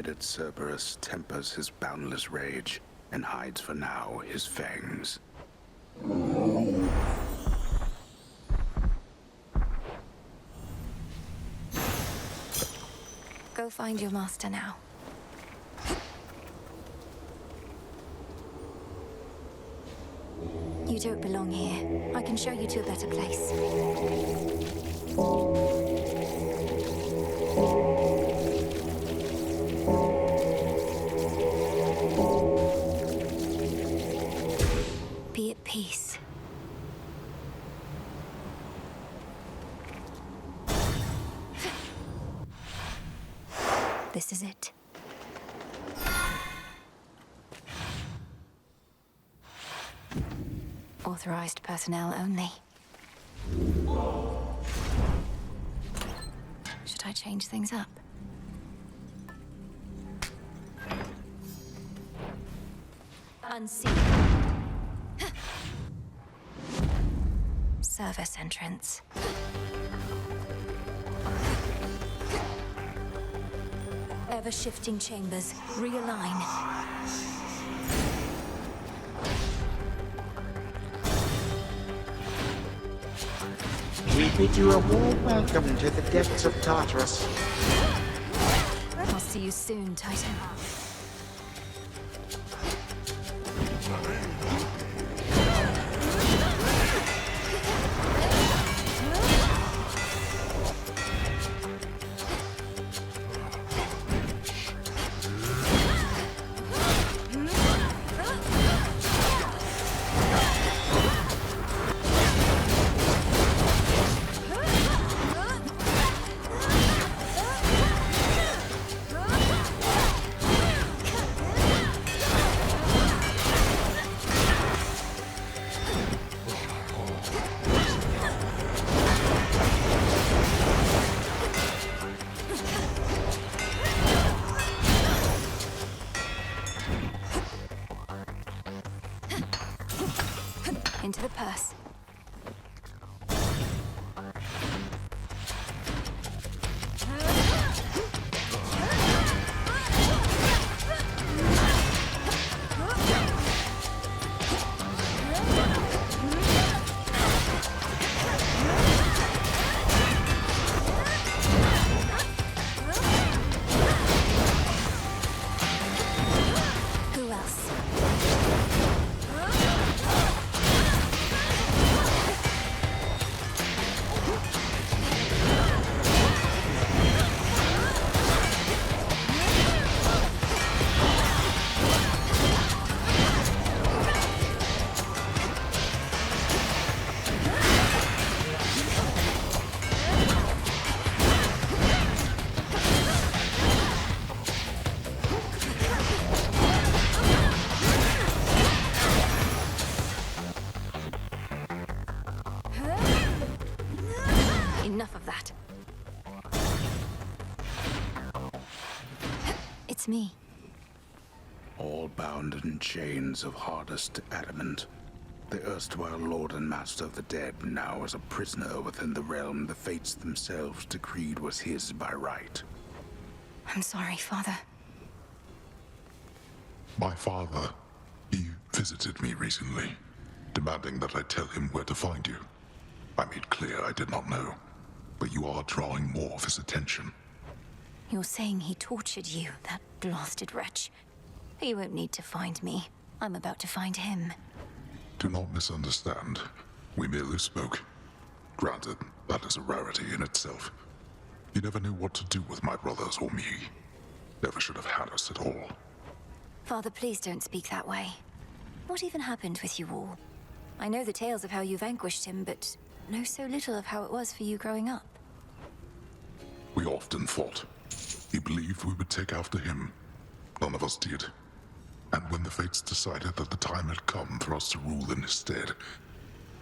red-headed Cerberus tempers his boundless rage and hides for now his fangs. Go find your master now. You don't belong here. I can show you to a better place. Be at peace. This is it. Authorized personnel only. Should I change things up? Unseen. Service entrance. Ever-shifting chambers. Realign. We bid you a warm welcome to the depths of Tartarus. I'll see you soon, Titan. Into the purse. Who else? Enough of that. It's me. All bound in chains of hardest adamant. The erstwhile lord and master of the dead now is a prisoner within the realm the fates themselves decreed was his by right. I'm sorry, Father. My father, he visited me recently, demanding that I tell him where to find you. I made clear I did not know, but you are drawing more of his attention. You're saying he tortured you, that blasted wretch. He won't need to find me. I'm about to find him. Do not misunderstand. We merely spoke. Granted, that is a rarity in itself. He never knew what to do with my brothers or me. Never should have had us at all. Father, please don't speak that way. What even happened with you all? I know the tales of how you vanquished him, but know so little of how it was for you growing up. We often fought. He believed we would take after him. None of us did. And when the fates decided that the time had come for us to rule in his stead,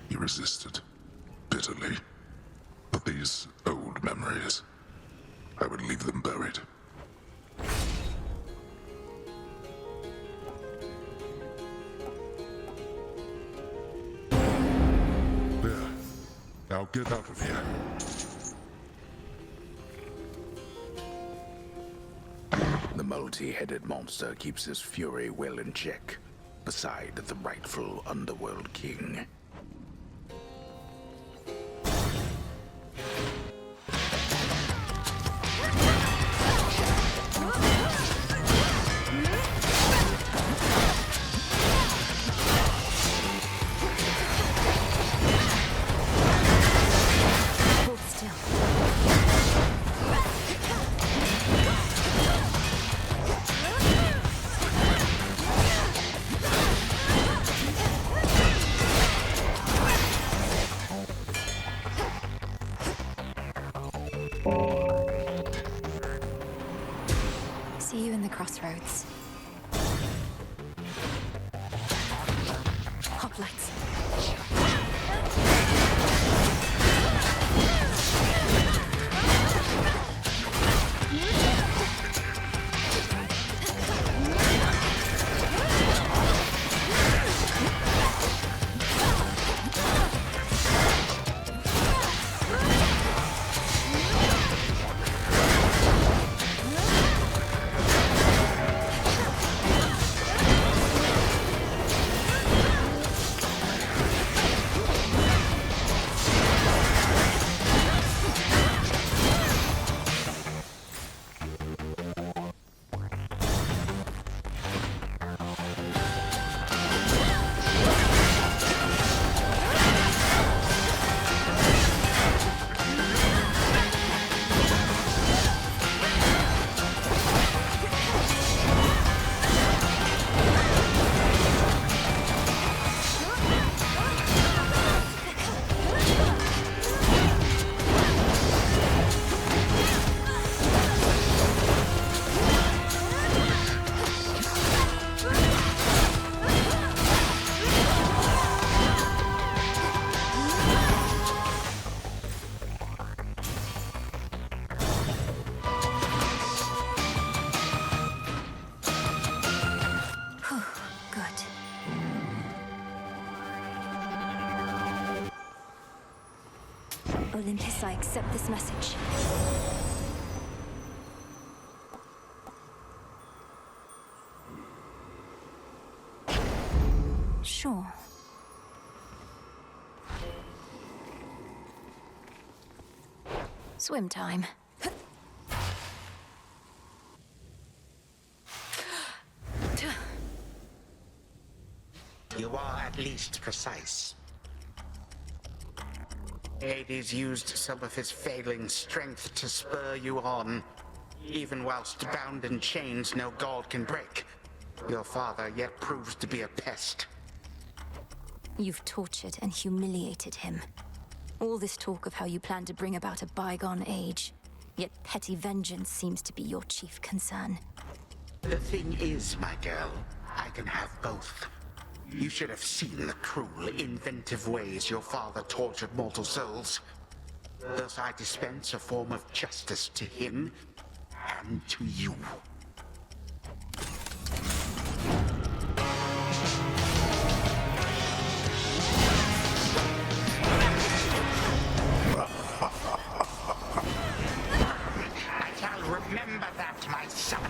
he resisted, bitterly. But these old memories, I would leave them buried. There. Now get out of here. The multi-headed monster keeps his fury well in check, beside the rightful underworld king. See you in the crossroads. Hoplites. Olympus, I accept this message. Sure. Swim time. You are at least precise. Hades used some of his failing strength to spur you on. Even whilst bound in chains no god can break, your father yet proves to be a pest. You've tortured and humiliated him. All this talk of how you plan to bring about a bygone age, yet petty vengeance seems to be your chief concern. The thing is, my girl, I can have both. You should have seen the cruel, inventive ways your father tortured mortal souls. Thus I dispense a form of justice to him and to you. I shall remember that, my son.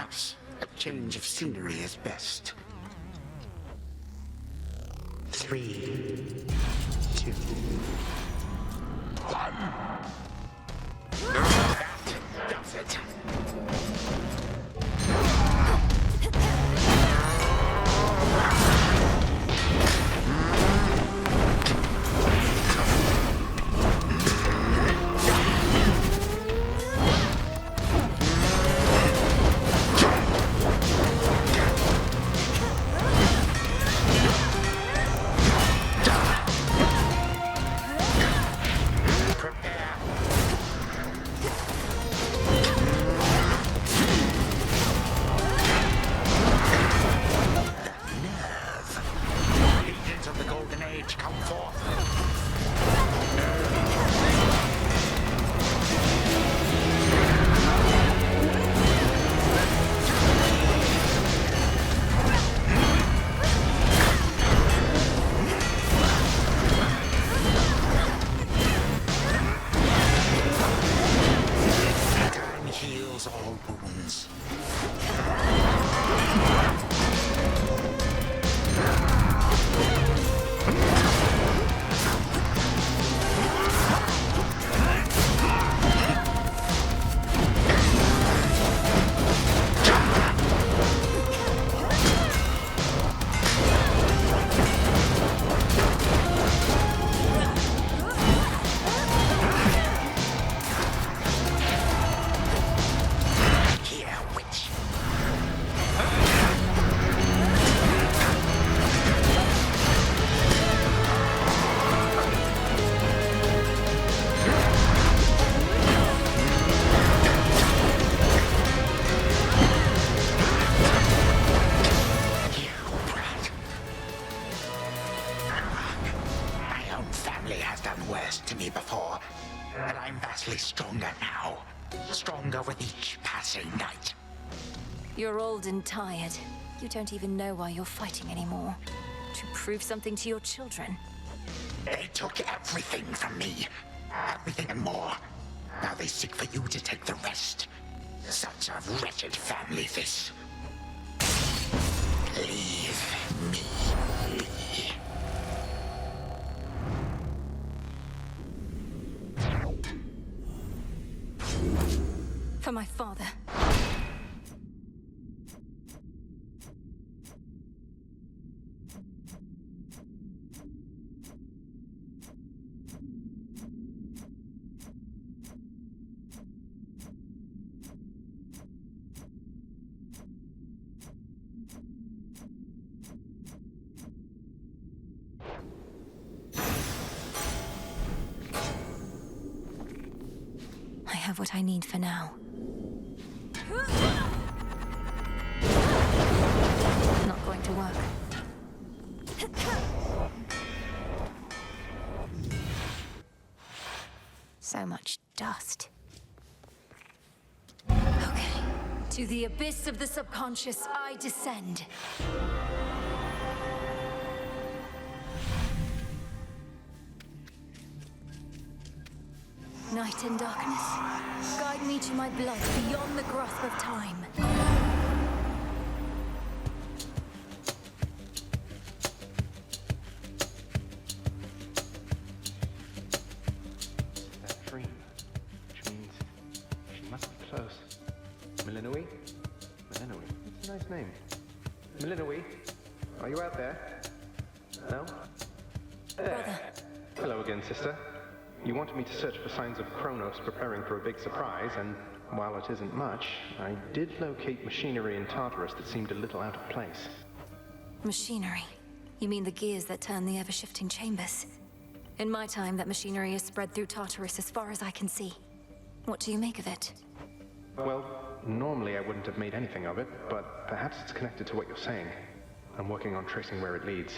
Perhaps a change of scenery is best. 3, 2, 1. That does it. To me before, but I'm vastly stronger now. Stronger with each passing night. You're old and tired. You don't even know why you're fighting anymore. To prove something to your children. They took everything from me. Everything and more. Now they seek for you to take the rest. Such a wretched family, this. Leave me be. For my father. I have what I need for now. Not going to work. So much dust. Okay. To the abyss of the subconscious, I descend. Night and darkness, guide me to my blood beyond the grasp of time. That dream, which means she must be close. Milinui? Milinui? That's a nice name. Milinui, are you out there? No? There. Brother. Hello again, sister. You wanted me to search for signs of Kronos preparing for a big surprise, and while it isn't much, I did locate machinery in Tartarus that seemed a little out of place. Machinery? You mean the gears that turn the ever-shifting chambers? In my time, that machinery is spread through Tartarus as far as I can see. What do you make of it? Well, normally I wouldn't have made anything of it, but perhaps it's connected to what you're saying. I'm working on tracing where it leads.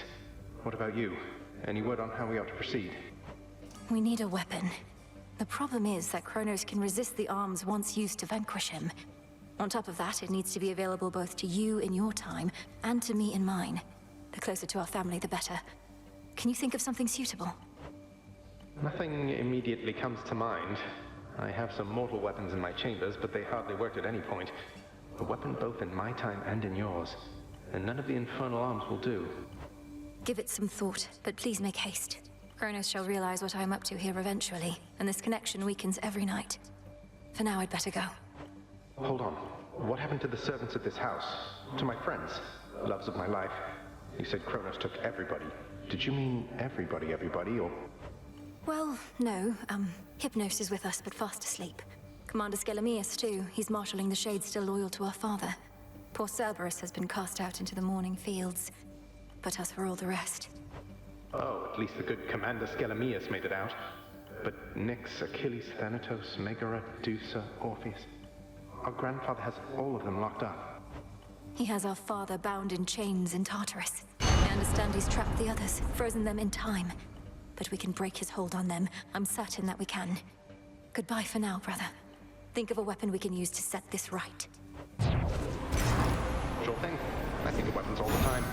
What about you? Any word on how we ought to proceed? We need a weapon. The problem is that Kronos can resist the arms once used to vanquish him. On top of that, it needs to be available both to you in your time, and to me in mine. The closer to our family, the better. Can you think of something suitable? Nothing immediately comes to mind. I have some mortal weapons in my chambers, but they hardly worked at any point. A weapon both in my time and in yours. And none of the infernal arms will do. Give it some thought, but please make haste. Kronos shall realize what I am up to here eventually, and this connection weakens every night. For now, I'd better go. Hold on. What happened to the servants at this house? To my friends? Loves of my life? You said Kronos took everybody. Did you mean everybody, or... Well, no. Hypnos is with us, but fast asleep. Commander Skelemius, too. He's marshalling the Shades still loyal to our father. Poor Cerberus has been cast out into the morning fields. But as for all the rest... Oh, at least the good Commander Skelemius made it out. But Nyx, Achilles, Thanatos, Megara, Deusa, Orpheus... Our grandfather has all of them locked up. He has our father bound in chains in Tartarus. I understand he's trapped the others, frozen them in time. But we can break his hold on them. I'm certain that we can. Goodbye for now, brother. Think of a weapon we can use to set this right. Sure thing. I think of weapons all the time.